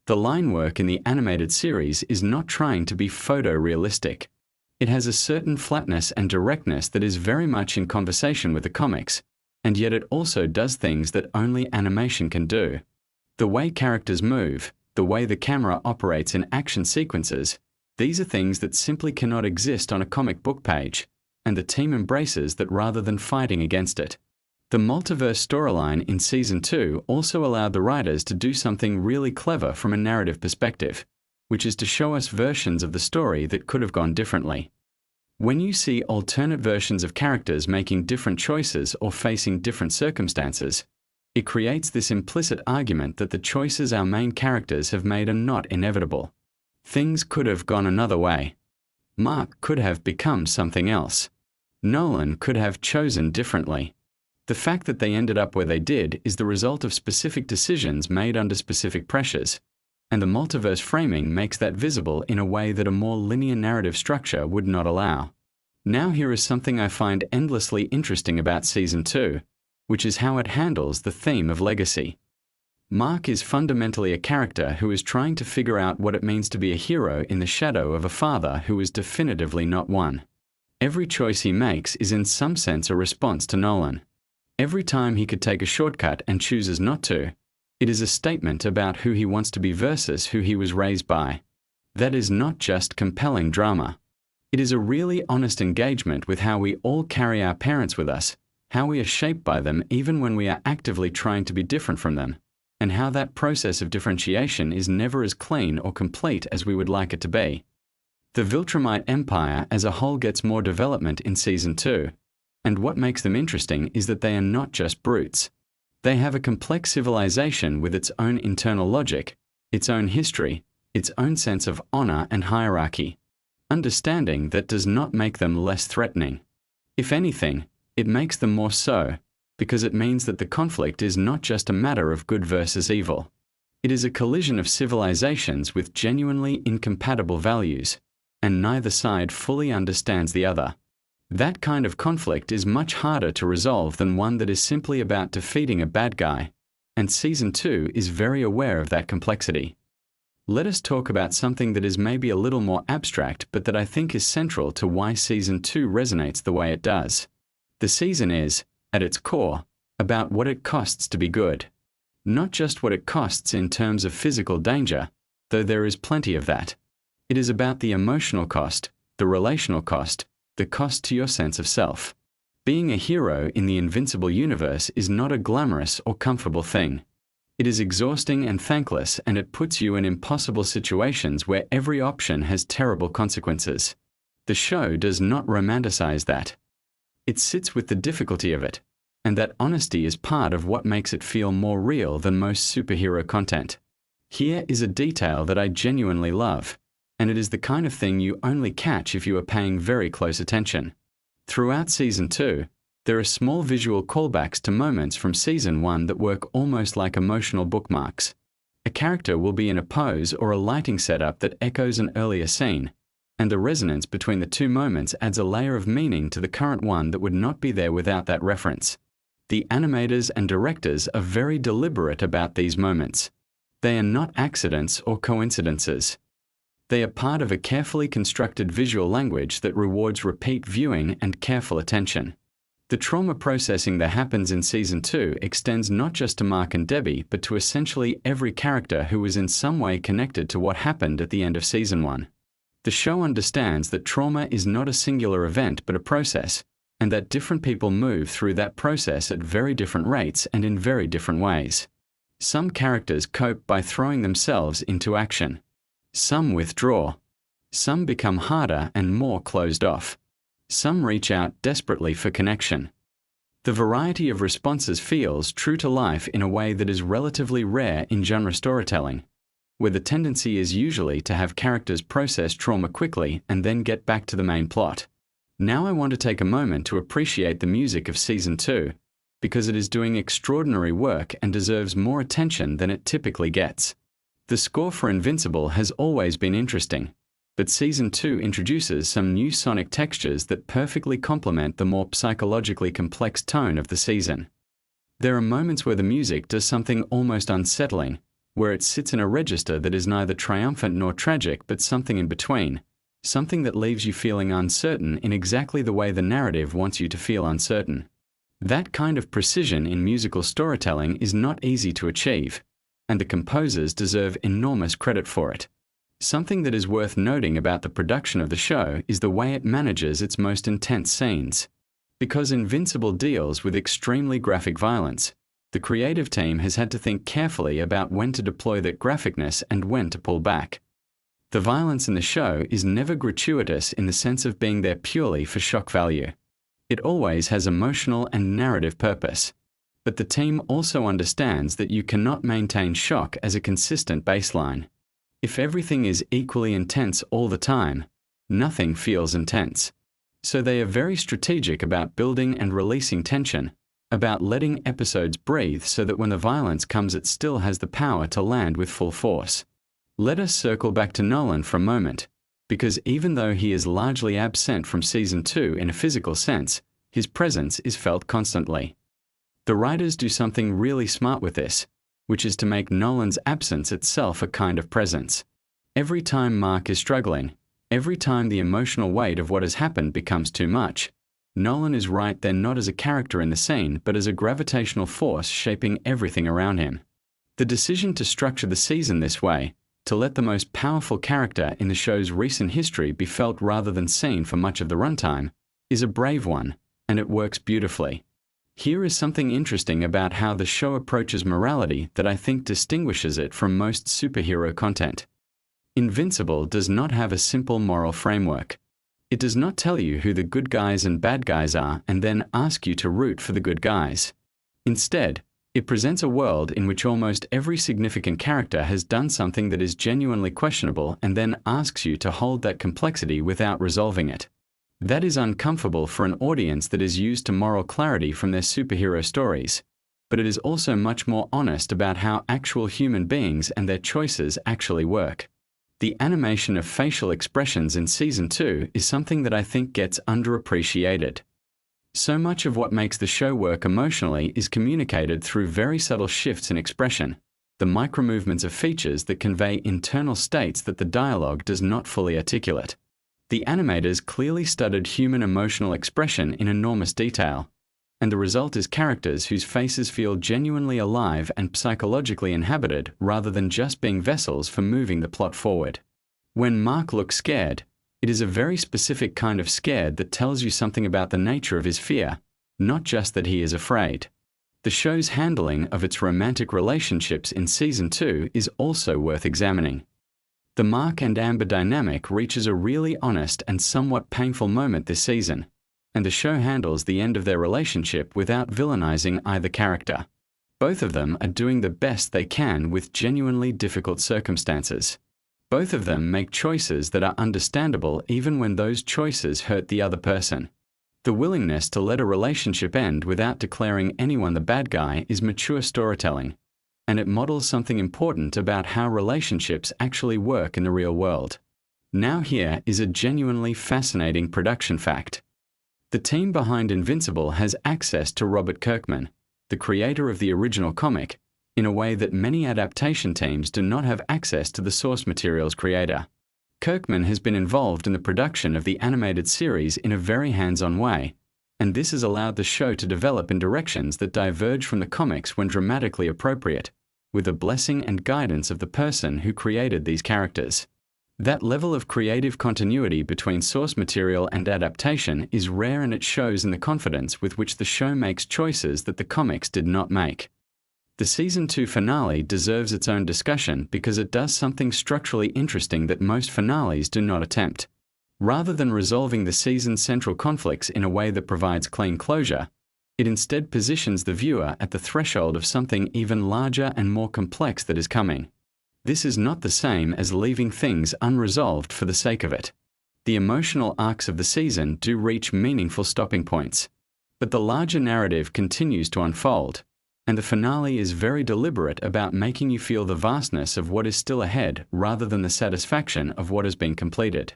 The line work in the animated series is not trying to be photorealistic. It has a certain flatness and directness that is very much in conversation with the comics, and yet it also does things that only animation can do. The way characters move, the way the camera operates in action sequences, these are things that simply cannot exist on a comic book page, and the team embraces that rather than fighting against it. The multiverse storyline in Season 2 also allowed the writers to do something really clever from a narrative perspective, which is to show us versions of the story that could have gone differently. When you see alternate versions of characters making different choices or facing different circumstances, it creates this implicit argument that the choices our main characters have made are not inevitable. Things could have gone another way. Mark could have become something else. Nolan could have chosen differently. The fact that they ended up where they did is the result of specific decisions made under specific pressures, and the multiverse framing makes that visible in a way that a more linear narrative structure would not allow. Now here is something I find endlessly interesting about Season 2, which is how it handles the theme of legacy. Mark is fundamentally a character who is trying to figure out what it means to be a hero in the shadow of a father who is definitively not one. Every choice he makes is in some sense a response to Nolan. Every time he could take a shortcut and chooses not to, it is a statement about who he wants to be versus who he was raised by. That is not just compelling drama. It is a really honest engagement with how we all carry our parents with us, how we are shaped by them even when we are actively trying to be different from them, and how that process of differentiation is never as clean or complete as we would like it to be. The Viltrumite Empire as a whole gets more development in Season 2, and what makes them interesting is that they are not just brutes. They have a complex civilization with its own internal logic, its own history, its own sense of honor and hierarchy. Understanding that does not make them less threatening. If anything, it makes them more so, because it means that the conflict is not just a matter of good versus evil. It is a collision of civilizations with genuinely incompatible values, and neither side fully understands the other. That kind of conflict is much harder to resolve than one that is simply about defeating a bad guy, and Season 2 is very aware of that complexity. Let us talk about something that is maybe a little more abstract but that I think is central to why Season 2 resonates the way it does. The season is, at its core, about what it costs to be good. Not just what it costs in terms of physical danger, though there is plenty of that. It is about the emotional cost, the relational cost, the cost to your sense of self. Being a hero in the Invincible universe is not a glamorous or comfortable thing. It is exhausting and thankless, and it puts you in impossible situations where every option has terrible consequences. The show does not romanticize that. It sits with the difficulty of it, and that honesty is part of what makes it feel more real than most superhero content. Here is a detail that I genuinely love, and it is the kind of thing you only catch if you are paying very close attention. Throughout Season 2, there are small visual callbacks to moments from Season 1 that work almost like emotional bookmarks. A character will be in a pose or a lighting setup that echoes an earlier scene, and the resonance between the two moments adds a layer of meaning to the current one that would not be there without that reference. The animators and directors are very deliberate about these moments. They are not accidents or coincidences. They are part of a carefully constructed visual language that rewards repeat viewing and careful attention. The trauma processing that happens in Season 2 extends not just to Mark and Debbie, but to essentially every character who is in some way connected to what happened at the end of Season 1. The show understands that trauma is not a singular event but a process, and that different people move through that process at very different rates and in very different ways. Some characters cope by throwing themselves into action. Some withdraw. Some become harder and more closed off. Some reach out desperately for connection. The variety of responses feels true to life in a way that is relatively rare in genre storytelling, where the tendency is usually to have characters process trauma quickly and then get back to the main plot. Now I want to take a moment to appreciate the music of Season 2, because it is doing extraordinary work and deserves more attention than it typically gets. The score for Invincible has always been interesting, but Season 2 introduces some new sonic textures that perfectly complement the more psychologically complex tone of the season. There are moments where the music does something almost unsettling, where it sits in a register that is neither triumphant nor tragic but something in between, something that leaves you feeling uncertain in exactly the way the narrative wants you to feel uncertain. That kind of precision in musical storytelling is not easy to achieve, and the composers deserve enormous credit for it. Something that is worth noting about the production of the show is the way it manages its most intense scenes. Because Invincible deals with extremely graphic violence, the creative team has had to think carefully about when to deploy that graphicness and when to pull back. The violence in the show is never gratuitous in the sense of being there purely for shock value. It always has emotional and narrative purpose. But the team also understands that you cannot maintain shock as a consistent baseline. If everything is equally intense all the time, nothing feels intense. So they are very strategic about building and releasing tension, about letting episodes breathe so that when the violence comes it still has the power to land with full force. Let us circle back to Nolan for a moment, because even though he is largely absent from Season 2 in a physical sense, his presence is felt constantly. The writers do something really smart with this, which is to make Nolan's absence itself a kind of presence. Every time Mark is struggling, every time the emotional weight of what has happened becomes too much, Nolan is right there not as a character in the scene, but as a gravitational force shaping everything around him. The decision to structure the season this way, to let the most powerful character in the show's recent history be felt rather than seen for much of the runtime, is a brave one, and it works beautifully. Here is something interesting about how the show approaches morality that I think distinguishes it from most superhero content. Invincible does not have a simple moral framework. It does not tell you who the good guys and bad guys are and then ask you to root for the good guys. Instead, it presents a world in which almost every significant character has done something that is genuinely questionable and then asks you to hold that complexity without resolving it. That is uncomfortable for an audience that is used to moral clarity from their superhero stories, but it is also much more honest about how actual human beings and their choices actually work. The animation of facial expressions in Season 2 is something that I think gets underappreciated. So much of what makes the show work emotionally is communicated through very subtle shifts in expression, the micromovements of features that convey internal states that the dialogue does not fully articulate. The animators clearly studied human emotional expression in enormous detail, and the result is characters whose faces feel genuinely alive and psychologically inhabited rather than just being vessels for moving the plot forward. When Mark looks scared, it is a very specific kind of scared that tells you something about the nature of his fear, not just that he is afraid. The show's handling of its romantic relationships in Season 2 is also worth examining. The Mark and Amber dynamic reaches a really honest and somewhat painful moment this season, and the show handles the end of their relationship without villainizing either character. Both of them are doing the best they can with genuinely difficult circumstances. Both of them make choices that are understandable even when those choices hurt the other person. The willingness to let a relationship end without declaring anyone the bad guy is mature storytelling, and it models something important about how relationships actually work in the real world. Now here is a genuinely fascinating production fact. The team behind Invincible has access to Robert Kirkman, the creator of the original comic, in a way that many adaptation teams do not have access to the source material's creator. Kirkman has been involved in the production of the animated series in a very hands-on way, and this has allowed the show to develop in directions that diverge from the comics when dramatically appropriate, with the blessing and guidance of the person who created these characters. That level of creative continuity between source material and adaptation is rare, and it shows in the confidence with which the show makes choices that the comics did not make. The Season 2 finale deserves its own discussion because it does something structurally interesting that most finales do not attempt. Rather than resolving the season's central conflicts in a way that provides clean closure, it instead positions the viewer at the threshold of something even larger and more complex that is coming. This is not the same as leaving things unresolved for the sake of it. The emotional arcs of the season do reach meaningful stopping points, but the larger narrative continues to unfold, and the finale is very deliberate about making you feel the vastness of what is still ahead rather than the satisfaction of what has been completed.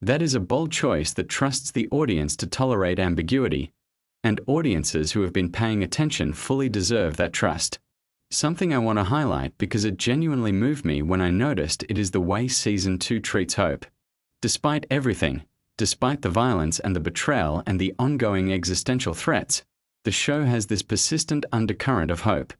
That is a bold choice that trusts the audience to tolerate ambiguity, and audiences who have been paying attention fully deserve that trust. Something I want to highlight because it genuinely moved me when I noticed it is the way Season 2 treats hope. Despite everything, despite the violence and the betrayal and the ongoing existential threats, the show has this persistent undercurrent of hope.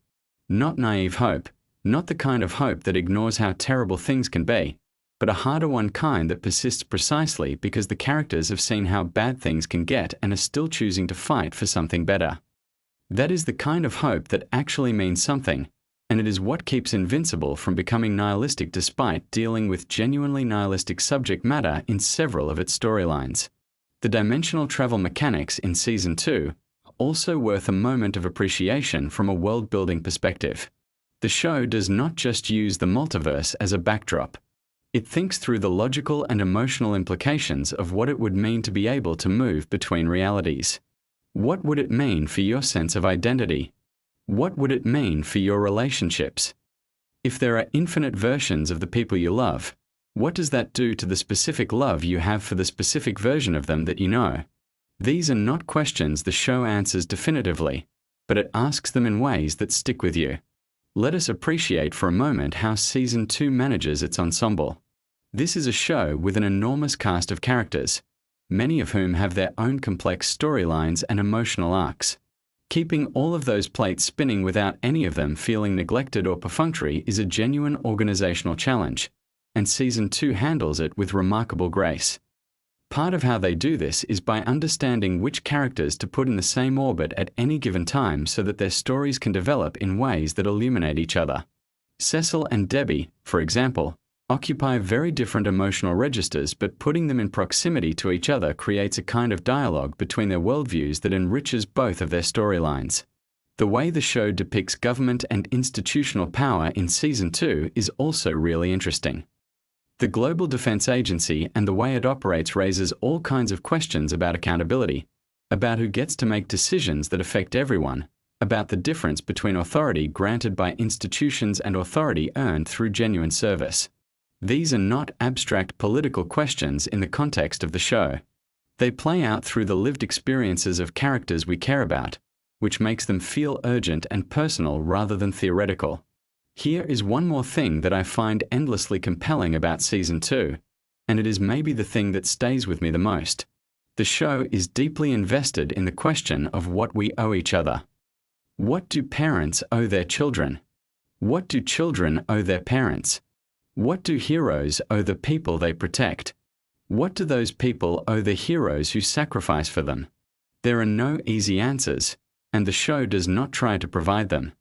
Not naive hope, not the kind of hope that ignores how terrible things can be, but a harder one kind that persists precisely because the characters have seen how bad things can get and are still choosing to fight for something better. That is the kind of hope that actually means something, and it is what keeps Invincible from becoming nihilistic despite dealing with genuinely nihilistic subject matter in several of its storylines. The dimensional travel mechanics in Season 2 are also worth a moment of appreciation from a world-building perspective. The show does not just use the multiverse as a backdrop. It thinks through the logical and emotional implications of what it would mean to be able to move between realities. What would it mean for your sense of identity? What would it mean for your relationships? If there are infinite versions of the people you love, what does that do to the specific love you have for the specific version of them that you know? These are not questions the show answers definitively, but it asks them in ways that stick with you. Let us appreciate for a moment how Season 2 manages its ensemble. This is a show with an enormous cast of characters, many of whom have their own complex storylines and emotional arcs. Keeping all of those plates spinning without any of them feeling neglected or perfunctory is a genuine organizational challenge, and Season 2 handles it with remarkable grace. Part of how they do this is by understanding which characters to put in the same orbit at any given time so that their stories can develop in ways that illuminate each other. Cecil and Debbie, for example, occupy very different emotional registers, but putting them in proximity to each other creates a kind of dialogue between their worldviews that enriches both of their storylines. The way the show depicts government and institutional power in Season 2 is also really interesting. The Global Defense Agency and the way it operates raises all kinds of questions about accountability, about who gets to make decisions that affect everyone, about the difference between authority granted by institutions and authority earned through genuine service. These are not abstract political questions in the context of the show. They play out through the lived experiences of characters we care about, which makes them feel urgent and personal rather than theoretical. Here is one more thing that I find endlessly compelling about Season 2, and it is maybe the thing that stays with me the most. The show is deeply invested in the question of what we owe each other. What do parents owe their children? What do children owe their parents? What do heroes owe the people they protect? What do those people owe the heroes who sacrifice for them? There are no easy answers, and the show does not try to provide them.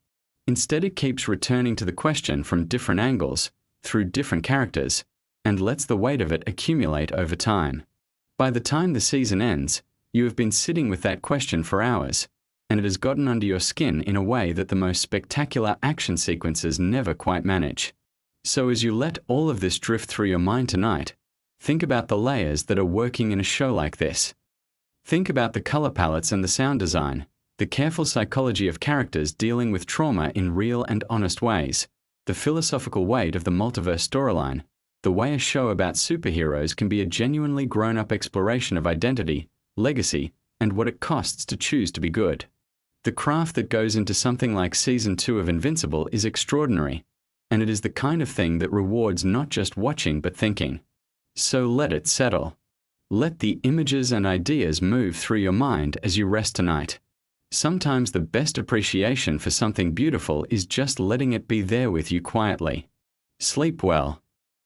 Instead, it keeps returning to the question from different angles, through different characters, and lets the weight of it accumulate over time. By the time the season ends, you have been sitting with that question for hours, and it has gotten under your skin in a way that the most spectacular action sequences never quite manage. So as you let all of this drift through your mind tonight, think about the layers that are working in a show like this. Think about the color palettes and the sound design, the careful psychology of characters dealing with trauma in real and honest ways, the philosophical weight of the multiverse storyline, the way a show about superheroes can be a genuinely grown-up exploration of identity, legacy, and what it costs to choose to be good. The craft that goes into something like Season 2 of Invincible is extraordinary, and it is the kind of thing that rewards not just watching but thinking. So let it settle. Let the images and ideas move through your mind as you rest tonight. Sometimes the best appreciation for something beautiful is just letting it be there with you quietly. Sleep well.